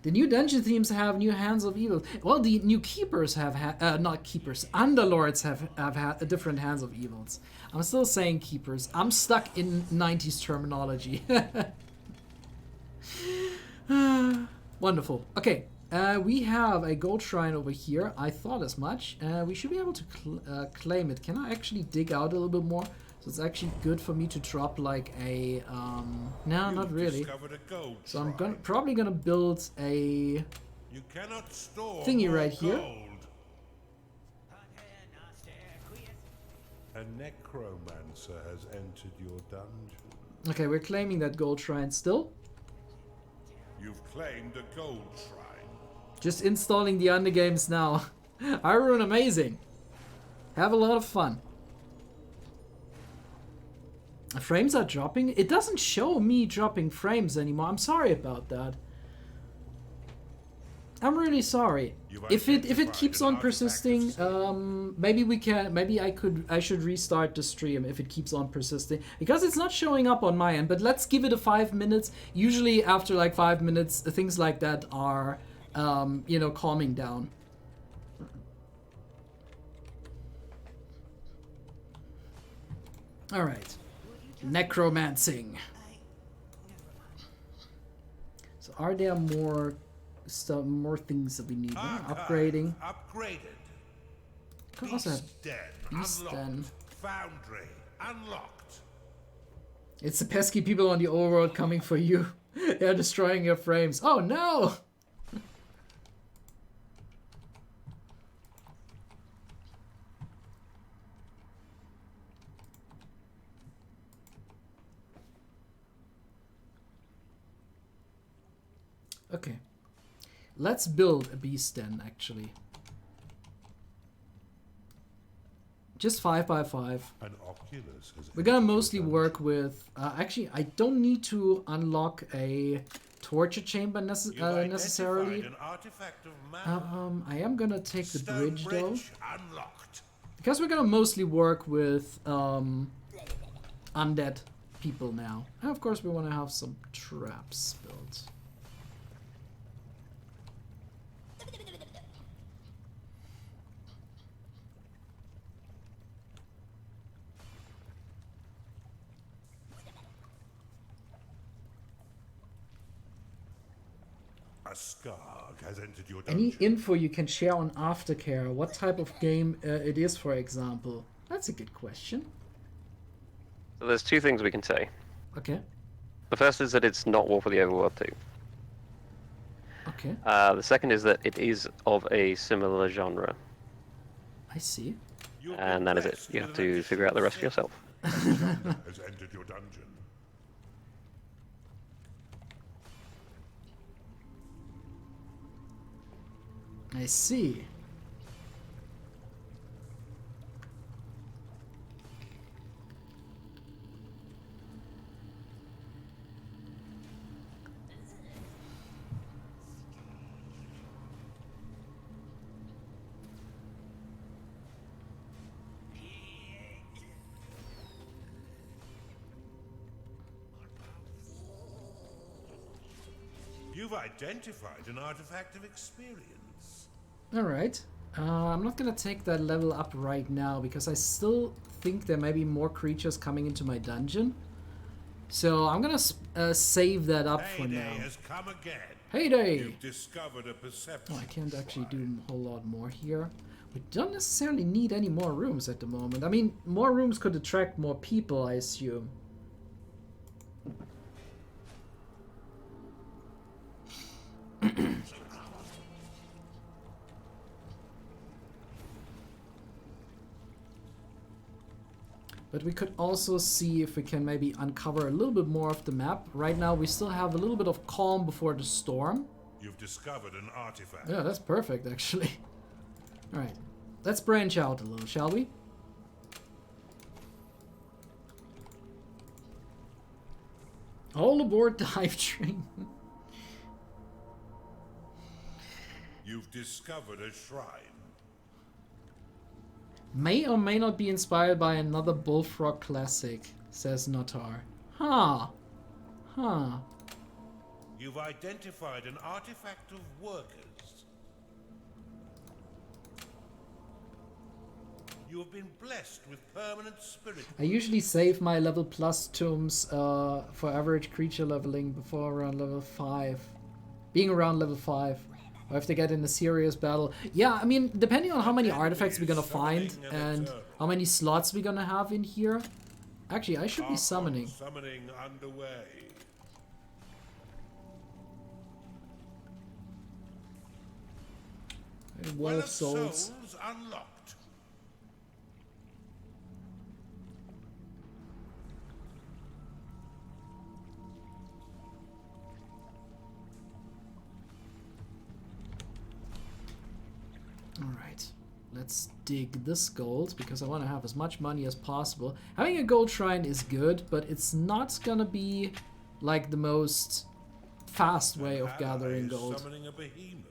The new dungeon themes have new hands of evil. Well, the new keepers have not keepers. Underlords have had different hands of evils. I'm still saying keepers. I'm stuck in 90s terminology. Wonderful. Okay, We have a gold shrine over here. I thought as much. We should be able to claim it. Can I actually dig out a little bit more? So it's actually good for me to drop like a... no, not really. So I'm probably gonna build a thingy right here. A necromancer has entered your dungeon. Okay, we're claiming that gold shrine still. You've claimed a gold shrine. Just installing the undergames now. Iron amazing. Have a lot of fun. Frames are dropping. It doesn't show me dropping frames anymore. I'm sorry about that. I'm really sorry. If it keeps on persisting, maybe I should restart the stream if it keeps on persisting, because it's not showing up on my end. But let's give it a 5 minutes. Usually after like 5 minutes, things like that are you know, calming down. All right. Necromancing. So are there more stuff, more things that we need? Upgrading. Upgraded. Could also have Beast Den. unlocked. Foundry unlocked. It's the pesky people on the overworld coming for you. They're destroying your frames. Oh no! Okay. Let's build a beast den, actually. Just 5 by 5. An Oculus has We're gonna mostly work with... actually, I don't need to unlock a torture chamber necessarily. an artifact of mana. I am gonna take the Stone bridge, though. unlocked. Because we're gonna mostly work with undead people now. And of course, we want to have some traps built. A Skarg has entered your Any dungeon. info you can share on Aftercare? What type of game it is, for example? That's a good question. So there's two things we can say. Okay. The first is that it's not War for the Overworld 2. Okay. The second is that it is of a similar genre. I see. And that is it. You have to figure out the rest yourself. Has entered your dungeon. I see. You've identified an artifact of experience. Alright. I'm not gonna take that level up right now because I still think there may be more creatures coming into my dungeon. So I'm gonna save that up for now. Payday has come again. Payday! You've discovered a perception. Oh, I can't actually do a whole lot more here. We don't necessarily need any more rooms at the moment. I mean, more rooms could attract more people, I assume. But we could also see if we can maybe uncover a little bit more of the map. Right now we still have a little bit of calm before the storm. You've discovered an artifact. Yeah, that's perfect actually. Alright, let's branch out a little, shall we? All aboard the hive train. You've discovered a shrine. May or may not be inspired by another Bullfrog classic, says Notar. Huh. Huh. You've identified an artifact of workers. You have been blessed with permanent spirit. I usually save my level plus tombs for average creature leveling before around level 5. Being around level 5. or if they get in a serious battle. Yeah, I mean, depending on how many artifacts we're gonna find and how many slots we're gonna have in here. Actually, I should be summoning. Summoning underway. Well of Souls. Unlocked. Alright, let's dig this gold because I want to have as much money as possible. Having a gold shrine is good, but it's not gonna be like the most fast way of gathering gold. Summoning a behemoth.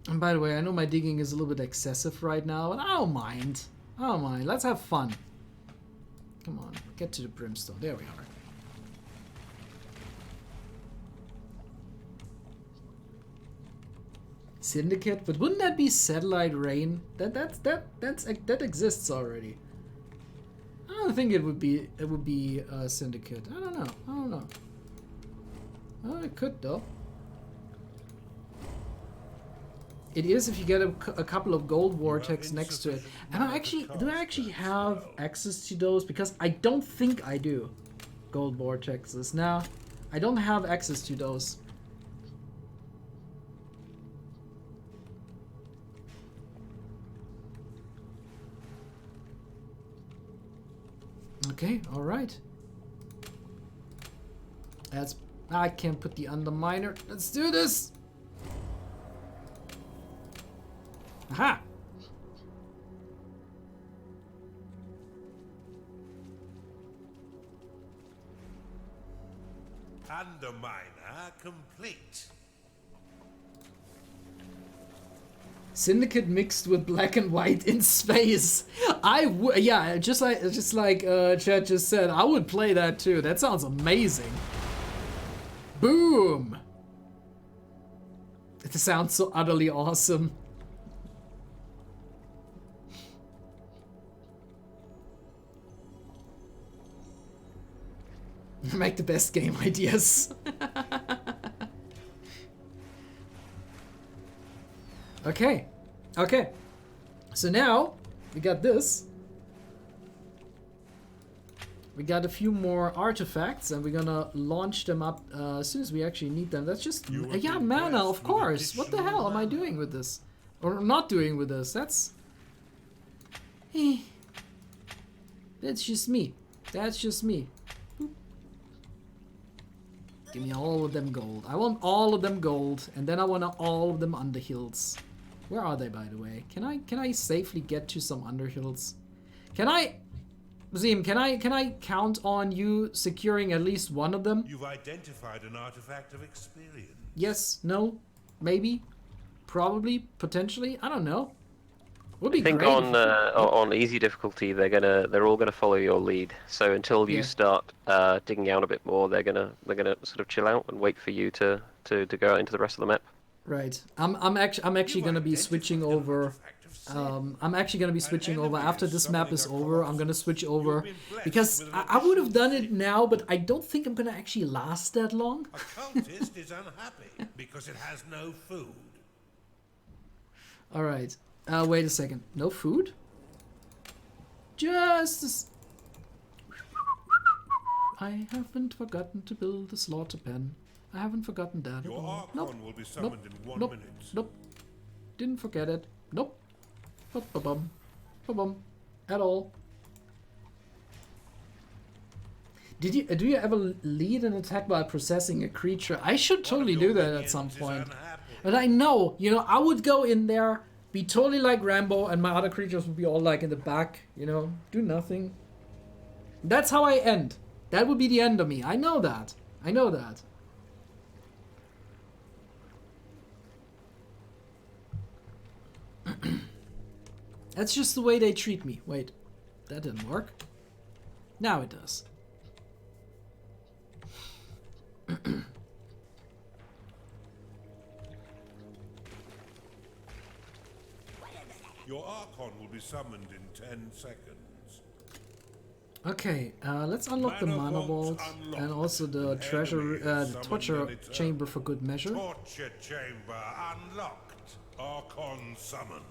And by the way, I know my digging is a little bit excessive right now, but I don't mind. I don't mind. Let's have fun. Come on, get to the brimstone. There we are. Syndicate, but wouldn't that be satellite rain? That exists already. I don't think it would be syndicate. I don't know. Oh, it could though. It is if you get a couple of gold vortex next to it. And do I actually have access to those? Because I don't think I do. Gold vortexes. Now, I don't have access to those. Okay, alright. I can't put the underminer. Let's do this! Aha! Underminer complete. Syndicate mixed with black and white in space. Yeah, just like Chad just said, I would play that too. That sounds amazing. Boom! It sounds so utterly awesome. Make the best game ideas. Okay. So now we got this. We got a few more artifacts, and we're gonna launch them up as soon as we actually need them. That's just yeah, mana, of course. What the hell am I doing with this, or not doing with this? That's just me. That's just me. Give me all of them gold. I want all of them gold, and then I want all of them underhills. Where are they, by the way? Can I safely get to some underhills? Zim, can I count on you securing at least one of them? You've identified an artifact of experience. Yes, no, maybe, probably, potentially. I don't know. Would be I think great on easy difficulty, they're all gonna follow your lead. So until you start digging out a bit more, they're gonna sort of chill out and wait for you to go out into the rest of the map. Right. I'm actually gonna be switching over. I'm actually gonna be switching over after this map is over. I'm gonna switch over because I would have done it now, but I don't think I'm gonna actually last that long. A cultist is unhappy because it has no food. All right. Wait a second. No food? I haven't forgotten to build a slaughter pen. I haven't forgotten that. Your Arcane will be summoned in 1 minute. Nope. Didn't forget it. Nope. Ba-bum. Ba-bum. At all. Do you ever lead an attack while processing a creature? I should totally do that at some point. But I know, I would go in there, be totally like Rambo, and my other creatures would be all like in the back, do nothing. That's how I end. That would be the end of me. I know that. That's just the way they treat me. Wait, that didn't work. Now it does. Your Archon will be summoned in 10 seconds. Okay, let's unlock the mana vault and also the treasure, the torture chamber for good measure. Torture chamber unlocked. Archon summoned.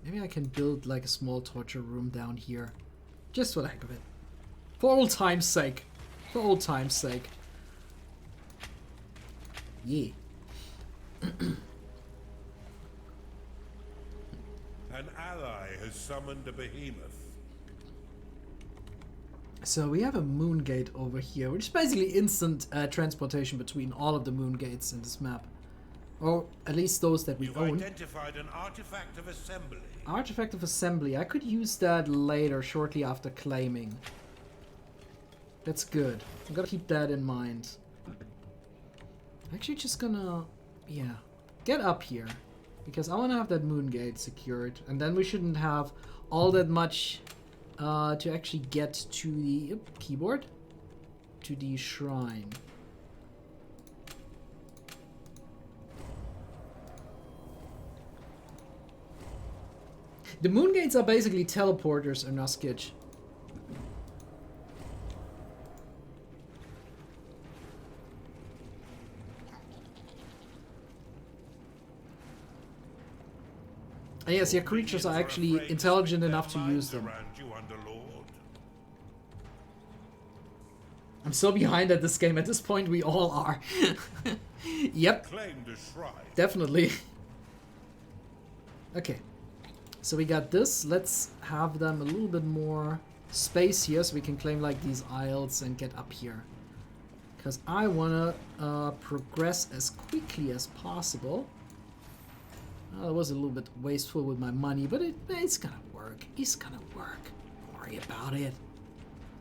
Maybe I can build like a small torture room down here. Just for the heck of it. For old time's sake. For old time's sake. Yeah. An ally has summoned a behemoth. So we have a moon gate over here, which is basically instant transportation between all of the moon gates in this map. Or at least those that we You've own. identified an artifact of assembly. Artifact of assembly. I could use that later, shortly after claiming. That's good. I'm gonna keep that in mind. Actually, just gonna, yeah, get up here because I want to have that moon gate secured, and then we shouldn't have all that much to actually get to the keyboard, to the shrine. The moon gates are basically teleporters in Nuskitch. And yes, your creatures are actually intelligent enough to use them. Around you, Underlord. I'm so behind at this game. At this point, we all are. Yep, Claimed a shrine. definitely. Okay. So we got this. Let's have them a little bit more space here so we can claim like these aisles and get up here. Because I want to progress as quickly as possible. I was a little bit wasteful with my money, but it's gonna work. It's gonna work. Don't worry about it.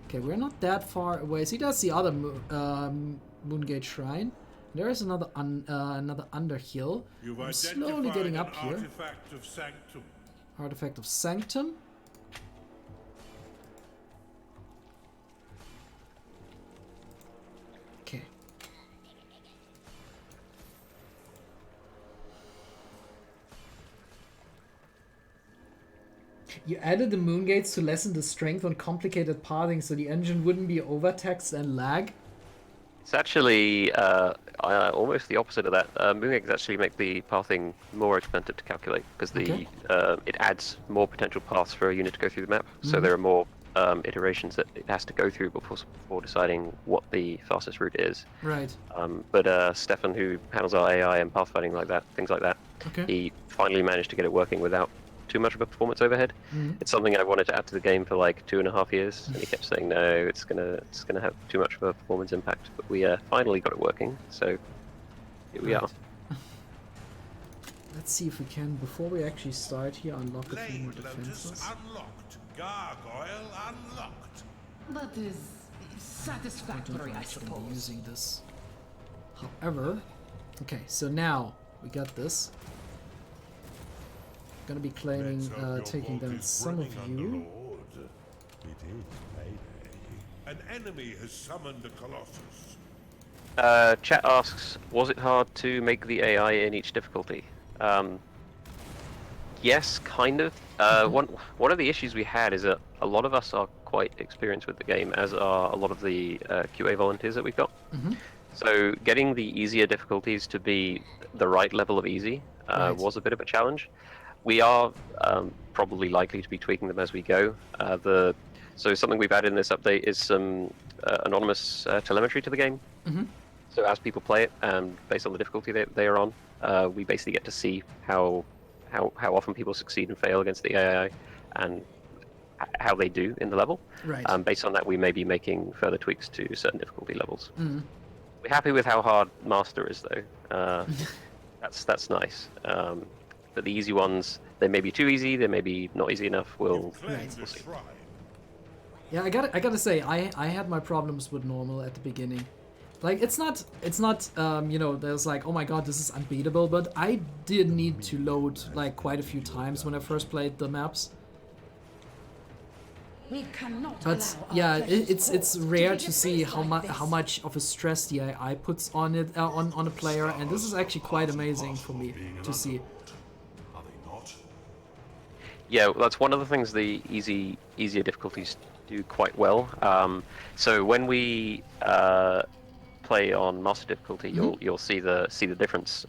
Okay, we're not that far away. See, that's the other Moongate Shrine. There is another another Underhill. You've I'm identified slowly getting up an here. artifact of sanctum. Artifact of Sanctum. Okay. You added the moon gates to lessen the strength on complicated pathing so the engine wouldn't be overtaxed and lag. It's actually almost the opposite of that. Mooneggs actually make the pathing more expensive to calculate because Okay. It adds more potential paths for a unit to go through the map. So there are more iterations that it has to go through before deciding what the fastest route is. Right. But Stefan, who handles our AI and pathfinding like that, things like that, Okay. he finally managed to get it working without too much of a performance overhead. It's something I wanted to add to the game for like 2.5 years, and he kept saying no, it's gonna have too much of a performance impact. But we finally got it working, so here we are. Let's see if we can, before we actually start here, unlock a few more Blade Lotus defenses. unlocked. Gargoyle unlocked. That is I don't know satisfactory, if I I'm actually gonna be suppose. using this. However, okay, so now we got this. Gonna be claiming, Let's hope your taking vault down is some of brimming, you. Underlord. It is payday. An enemy has summoned a colossus. Chat asks, was it hard to make the AI in each difficulty? Yes, kind of. One of the issues we had is that a lot of us are quite experienced with the game, as are a lot of the QA volunteers that we've got. So getting the easier difficulties to be the right level of easy Right. was a bit of a challenge. We are probably likely to be tweaking them as we go. So something we've added in this update is some anonymous telemetry to the game. So as people play it, based on the difficulty they are on, we basically get to see how often people succeed and fail against the AI, and how they do in the level. Right. Based on that, we may be making further tweaks to certain difficulty levels. We're happy with how hard Master is, though. That's nice. But the easy ones, they may be too easy, they may be not easy enough. We'll Claimed a see. shrine. Yeah, I gotta say, I had my problems with normal at the beginning. Like, it's not, you know, there's like, oh my god, this is unbeatable, but I did need to load, like, quite a few times when I first played the maps. We cannot But, allow yeah, our precious it's cause rare be to see defaced like how this. much of a stress the AI puts on it, on a player, and this is actually quite amazing for me to see. Are they not? Yeah, well, that's one of the things the easier difficulties do quite well. So when we play on master difficulty, you'll see the difference.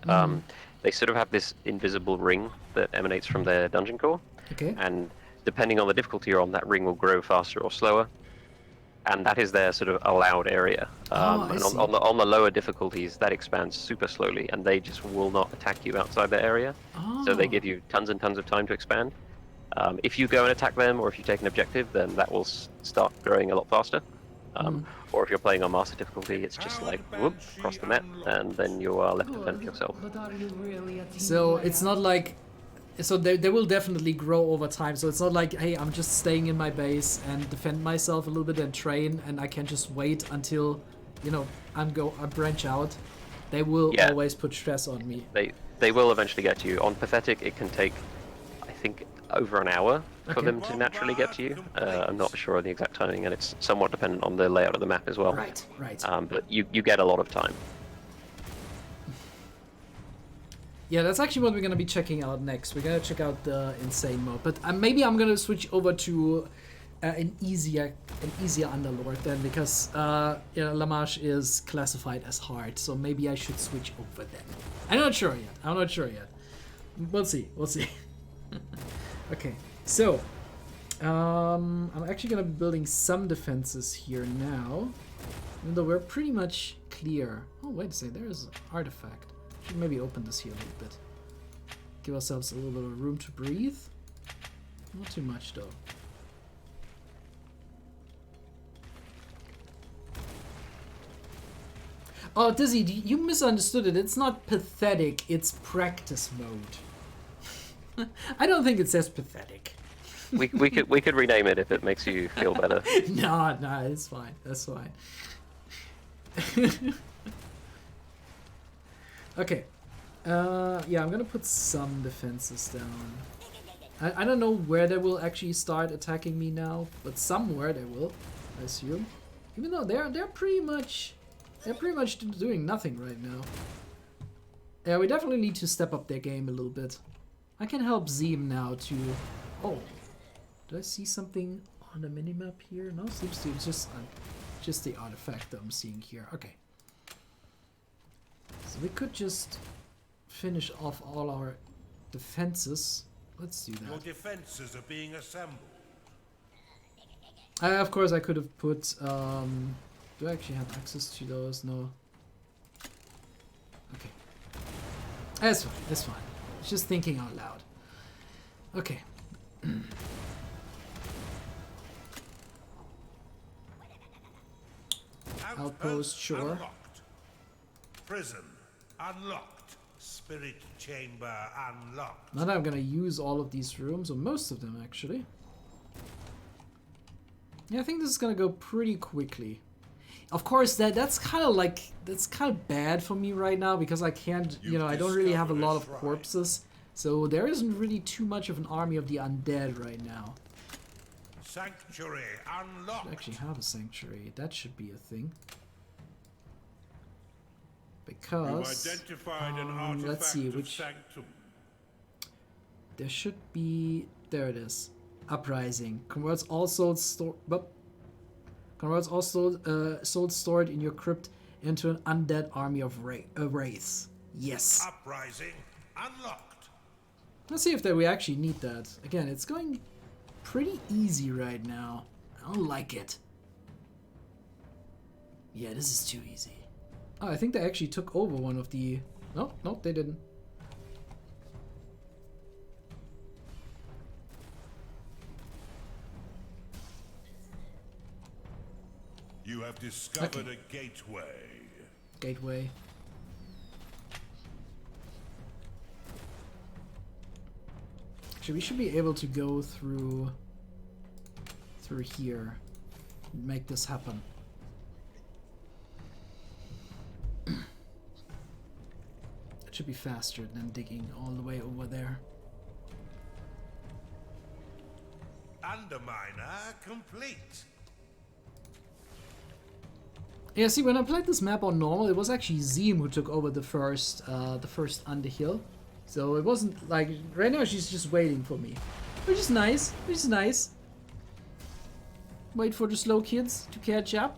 They sort of have this invisible ring that emanates from their dungeon core, Okay. and depending on the difficulty you're on, that ring will grow faster or slower, and that is their sort of allowed area. I And see. on the lower difficulties, that expands super slowly, and they just will not attack you outside their area. So they give you tons and tons of time to expand. If you go and attack them, or if you take an objective, then that will start growing a lot faster. Or if you're playing on master difficulty, it's just like whoop across the map, and then you are left to fend for yourself. But are you really a team So player? it's not like, so they will definitely grow over time. So it's not like, hey, I'm just staying in my base and defend myself a little bit and train, and I can just wait until, you know, I branch out. They will Yeah. always put stress on me. They will eventually get to you. On Pathetic, it can take, I think, over an hour for Okay. them to naturally get to you. I'm not sure of the exact timing, and it's somewhat dependent on the layout of the map as well. Right, right. But you get a lot of time. Yeah, that's actually what we're gonna be checking out next. We're gonna check out the insane mode, but maybe I'm gonna switch over to an easier Underlord then, because you know, Lamarche is classified as hard, so maybe I should switch over then. I'm not sure yet. We'll see. Okay, so I'm actually gonna be building some defenses here now, even though we're pretty much clear. Oh, wait a second, there is an artifact. Should maybe open this here a little bit. Give ourselves a little bit of room to breathe. Not too much though. Oh, Dizzy, you misunderstood it. It's not pathetic, it's practice mode. I don't think it says pathetic. We could rename it if it makes you feel better. No, it's fine. That's fine. Okay. Yeah, I'm gonna put some defenses down. I don't know where they will actually start attacking me now, but somewhere they will, I assume. Even though they're pretty much doing nothing right now. Yeah, we definitely need to step up their game a little bit. I can help Zeem now to. Oh, did I see something on the minimap here? No, seems to be just the artifact that I'm seeing here. Okay. So we could just finish off all our defenses. Let's do Your that. defenses are being assembled. Of course, I could have put. Do I actually have access to those? No. Okay. That's fine. That's fine. It's just thinking out loud. Okay. Outpost, sure. Unlocked. Prison unlocked. Spirit chamber unlocked. Now that I'm gonna use all of these rooms, or most of them actually. Yeah, I think this is gonna go pretty quickly. Of course, that's kind of bad for me right now because I can't, you know, I don't really have a lot of corpses, so there isn't really too much of an army of the undead right now. Sanctuary I unlocked. actually have a sanctuary. That should be a thing. Because You identified an artifact let's see of which sanctum. there should be. There it is. Uprising converts all souls souls stored in your crypt into an undead army of wraiths. Yes. Uprising unlocked. Let's see if we actually need that. Again, it's going pretty easy right now. I don't like it. Yeah, this is too easy. Oh, I think they actually took over one of the... No, they didn't. You have discovered Okay. a gateway. Gateway. Actually, we should be able to go through here and make this happen. should be faster than digging all the way over there. Underminer complete. Yeah, see, when I played this map on normal, it was actually Zim who took over the first underhill. So it wasn't like, right now she's just waiting for me. Which is nice, Wait for the slow kids to catch up.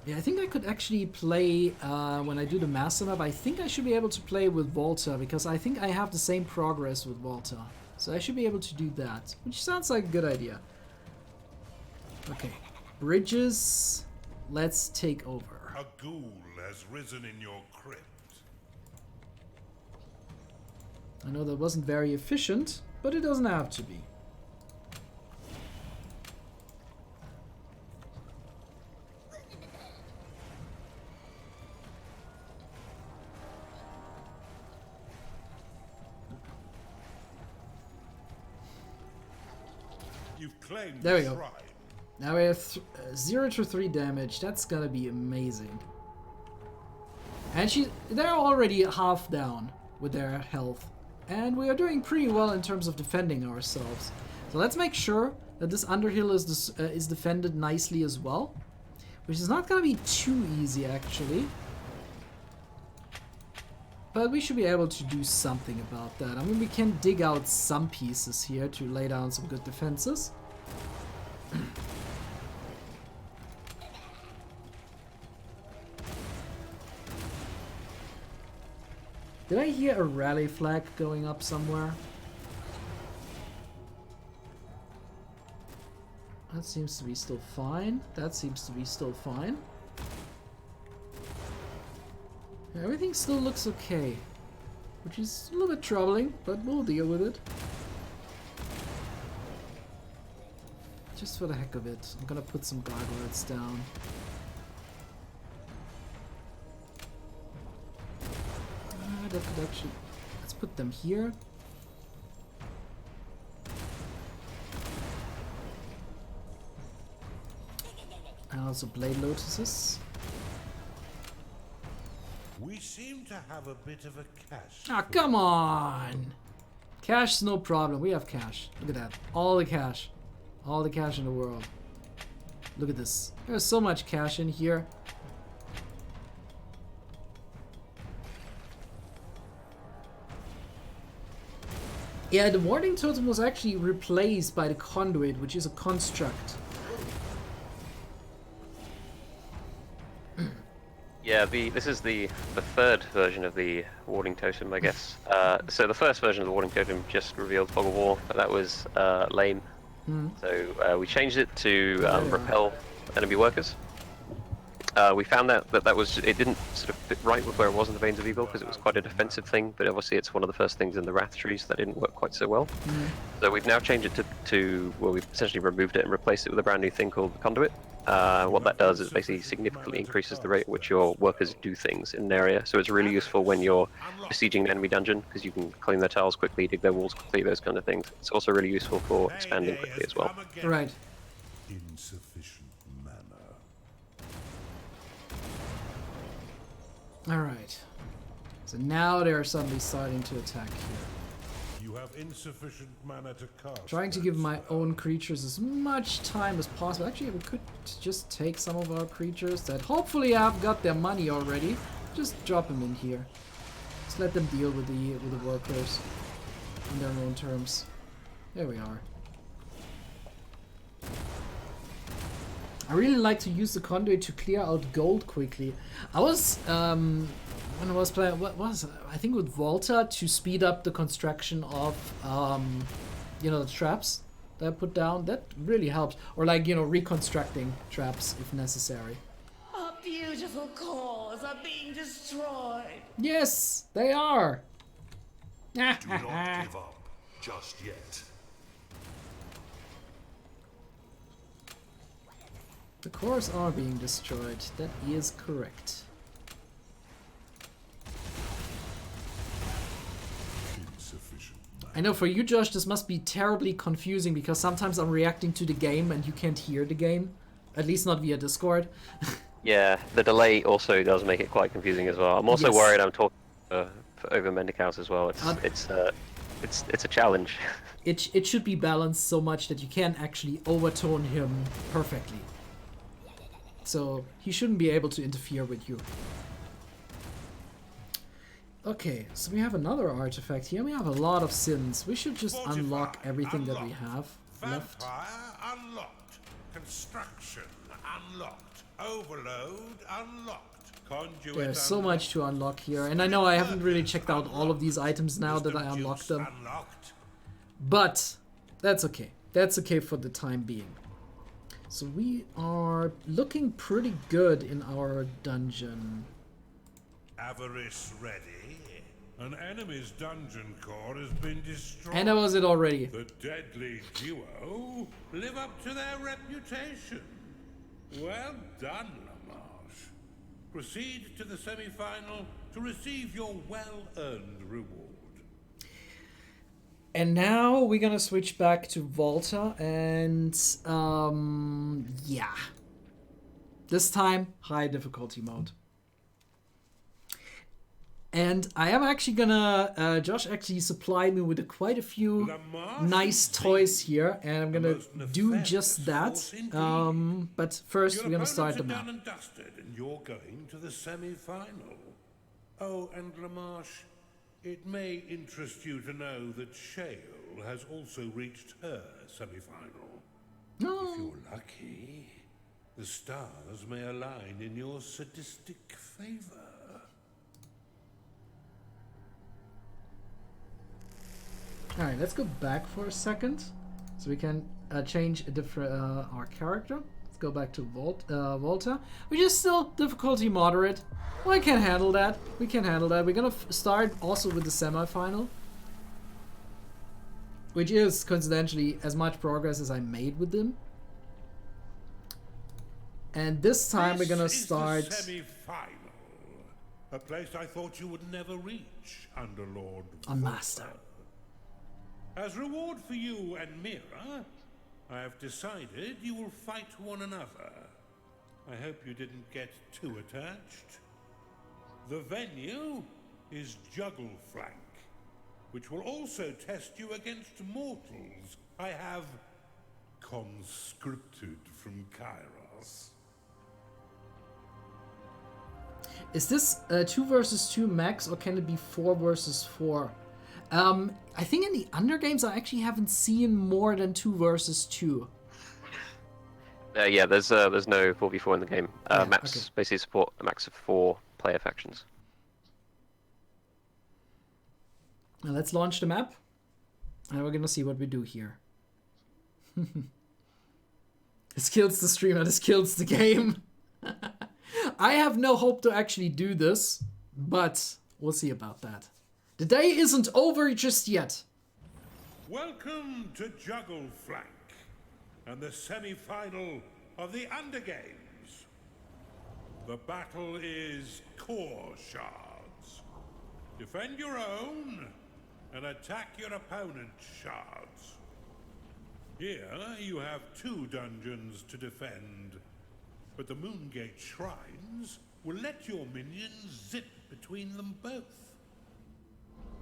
Yeah, I think I could actually play, when I do the master map, I think I should be able to play with Volta, because I think I have the same progress with Volta. So I should be able to do that, which sounds like a good idea. Okay, bridges, let's take over. A ghoul has risen in your crypt. I know that wasn't very efficient, but it doesn't have to be. You've claimed There we the go. shrine. Now we have 0 to 3 damage. That's gonna be amazing. And they're already half down with their health. And we are doing pretty well in terms of defending ourselves. So let's make sure that this Underhill is defended nicely as well. Which is not gonna be too easy, actually. But we should be able to do something about that. I mean, we can dig out some pieces here to lay down some good defenses. Did I hear a rally flag going up somewhere? That seems to be still fine. That seems to be still fine. Everything still looks okay, which is a little bit troubling, but we'll deal with it. Just for the heck of it, I'm gonna put some gargoyles down. That could actually... Let's put them here. And also blade lotuses. We seem to have a bit of a cash. Ah, come on! Cash is no problem. We have cash. Look at that. All the cash. All the cash in the world. Look at this. There's so much cash in here. Yeah, the warding totem was actually replaced by the conduit, which is a construct. Yeah, this is the third version of the warding totem, I guess. So the first version of the warding totem just revealed fog of war, but that was lame. So we changed it to repel enemy workers. We found that it didn't sort of fit right with where it was in the Veins of Evil, because it was quite a defensive thing, but obviously it's one of the first things in the Wrath trees that didn't work quite so well. So we've now changed it to well, we've essentially removed it and replaced it with a brand new thing called the Conduit. What that does is basically significantly increases the rate at which your workers do things in an area. So it's really useful when you're besieging an enemy dungeon, because you can clean their tiles quickly, dig their walls quickly, those kind of things. It's also really useful for expanding quickly as well. Right. Insufficient mana. Alright. So now they're suddenly starting to attack here. You have insufficient mana to cast. Trying to give my own creatures as much time as possible. Actually, we could just take some of our creatures that hopefully have got their money already. Just drop them in here. Just let them deal with the workers on their own terms. There we are. I really like to use the conduit to clear out gold quickly. I was when I was playing, what was it? I think with Volta, to speed up the construction of you know, the traps that I put down. That really helps. Or like, you know, reconstructing traps if necessary. Our beautiful cores are being destroyed. Yes, they are. Do not give up just yet. The cores are being destroyed. That is correct. I know for you, Josh, this must be terribly confusing because sometimes I'm reacting to the game and you can't hear the game. At least not via Discord. Yeah, the delay also does make it quite confusing as well. I'm also Yes. worried I'm talking over Mendicals as well. It's a challenge. It should be balanced so much that you can actually overtone him perfectly. So he shouldn't be able to interfere with you. Okay, so we have another artifact here. We have a lot of sins. We should just unlock everything that we have left. Vampire unlocked. Construction unlocked. Overload unlocked. Conduit There's so much to unlock here, and I know I haven't really checked out all of these items now that I unlocked them. But that's okay. That's okay for the time being. So we are looking pretty good in our dungeon. Avarice ready. An enemy's dungeon core has been destroyed. And that was it already. The deadly duo live up to their reputation. Well done, Lamarche. Proceed to the semi-final to receive your well-earned reward. And now we're gonna switch back to Volta and yeah. This time, high difficulty mode. And I am actually gonna, Josh actually supplied me with quite a few nice toys here, and I'm gonna do just that. But first, we're gonna start the map. Done and dusted, and you're going to the semi-final. Oh, and Lamarche, it may interest you to know that Shale has also reached her semi-final. No. If you're lucky, the stars may align in your sadistic favor. Alright, let's go back for a second, so we can change a different our character. Let's go back to Volta, which is still difficulty moderate. We can handle that. We can handle that. We're gonna start also with the semi-final, which is coincidentally as much progress as I made with them. And this time we're gonna start. The semi-final, a place I thought you would never reach, Underlord. A master. As reward for you and Mira, I have decided you will fight one another. I hope you didn't get too attached. The venue is Juggleflank, which will also test you against mortals I have conscripted from Kairos. Is this 2 versus 2 max, or can it be 4 versus 4? I think in the Undergames I actually haven't seen more than 2 versus 2. Yeah, there's no 4v4 in the game. Maps okay. basically support a max of 4 player factions. Now let's launch the map, and we're gonna see what we do here. This kills the streamer, this kills the game. I have no hope to actually do this, but we'll see about that. The day isn't over just yet. Welcome to Juggleflank and the semi-final of the Undergames. The battle is core shards. Defend your own and attack your opponent's shards. Here you have 2 dungeons to defend, but the Moongate shrines will let your minions zip between them both.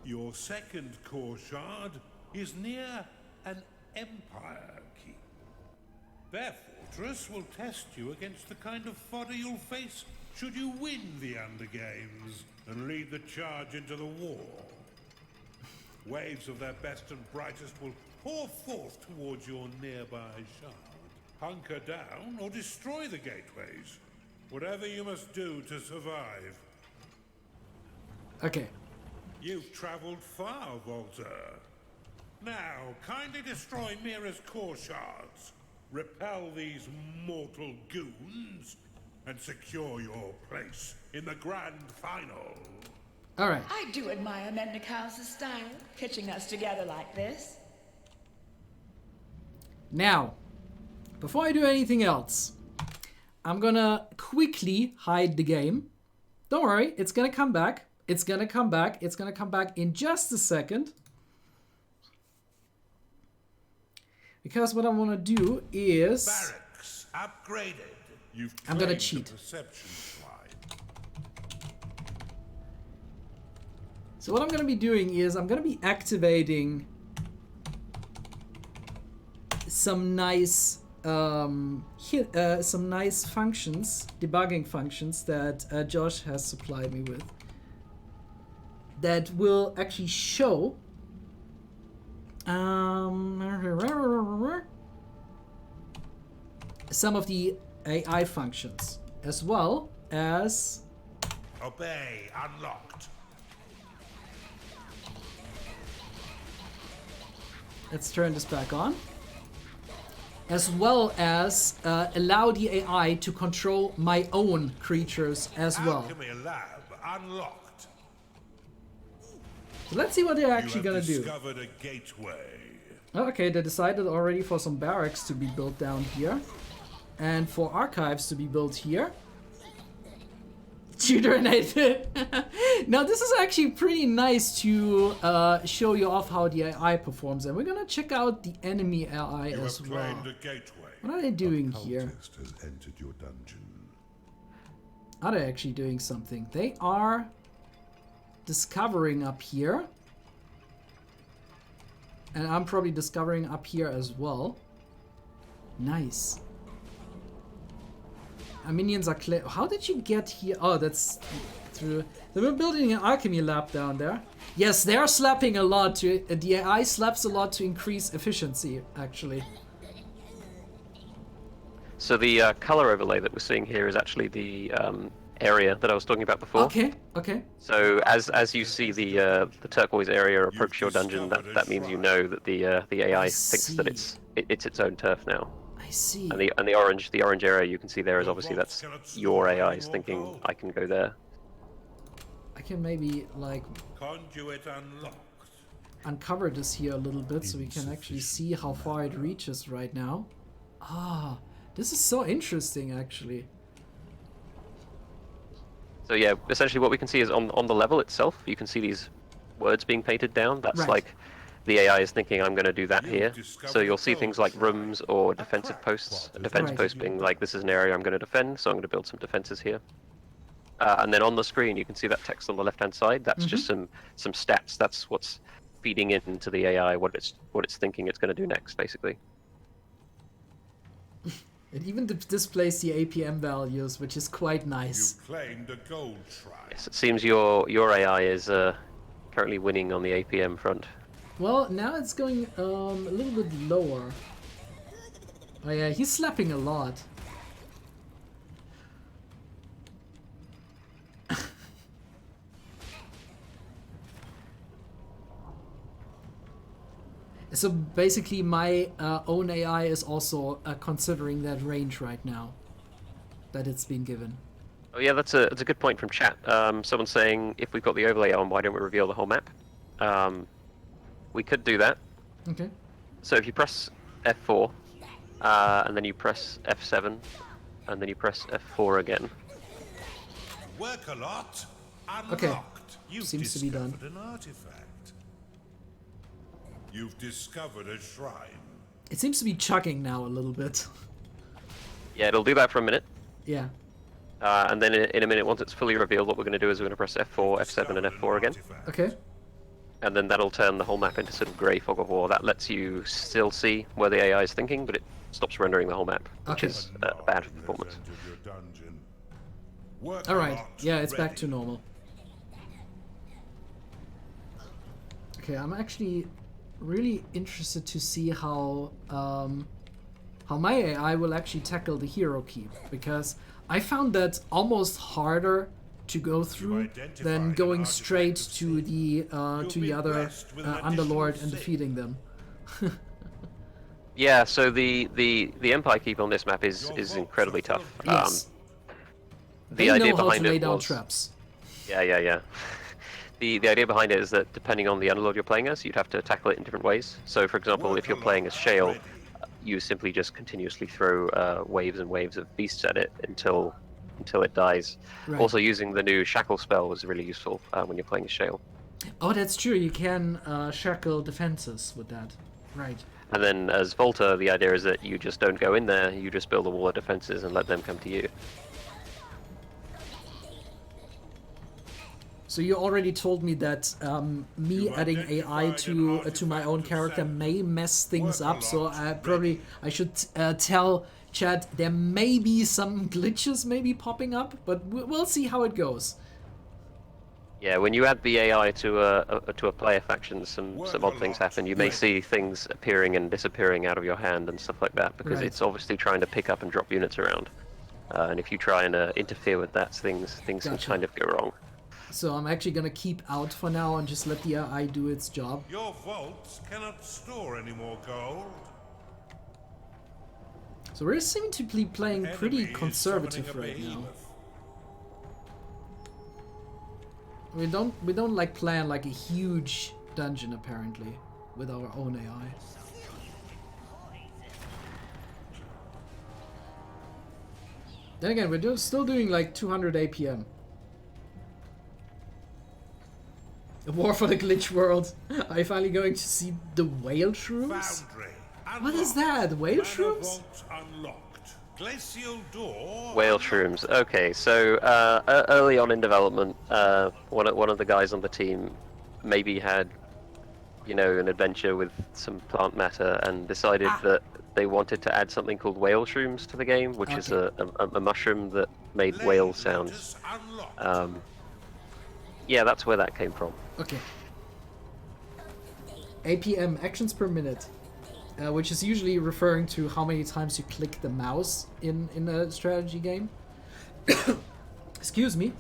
Your second core shard is near an Empire keep. Their fortress will test you against the kind of fodder you'll face should you win the Undergames and lead the charge into the war. Waves of their best and brightest will pour forth towards your nearby shard. Hunker down or destroy the gateways. Whatever you must do to survive. Okay. You've traveled far, Volta. Now, kindly destroy Mira's core shards, repel these mortal goons, and secure your place in the grand final. All right. I do admire Mendicals' style, pitching us together like this. Now, before I do anything else, I'm gonna quickly hide the game. Don't worry, it's gonna come back. It's gonna come back. It's gonna come back in just a second. Because what I want to do is... Barracks upgraded. I'm gonna cheat. So what I'm gonna be doing is I'm gonna be activating some nice functions, debugging functions that Josh has supplied me with, that will actually show some of the AI functions, as well as... Obey unlocked. Let's turn this back on. As well as allow the AI to control my own creatures as well. Alchemy lab unlocked. So let's see what they're actually gonna do. Discovered a gateway. Okay, they decided already for some barracks to be built down here. And for archives to be built here. Tutor Nathan. Now this is actually pretty nice to show you off how the AI performs, and we're gonna check out the enemy AI as well. What are they doing here? Has entered your dungeon. Are they actually doing something? They are discovering up here, and I'm probably discovering up here as well. Nice. Our minions are clear. How did you get here? Oh, that's through. They were building an alchemy lab down there. Yes, they are slapping a lot to. The AI slaps a lot to increase efficiency, actually. So the color overlay that we're seeing here is actually the area that I was talking about before. Okay. Okay. So as you see the turquoise area approach your dungeon, that means you know that the AI thinks that it's its own turf now. I see. And the orange area you can see there is obviously that's your AI's thinking I can go there. I can maybe like Conduit unlocked. uncover this here a little bit so we can actually see how far it reaches right now. Ah, this is so interesting actually. So yeah, essentially what we can see is on the level itself, you can see these words being painted down. That's Right. like the AI is thinking I'm going to do that here. So you'll see things like rooms or defensive posts. A defense Right. post being like, this is an area I'm going to defend, so I'm going to build some defenses here. And then on the screen, you can see that text on the left-hand side. That's just some stats. That's what's feeding into the AI, what it's thinking it's going to do next, basically. It even displays the APM values, which is quite nice. You claimed a gold shrine. Yes, it seems your AI is currently winning on the APM front. Well, now it's going a little bit lower. Oh yeah, he's slapping a lot. So basically my own AI is also considering that range right now that it's been given. Oh yeah, that's a good point from chat. Someone's saying if we've got the overlay on, why don't we reveal the whole map? We could do that. Okay. So if you press F4, and then you press F7, and then you press F4 again. Work a lot. Unlocked. Okay. You've Seems to be done. discovered an artifact. You've discovered a shrine. It seems to be chugging now a little bit. Yeah, it'll do that for a minute. Yeah. And then in a minute, once it's fully revealed, what we're going to do is we're going to press F4, F7, and F4 again. Okay. And then that'll turn the whole map into sort of grey fog of war. That lets you still see where the AI is thinking, but it stops rendering the whole map, which Okay. is bad for performance. All right. Yeah, it's back to normal. Okay, I'm actually really interested to see how my AI will actually tackle the hero key, because I found that almost harder to go through than going straight to the other Underlord and defeating them. Yeah, so the Empire Keep on this map is incredibly tough. Yes. The They idea know how behind to lay it down was, traps. Yeah. The idea behind it is that depending on the Underlord you're playing as, you'd have to tackle it in different ways. So, for example, if you're playing as Shale, you simply just continuously throw waves and waves of beasts at it until it dies. Right. Also, using the new shackle spell was really useful when you're playing a Shale. Oh, that's true. You can shackle defenses with that. Right. And then as Volta, the idea is that you just don't go in there, you just build a wall of defenses and let them come to you. So you already told me that me adding AI to my own character may mess things up. So I should tell chat there may be some glitches maybe popping up, but we'll see how it goes. Yeah, when you add the AI to a player faction, some odd things happen. You may see things appearing and disappearing out of your hand and stuff like that, because it's obviously trying to pick up and drop units around. And if you try and interfere with that, things can kind of go wrong. So I'm actually gonna keep out for now and just let the AI do its job. Your vaults cannot store any more gold. So we seem to be playing pretty conservative right now. We don't like plan like a huge dungeon apparently with our own AI. Then again, we're still doing like 200 APM. A war for the glitch world. Are you finally going to see the whale shrooms? What is that? Whale shrooms? Glacial door. Whale shrooms. Okay, so early on in development, one of the guys on the team maybe had, an adventure with some plant matter and decided that they wanted to add something called whale shrooms to the game, which is a mushroom that made whale sounds. Yeah, that's where that came from. Okay. APM, actions per minute. Which is usually referring to how many times you click the mouse in a strategy game. Excuse me.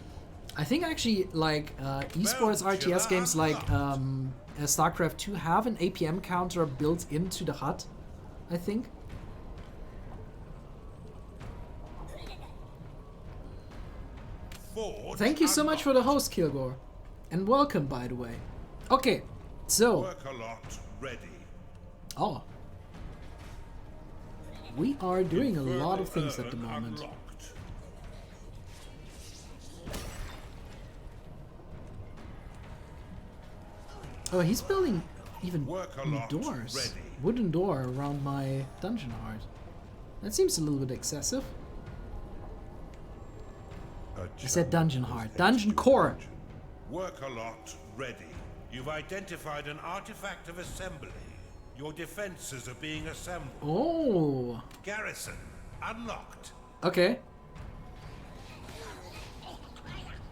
I think actually like esports RTS games like StarCraft 2 have an APM counter built into the HUD, I think. Thank you so much for the host, Kilgore. And welcome, by the way. Okay, so... Oh. We are doing a lot of things at the moment. Oh, he's building even doors. Wooden door around my dungeon heart. That seems a little bit excessive. I said dungeon heart. Dungeon core! Work a lot ready. You've identified an artifact of assembly. Your defenses are being assembled. Oh. Garrison unlocked. Okay.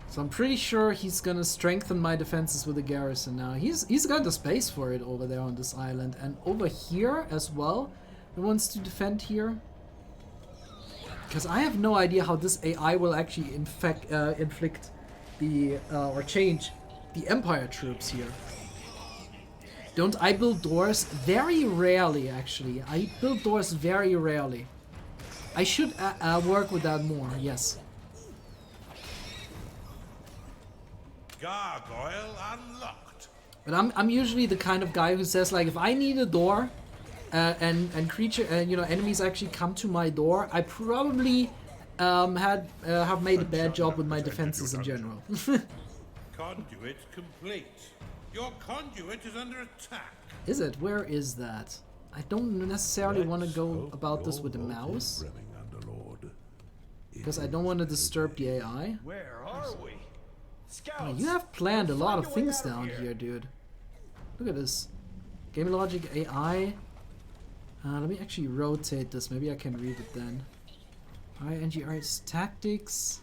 So I'm pretty sure he's gonna strengthen my defenses with a garrison now. He's got the space for it over there on this island, and over here as well. He wants to defend here. Because I have no idea how this AI will actually inflict the or change the Empire troops here. Don't I build doors? Very rarely, actually. I build doors very rarely. I should work with that more, yes. Gargoyle unlocked. But I'm usually the kind of guy who says, like, if I need a door and creature enemies actually come to my door, I probably have made a bad job with my defenses in general. Conduit complete. Your conduit is under attack. Is it? Where is that? I don't necessarily want to go about this with the mouse. Because I don't want to disturb the AI. Where are we? Oh, you have planned a lot of things down here, dude. Look at this. Game logic AI. Let me actually rotate this. Maybe I can read it then. INGR's tactics.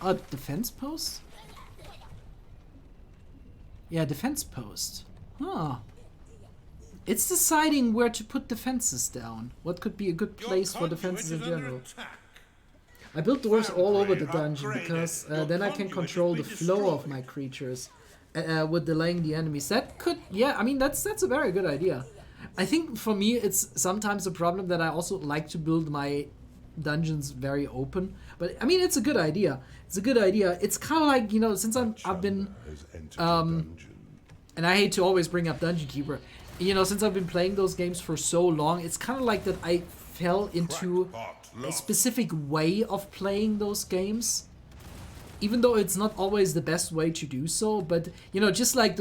Oh, defense post? Yeah, defense post. Huh. It's deciding where to put defenses down. What could be a good place for defenses in general. I built doors all over the dungeon because then I can control the flow of my creatures with delaying the enemies. That could, yeah, I mean, that's a very good idea. I think for me it's sometimes a problem that I also like to build my dungeons very open. But I mean, it's a good idea. It's a good idea. It's kind of like, since I've been and I hate to always bring up Dungeon Keeper. You know, since I've been playing those games for so long, it's kind of like that I fell into a specific way of playing those games. Even though it's not always the best way to do so, but, you know, just like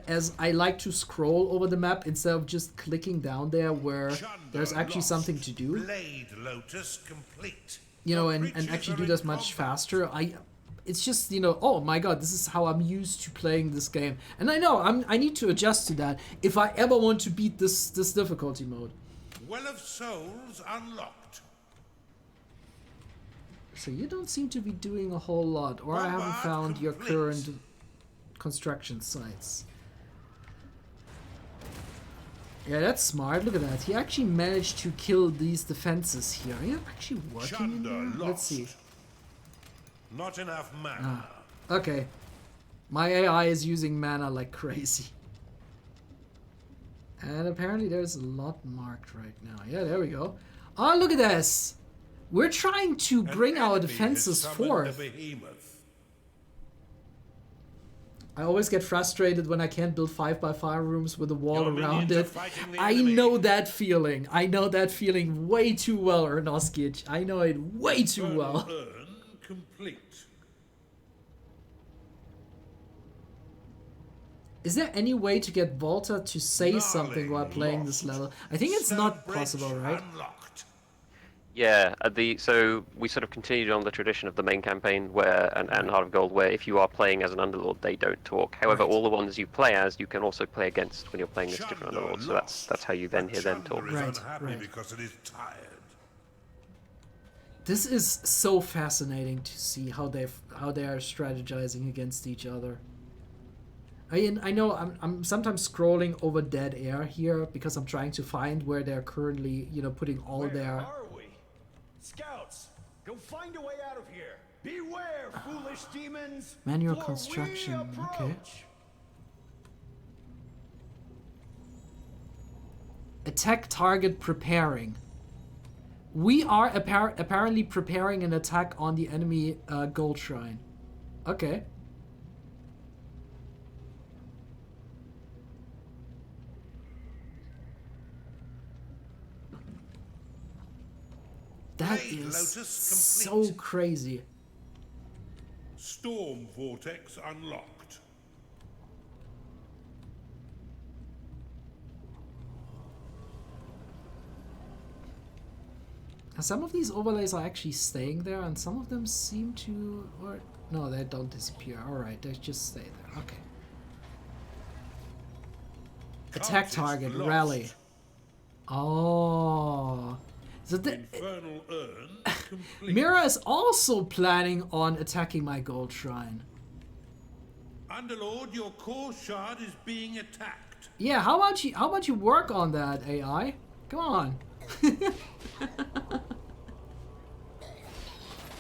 as I like to scroll over the map instead of just clicking down there where there's actually something to do. Blade Lotus complete. You know, and actually do this much faster. It's just, you know, oh my god, this is how I'm used to playing this game. And I know, I need to adjust to that if I ever want to beat this difficulty mode. Well of Souls unlocked. So you don't seem to be doing a whole lot, or I haven't found your current construction sites. Yeah, that's smart. Look at that. He actually managed to kill these defenses here. Are you actually working in there? Let's see. Not enough mana. Okay. My AI is using mana like crazy. And apparently there's a lot marked right now. Yeah, there we go. Oh, look at this! We're trying to bring our defenses forth. I always get frustrated when I can't build 5x5 rooms with a wall around it. I know that feeling. I know that feeling way too well, Ernoskic. I know it way too well. Complete. Is there any way to get Volta to say something while playing this level? I think it's not possible, right? Yeah, so we sort of continued on the tradition of the main campaign where and Heart of Gold, where if you are playing as an Underlord, they don't talk. However, all the ones you play as, you can also play against when you're playing as different Underlords. So that's how you then hear them talk. Right. Because it is tired. This is so fascinating to see how they are strategizing against each other. I know I'm sometimes scrolling over dead air here because I'm trying to find where they're currently, you know, putting all their. Scouts, go find a way out of here. Beware, foolish demons. Manual construction. Okay. Attack target preparing. We are apparently preparing an attack on the enemy gold shrine. Okay. That is so crazy. Storm vortex unlocked. Now, some of these overlays are actually staying there, and some of them seem to, or no, they don't disappear. All right, they just stay there. Okay. Attack target rally. Oh. So Infernal Urn complete. Mira is also planning on attacking my gold shrine. Underlord, your core shard is being attacked. Yeah, how about you work on that, AI? Come on.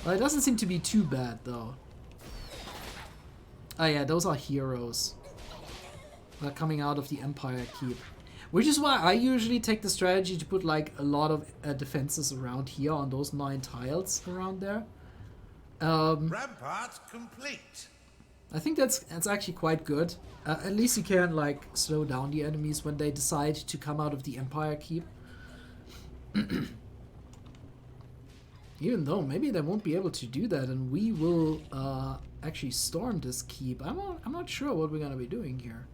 Well, it doesn't seem to be too bad though. Oh yeah, those are heroes. They're coming out of the Empire Keep. Which is why I usually take the strategy to put like a lot of defenses around here on those 9 tiles around there. Ramparts complete. I think that's actually quite good. At least you can like slow down the enemies when they decide to come out of the Empire Keep. Even though maybe they won't be able to do that, and we will actually storm this keep. I'm not sure what we're gonna be doing here.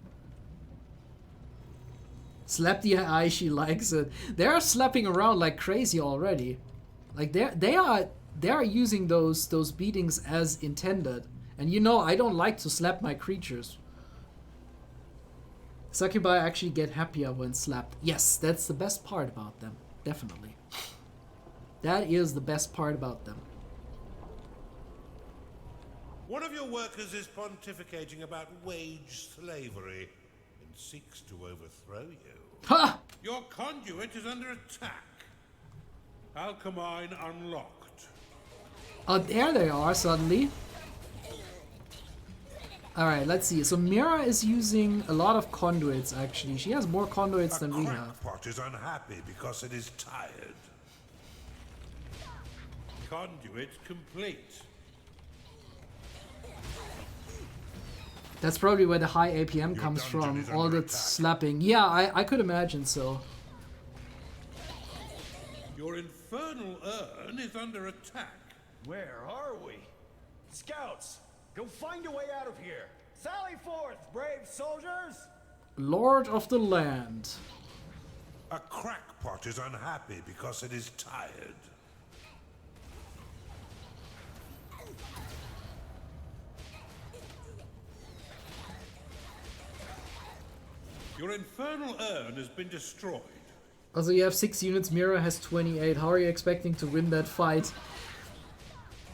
Slap the eye, she likes it. They're slapping around like crazy already. Like they are using those beatings as intended. And you know I don't like to slap my creatures. Succubi actually get happier when slapped. Yes, that's the best part about them. Definitely. That is the best part about them. One of your workers is pontificating about wage slavery and seeks to overthrow you. Ha! Your conduit is under attack. Alchemine unlocked. Oh, there they are suddenly. Alright, let's see. So Mira is using a lot of conduits actually. She has more conduits than we have. Crackpot is unhappy because it is tired. Conduit complete. That's probably where the high APM comes from, all that slapping. Yeah, I could imagine so. Your infernal urn is under attack. Where are we? Scouts, go find a way out of here. Sally forth, brave soldiers! Lord of the land. A crackpot is unhappy because it is tired. Your infernal urn has been destroyed. Also, you have 6 units, Mira has 28. How are you expecting to win that fight?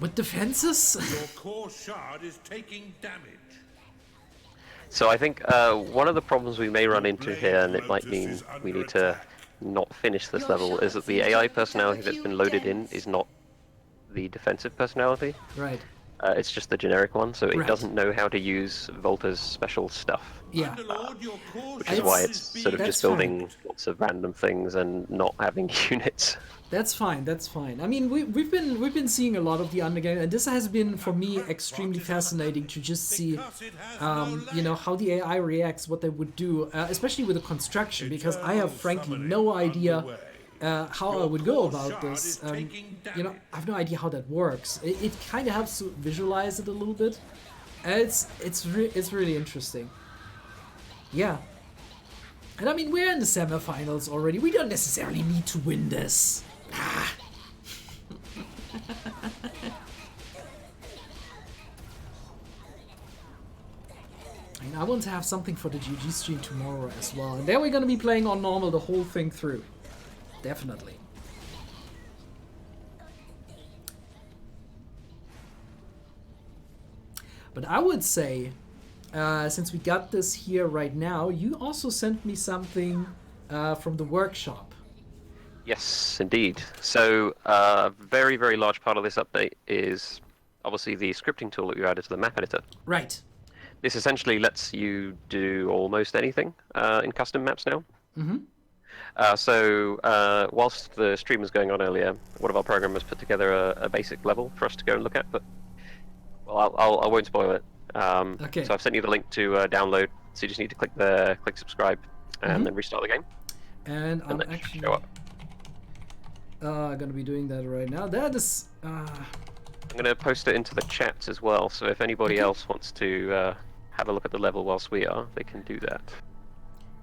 With defenses? Your core shard is taking damage. So I think one of the problems we may run into here, and it might mean we need to not finish this level, is that the AI personality that's been loaded in is not the defensive personality. Right. It's just the generic one, so it Right. doesn't know how to use Volta's special stuff. Yeah. Which is why it's sort of That's just building lots of random things and not having units. That's fine. That's fine. I mean, we've been seeing a lot of the undergame, and this has been for me extremely fascinating to just see, you know, how the AI reacts, what they would do, especially with the construction, because I have frankly no idea how I would go about this. You know, I have no idea how that works. It kind of helps to visualize it a little bit. It's really interesting. Yeah. And I mean, we're in the semifinals already. We don't necessarily need to win this. Ah. I mean, I want to have something for the GG stream tomorrow as well. And then we're going to be playing on normal the whole thing through. Definitely. But I would say, since we got this here right now, you also sent me something from the workshop. Yes, indeed. So a very, very large part of this update is obviously the scripting tool that you added to the map editor. Right. This essentially lets you do almost anything in custom maps now. Mm-hmm. So whilst the stream was going on earlier, one of our programmers put together a basic level for us to go and look at, but well, I won't spoil it. Okay. So I've sent you the link to download, so you just need to click subscribe and then restart the game. And I'm actually gonna be doing that right now. That is I'm gonna post it into the chat as well, so if anybody else wants to have a look at the level whilst we are, they can do that.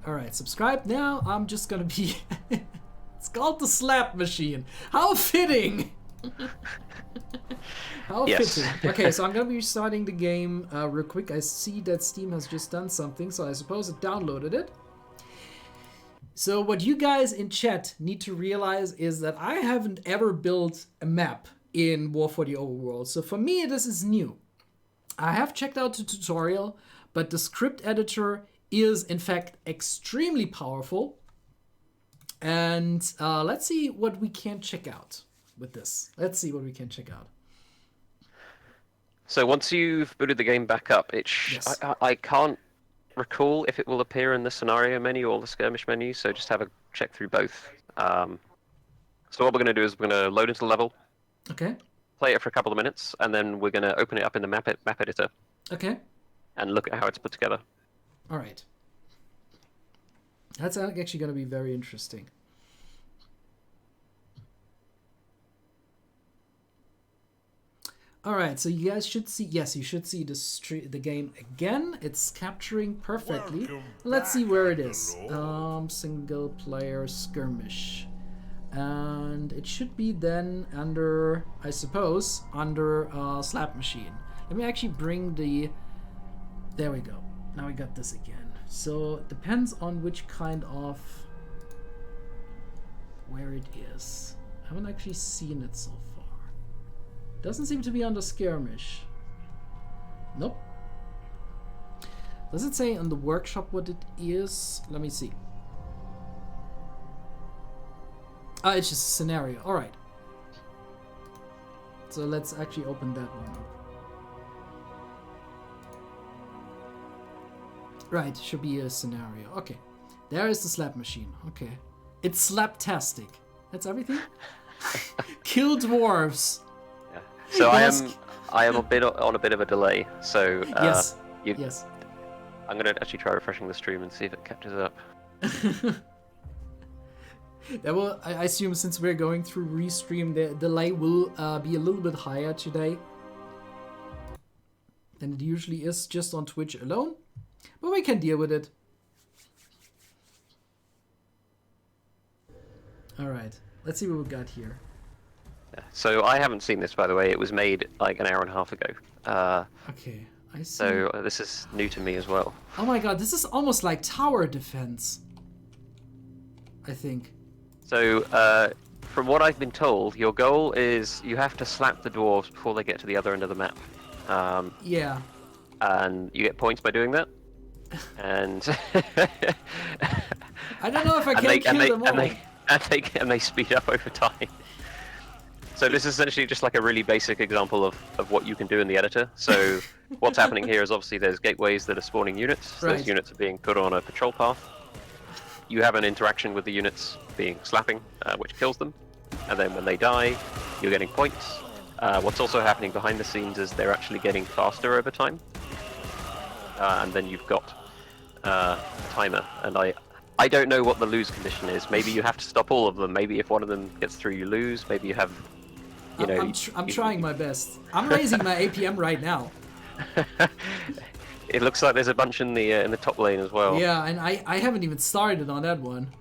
Alright, subscribe now. I'm just gonna be it's called the slap machine. How fitting! How fitting. Okay, so I'm gonna be starting the game real quick. I see that Steam has just done something, so I suppose it downloaded it. So what you guys in chat need to realize is that I haven't ever built a map in War for the Overworld. So for me, this is new. I have checked out the tutorial, but the script editor is in fact extremely powerful. And let's see what we can check out with this. Let's see what we can check out. So once you've booted the game back up, I can't recall if it will appear in the scenario menu or the skirmish menu, so just have a check through both. So what we're going to do is we're going to load into the level, okay, play it for a couple of minutes, and then we're going to open it up in the map editor. Okay. And look at how it's put together. All right. That's actually going to be very interesting. All right, so you guys should see. Yes, you should see the game again. It's capturing perfectly. Let's see where it is. Single player skirmish, and it should be then under, I suppose, under slap machine. Let me actually bring the. There we go. Now we got this again. So it depends on which kind of where it is. I haven't actually seen it so far. Doesn't seem to be under skirmish. Nope. Does it say on the workshop what it is? Let me see. Ah, it's just a scenario. Alright. So let's actually open that one up. Right, should be a scenario. Okay. There is the slap machine. Okay. It's slaptastic. That's everything? Kill dwarves. So I am on a bit of a delay. So yes. I'm gonna actually try refreshing the stream and see if it catches up. That will, I assume, since we're going through restream, the delay will be a little bit higher today than it usually is just on Twitch alone, but we can deal with it. All right, let's see what we got here. So I haven't seen this, by the way. It was made like an hour and a half ago. Okay, I see. So this is new to me as well. Oh my god, this is almost like tower defense, I think. So, from what I've been told, your goal is you have to slap the dwarves before they get to the other end of the map. Yeah. And you get points by doing that. And I don't know if I can kill them all. And they speed up over time. So this is essentially just like a really basic example of what you can do in the editor. So what's happening here is obviously there's gateways that are spawning units. Right. Those units are being put on a patrol path. You have an interaction with the units being slapping, which kills them. And then when they die, you're getting points. What's also happening behind the scenes is they're actually getting faster over time. And then you've got a timer. And I don't know what the lose condition is. Maybe you have to stop all of them. Maybe if one of them gets through, you lose. Maybe you have, you know... I'm trying my best. I'm raising my APM right now. It looks like there's a bunch in the top lane as well. Yeah, and I haven't even started on that one.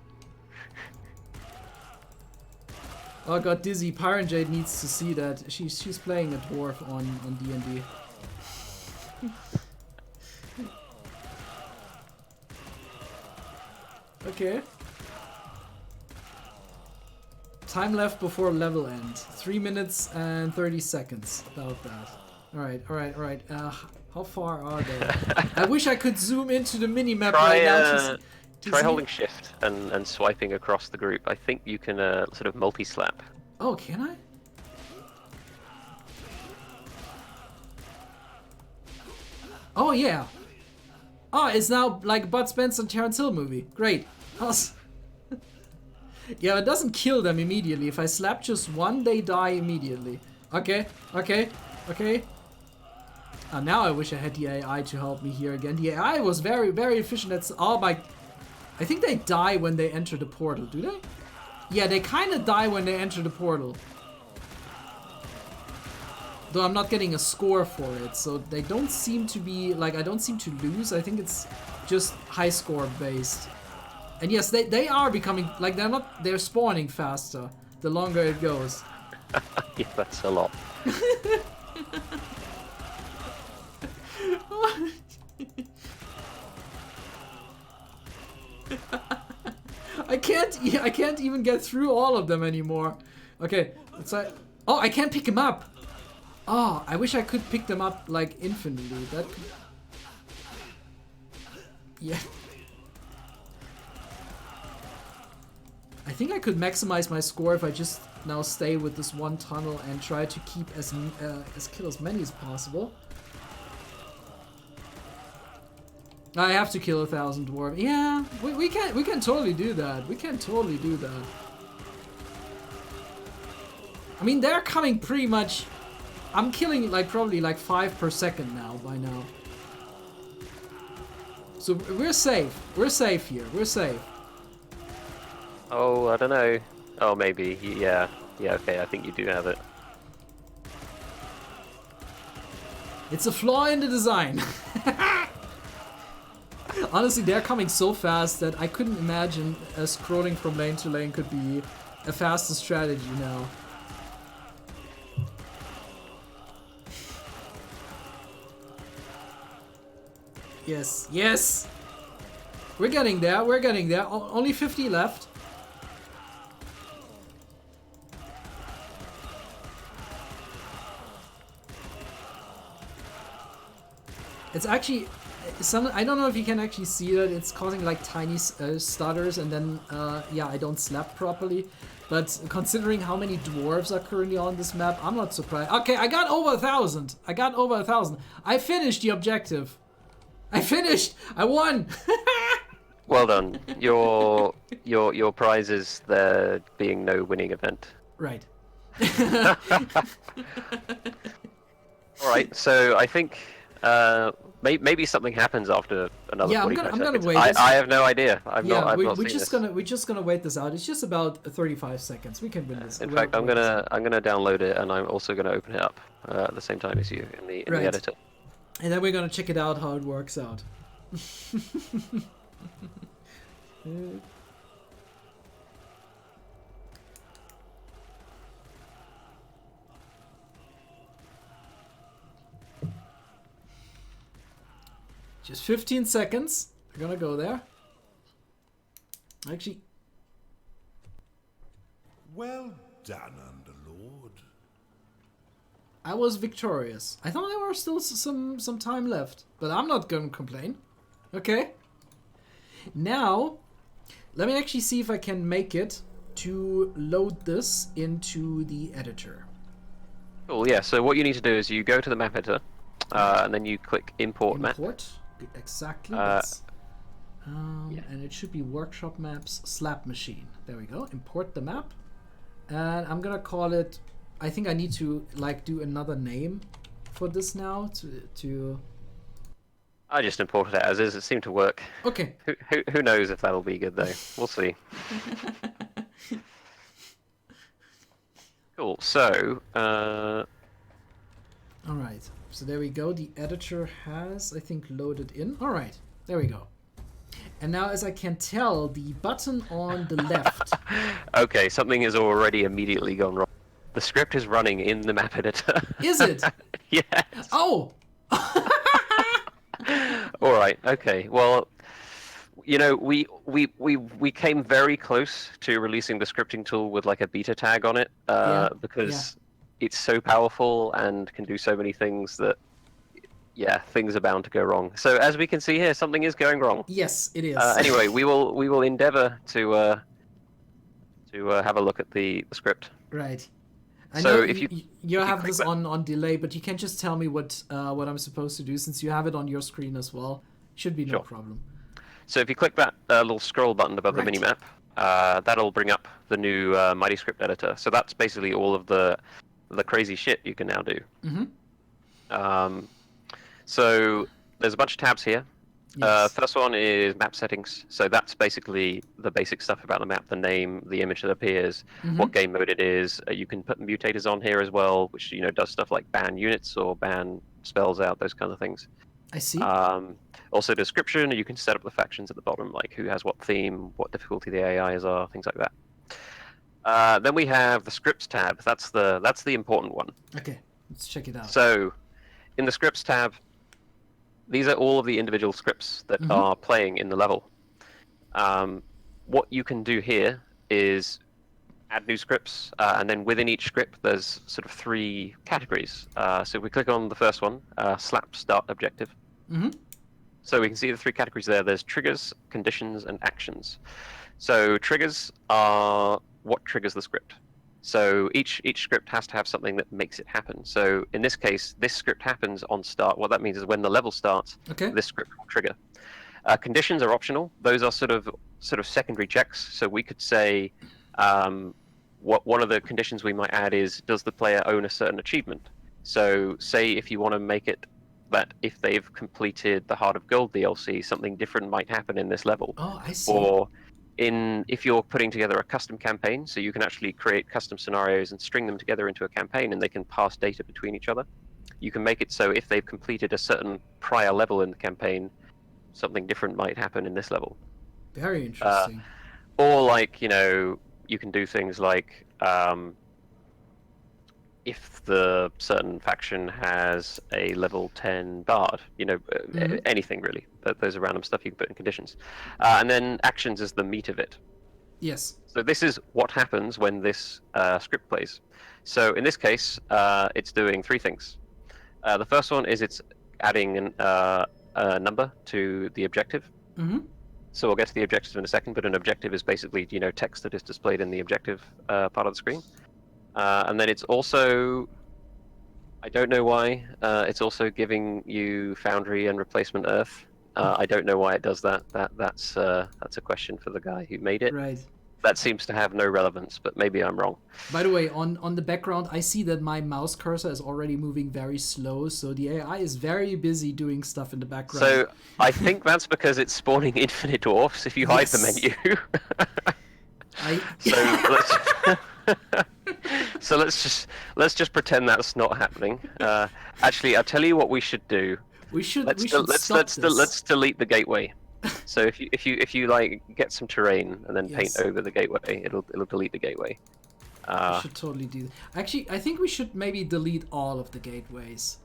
Oh, I got dizzy. Pyronjade needs to see that. She's playing a dwarf on D&D. Okay. Time left before level end. 3 minutes and 30 seconds. About that. Alright. How far are they? I wish I could zoom into the minimap right now. Try holding shift and swiping across the group. I think you can sort of multi-slap. Oh, can I? Oh, yeah. Oh, it's now like Bud Spencer and Terence Hill movie. Great. Yeah, it doesn't kill them immediately. If I slap just one, they die immediately. Okay. Now I wish I had the AI to help me here again. The AI was very, very efficient. That's all my... I think they die when they enter the portal, do they? Yeah, they kind of die when they enter the portal. Though I'm not getting a score for it, so they don't seem to be... Like, I don't seem to lose. I think it's just high score based. And yes, they are becoming... Like, they're spawning faster the longer it goes. Yeah, that's a lot. I can't even get through all of them anymore. Okay, let's try. Oh, I can't pick them up. Oh, I wish I could pick them up like infinitely. That could... Yeah. I think I could maximize my score if I just now stay with this one tunnel and try to keep kill as many as possible. I have to kill 1,000 dwarves. Yeah, we can totally do that. We can totally do that. I mean, they're coming pretty much. I'm killing like probably like 5 per second now by now. So we're safe. We're safe here. We're safe. Oh, I don't know. Oh, maybe. Yeah. Yeah. Okay. I think you do have it. It's a flaw in the design. Honestly, they're coming so fast that I couldn't imagine scrolling from lane to lane could be a faster strategy now. Yes, yes! We're getting there, we're getting there. Only 50 left. It's actually... I don't know if you can actually see that. It's causing like tiny stutters, and then yeah, I don't slap properly. But considering how many dwarves are currently on this map, I'm not surprised. Okay, I got over 1,000. I got over 1,000. I finished the objective. I finished. I won. Well done. Your prize is there being no winning event. Right. All right. So I think maybe something happens after another Yeah, 45 I'm gonna seconds. wait. I have no idea. I've not we're seen just this. we're just gonna wait this out. It's just about 35 seconds. We can win this. In fact, I'm gonna download it, and I'm also gonna open it up at the same time as you in the editor. And then we're gonna check it out how it works out. Just 15 seconds. We're gonna go there. Actually. Well done, Underlord. I was victorious. I thought there were still some time left, but I'm not gonna complain. Okay. Now, let me actually see if I can make it to load this into the editor. Cool. Yeah. So what you need to do is you go to the map editor, and then you click import map. Exactly. And it should be workshop maps slap machine. There we go. Import the map, and I'm gonna call it. I think I need to like do another name for this now to. I just imported it as is. It seemed to work. Okay. Who knows if that'll be good though? We'll see. Cool. So. All right. So there we go. The editor has, I think, loaded in. All right. There we go. And now, as I can tell, the button on the left. Okay, something has already immediately gone wrong. The script is running in the map editor. Is it? Yes. Oh. All right. Okay. Well, you know, we came very close to releasing the scripting tool with like a beta tag on it, because it's so powerful and can do so many things that, yeah, things are bound to go wrong. So as we can see here, something is going wrong. Yes, it is. Anyway, we will endeavor to have a look at the script. Right. I So know if you have this on delay, but you can just tell me what I'm supposed to do since you have it on your screen as well. Should be no problem. So if you click that little scroll button above the minimap, that'll bring up the new Mighty Script editor. So that's basically all of the crazy shit you can now do. Mm-hmm. So there's a bunch of tabs here. Yes. First one is map settings. So that's basically the basic stuff about the map: the name, the image that appears, what game mode it is. You can put mutators on here as well, which does stuff like ban units or ban spells out, those kind of things. I see. Also description. You can set up the factions at the bottom, like who has what theme, what difficulty the AIs are, things like that. Then we have the scripts tab. That's the important one. Okay, let's check it out. So in the scripts tab, these are all of the individual scripts that are playing in the level. What you can do here is add new scripts, and then within each script there's sort of 3 categories. So if we click on the first one, slap start objective. So we can see the 3 categories there. There's triggers, conditions, and actions. So triggers are what triggers the script. So each script has to have something that makes it happen. So in this case, this script happens on start. What that means is when the level starts, this script will trigger. Conditions are optional. Those are sort of secondary checks. So we could say one of the conditions we might add is, does the player own a certain achievement? So say if you want to make it that if they've completed the Heart of Gold DLC, something different might happen in this level. Oh, I see. Or if you're putting together a custom campaign, so you can actually create custom scenarios and string them together into a campaign, and they can pass data between each other. You can make it so if they've completed a certain prior level in the campaign, something different might happen in this level. Very interesting. Or like, you can do things like if the certain faction has a level 10 bard, anything really. Those are random stuff you can put in conditions. And then actions is the meat of it. Yes. So this is what happens when this script plays. So in this case, it's doing 3 things. The first one is it's adding a number to the objective. So we'll get to the objective in a second, but an objective is basically, text that is displayed in the objective part of the screen. And then it's also, I don't know why, it's also giving you Foundry and Replacement Earth. I don't know why it does that. That's a question for the guy who made it. Right. that seems to have no relevance, but maybe I'm wrong. By the way, on the background, I see that my mouse cursor is already moving very slow, so the AI is very busy doing stuff in the background. So I think that's because it's spawning infinite dwarfs if you hide the menu. So let's just pretend that's not happening. Actually, I'll tell you what we should do. Let's delete the gateway. So if you like get some terrain and then paint over the gateway, it'll delete the gateway. We should totally do that. Actually, I think we should maybe delete all of the gateways.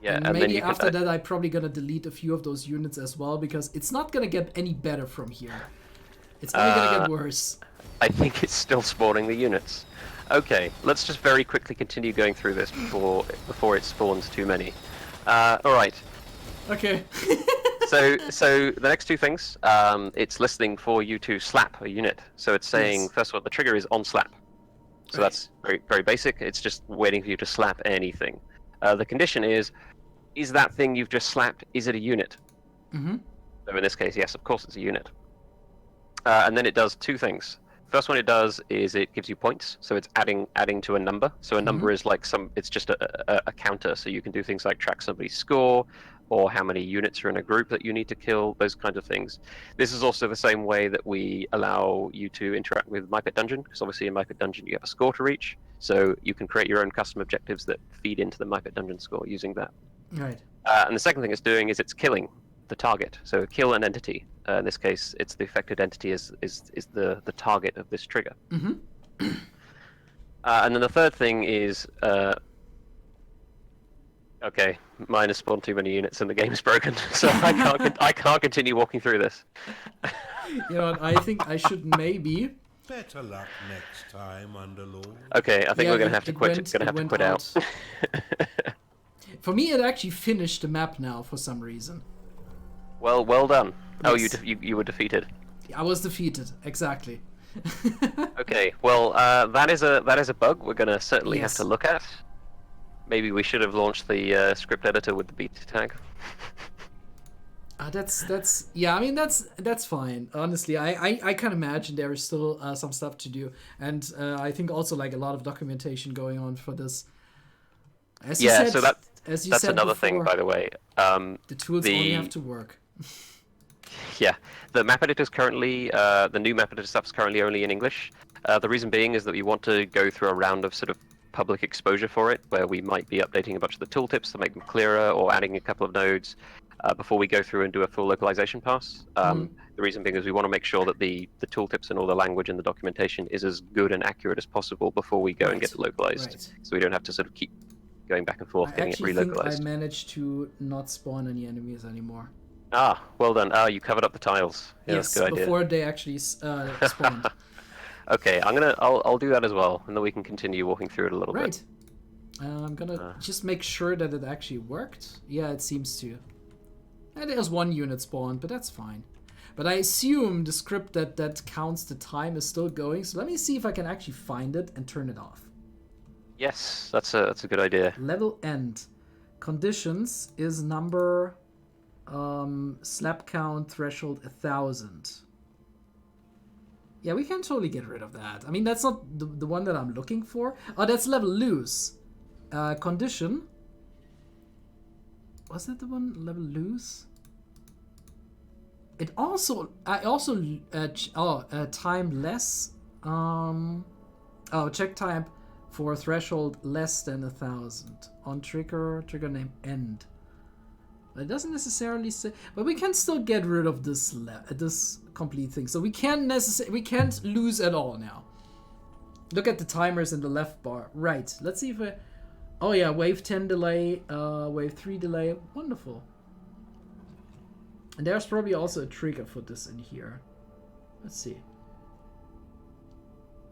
Yeah, and maybe after that, I'm probably gonna delete a few of those units as well, because it's not gonna get any better from here. It's only gonna get worse. I think it's still spawning the units. Okay, let's just very quickly continue going through this before it spawns too many. All right. Okay. So the next two things, it's listening for you to slap a unit. So it's saying, first of all, the trigger is on slap. So that's very, very basic. It's just waiting for you to slap anything. The condition is that thing you've just slapped, is it a unit? Mm-hmm. So in this case, yes, of course it's a unit. And then it does two things. First one it does is it gives you points, so it's adding to a number. So a number is like it's just a counter, so you can do things like track somebody's score, or how many units are in a group that you need to kill, those kinds of things. This is also the same way that we allow you to interact with My Pet Dungeon, because obviously in My Pet Dungeon you have a score to reach, so you can create your own custom objectives that feed into the My Pet Dungeon score using that. Right. And the second thing it's doing is it's killing the target. So kill an entity. In this case, it's the affected entity is the target of this trigger. Mm-hmm. And then the third thing is, okay, mine has spawned too many units and the game is broken, so I can't continue walking through this. You know what? I think I should maybe. Better luck next time, Underlord. Okay, I think we're gonna have to quit. Gonna have to quit out. For me, it actually finished the map now for some reason. Well done. Yes. Oh, you were defeated. I was defeated, exactly. Okay, well, that is a bug we're gonna certainly have to look at. Maybe we should have launched the script editor with the beta tag. That's yeah. I mean that's fine. Honestly, I can imagine there is still some stuff to do, and I think also like a lot of documentation going on for this. As you said, so that's another thing, by the way. The tools only have to work. Yeah, the map editor is currently, the new map editor stuff is currently only in English. The reason being is that we want to go through a round of sort of public exposure for it, where we might be updating a bunch of the tooltips to make them clearer, or adding a couple of nodes before we go through and do a full localization pass. The reason being is we want to make sure that the tooltips and all the language and the documentation is as good and accurate as possible before we go and get it localized, so we don't have to sort of keep going back and forth getting it relocalized. I think I managed to not spawn any enemies anymore. Ah, well done. You covered up the tiles. Yeah, yes, that's a good idea. Before they actually spawned. Okay, I'll do that as well, and then we can continue walking through it a little bit. I'm gonna just make sure that it actually worked. Yeah, it seems to. And there's one unit spawned, but that's fine. But I assume the script that counts the time is still going. So let me see if I can actually find it and turn it off. Yes, that's a good idea. Level end. Conditions is number slap count threshold 1000. Yeah, we can totally get rid of that. I mean, that's not the one that I'm looking for. Oh, that's level loose. Condition. Was that the one? Level loose? It also... time less. Check time for threshold less than 1000. On trigger name end. It doesn't necessarily say, but we can still get rid of this complete thing. So we can't lose at all now. Look at the timers in the left bar. Right. Let's see if I... Oh yeah, wave 10 delay, wave 3 delay. Wonderful. And there's probably also a trigger for this in here. Let's see.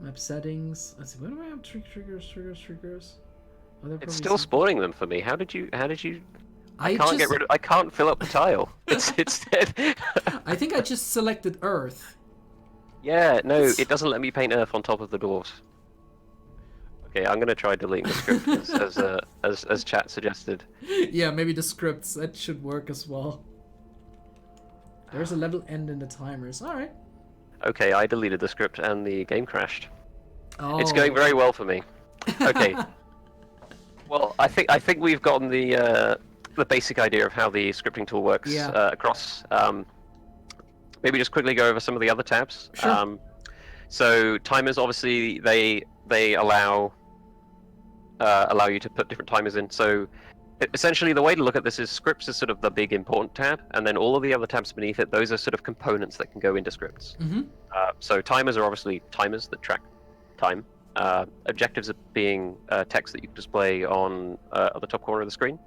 Map settings. Let's see. Where do I have triggers? Oh, it's still spawning them for me. How did you? I can't fill up the tile. It's dead. I think I just selected Earth. Yeah, no, it doesn't let me paint Earth on top of the dwarves. Okay, I'm gonna try deleting the script as chat suggested. Yeah, maybe the scripts, that should work as well. There's a level end in the timers. All right. Okay, I deleted the script and the game crashed. Oh. It's going very well for me. Okay. Well, I think we've gotten the basic idea of how the scripting tool works across. Maybe just quickly go over some of the other tabs. Sure. So timers, obviously, they allow you to put different timers in. So essentially, the way to look at this is scripts is sort of the big important tab, and then all of the other tabs beneath it, those are sort of components that can go into scripts. Mm-hmm. So timers are obviously timers that track time. Objectives are being text that you can display on the top corner of the screen.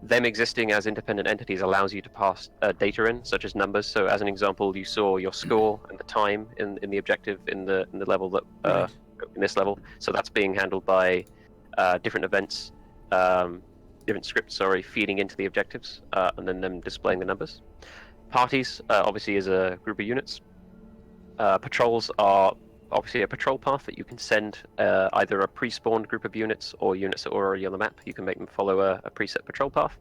Them existing as independent entities allows you to pass data in, such as numbers. So, as an example, you saw your score and the time in the objective in the level that in this level. So that's being handled by different events, different scripts. Sorry, feeding into the objectives and then them displaying the numbers. Parties obviously is a group of units. Patrols are obviously a patrol path that you can send either a pre-spawned group of units or units that are already on the map. You can make them follow a preset patrol path.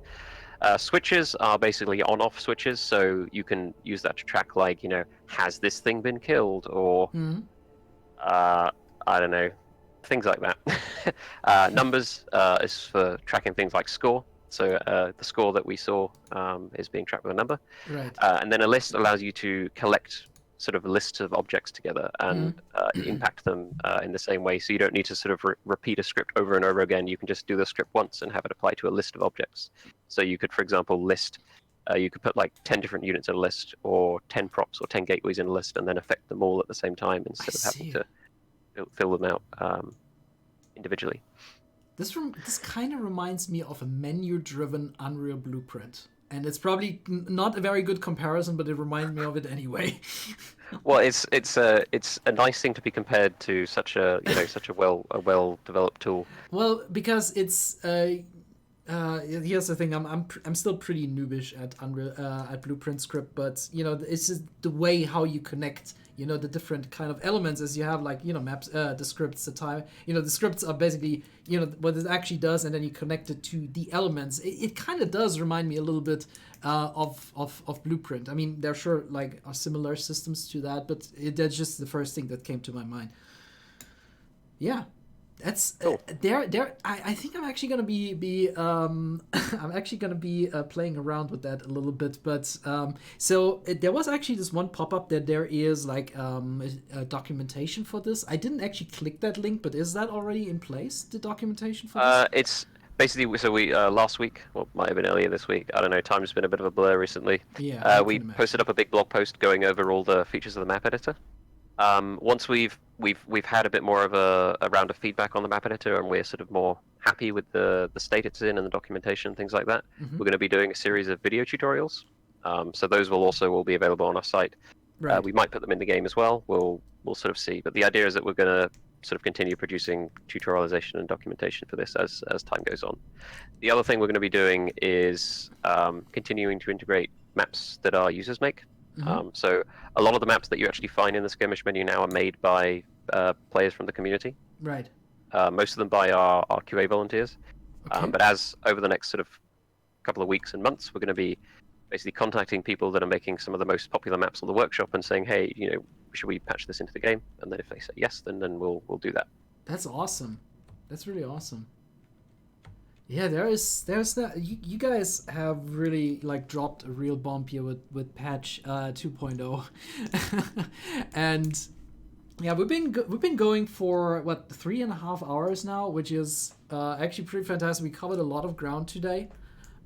Switches are basically on-off switches, so you can use that to track, like, has this thing been killed, or I don't know, things like that. Numbers is for tracking things like score. So the score that we saw is being tracked with a number. Right. And then a list allows you to collect sort of lists of objects together and impact them in the same way. So you don't need to sort of repeat a script over and over again. You can just do the script once and have it apply to a list of objects. So you could, for example, you could put like 10 different units in a list, or 10 props or 10 gateways in a list, and then affect them all at the same time instead of having to fill them out individually. This kind of reminds me of a menu-driven Unreal Blueprint. And it's probably not a very good comparison, but it reminds me of it anyway. Well, it's a nice thing to be compared to such a well developed tool. Well, because it's here's the thing. I'm still pretty noobish at Unreal at Blueprint script, but it's just the way how you connect the different kind of elements, as you have like maps, the scripts, the time. The scripts are basically what it actually does, and then you connect it to the elements. It kind of does remind me a little bit of Blueprint. I mean, there sure are similar systems to that, but that's just the first thing that came to my mind. Yeah. That's cool. I think I'm actually gonna be playing around with that a little bit, but so there was actually this one pop-up that there is a documentation for this. I didn't actually click that link, but is that already in place, the documentation for this? It's basically, so we last week, well, might have been earlier this week, I don't know, time's been a bit of a blur recently. Yeah, we posted up a big blog post going over all the features of the map editor. Once we've had a bit more of a round of feedback on the map editor, and we're sort of more happy with the state it's in and the documentation, things like that, we're going to be doing a series of video tutorials. So those will also be available on our site. Right. We might put them in the game as well. We'll sort of see. But the idea is that we're going to sort of continue producing tutorialization and documentation for this as time goes on. The other thing we're going to be doing is continuing to integrate maps that our users make. So a lot of the maps that you actually find in the skirmish menu now are made by players from the community. Right. Most of them by our QA volunteers. Okay. But as over the next sort of couple of weeks and months, we're going to be basically contacting people that are making some of the most popular maps on the workshop and saying, hey, should we patch this into the game? And then if they say yes, then we'll do that. That's awesome. That's really awesome. Yeah, there's that. You guys have really dropped a real bomb here with patch 2.0, and yeah, we've been going for 3.5 hours now, which is actually pretty fantastic. We covered a lot of ground today.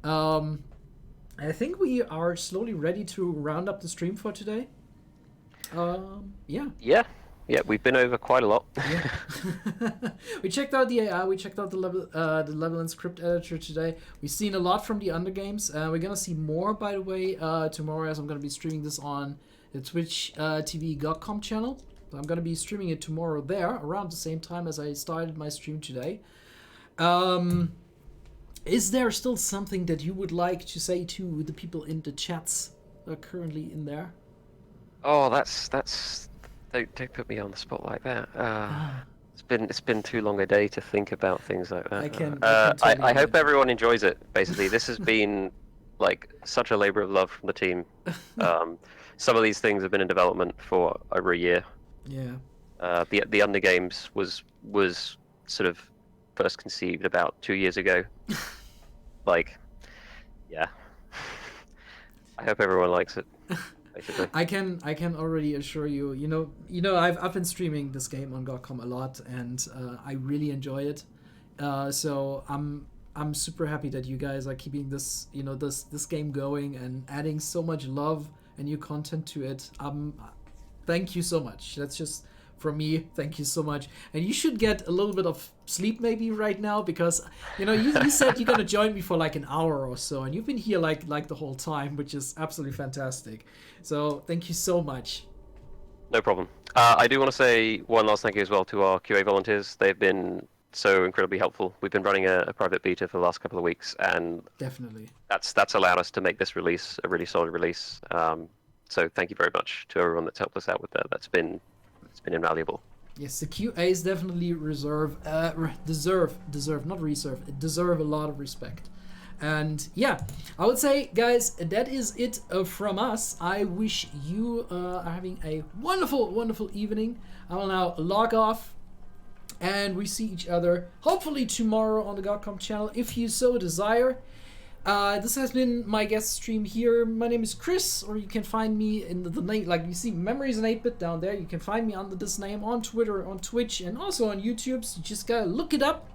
I think we are slowly ready to round up the stream for today. Yeah, we've been over quite a lot. Yeah. We checked out the AI. We checked out the level and script editor today. We've seen a lot from the Undergames. We're gonna see more, by the way, tomorrow, as I'm gonna be streaming this on the Twitch TV GOG.com channel. So I'm gonna be streaming it tomorrow there around the same time as I started my stream today. Is there still something that you would like to say to the people in the chats that are currently in there? Oh, that's. Don't put me on the spot like that. It's been too long a day to think about things like that. I hope everyone enjoys it. Basically, this has been such a labor of love from the team. some of these things have been in development for over a year. Yeah. The Undergames was sort of first conceived about 2 years ago. Like, yeah. I hope everyone likes it. Basically. I can already assure you. I've been streaming this game on GOG.com a lot, and I really enjoy it. So I'm super happy that you guys are keeping this this game going and adding so much love and new content to it. Thank you so much. That's just from me. Thank you so much. And you should get a little bit of sleep maybe right now, because you said you're gonna join me for like an hour or so, and you've been here like the whole time, which is absolutely fantastic. So thank you so much. No problem. I do want to say one last thank you as well to our QA volunteers. They've been so incredibly helpful. We've been running a private beta for the last couple of weeks, and definitely that's allowed us to make this release a really solid release. So thank you very much to everyone that's helped us out with that. It's been invaluable. Yes, the QAs definitely deserve a lot of respect. And yeah, I would say, guys, that is it from us. I wish you are having a wonderful, wonderful evening. I will now log off, and we see each other hopefully tomorrow on the GOG.com channel if you so desire. This has been my guest stream here. My name is Chris, or you can find me in the name, like you see Memories in 8-Bit down there. You can find me under this name on Twitter, on Twitch, and also on YouTube. So you just gotta look it up.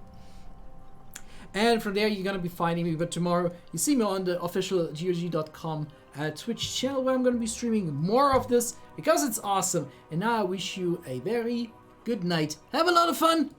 And from there, you're gonna be finding me. But tomorrow, you see me on the official GOG.com Twitch channel, where I'm gonna be streaming more of this because it's awesome. And now I wish you a very good night. Have a lot of fun.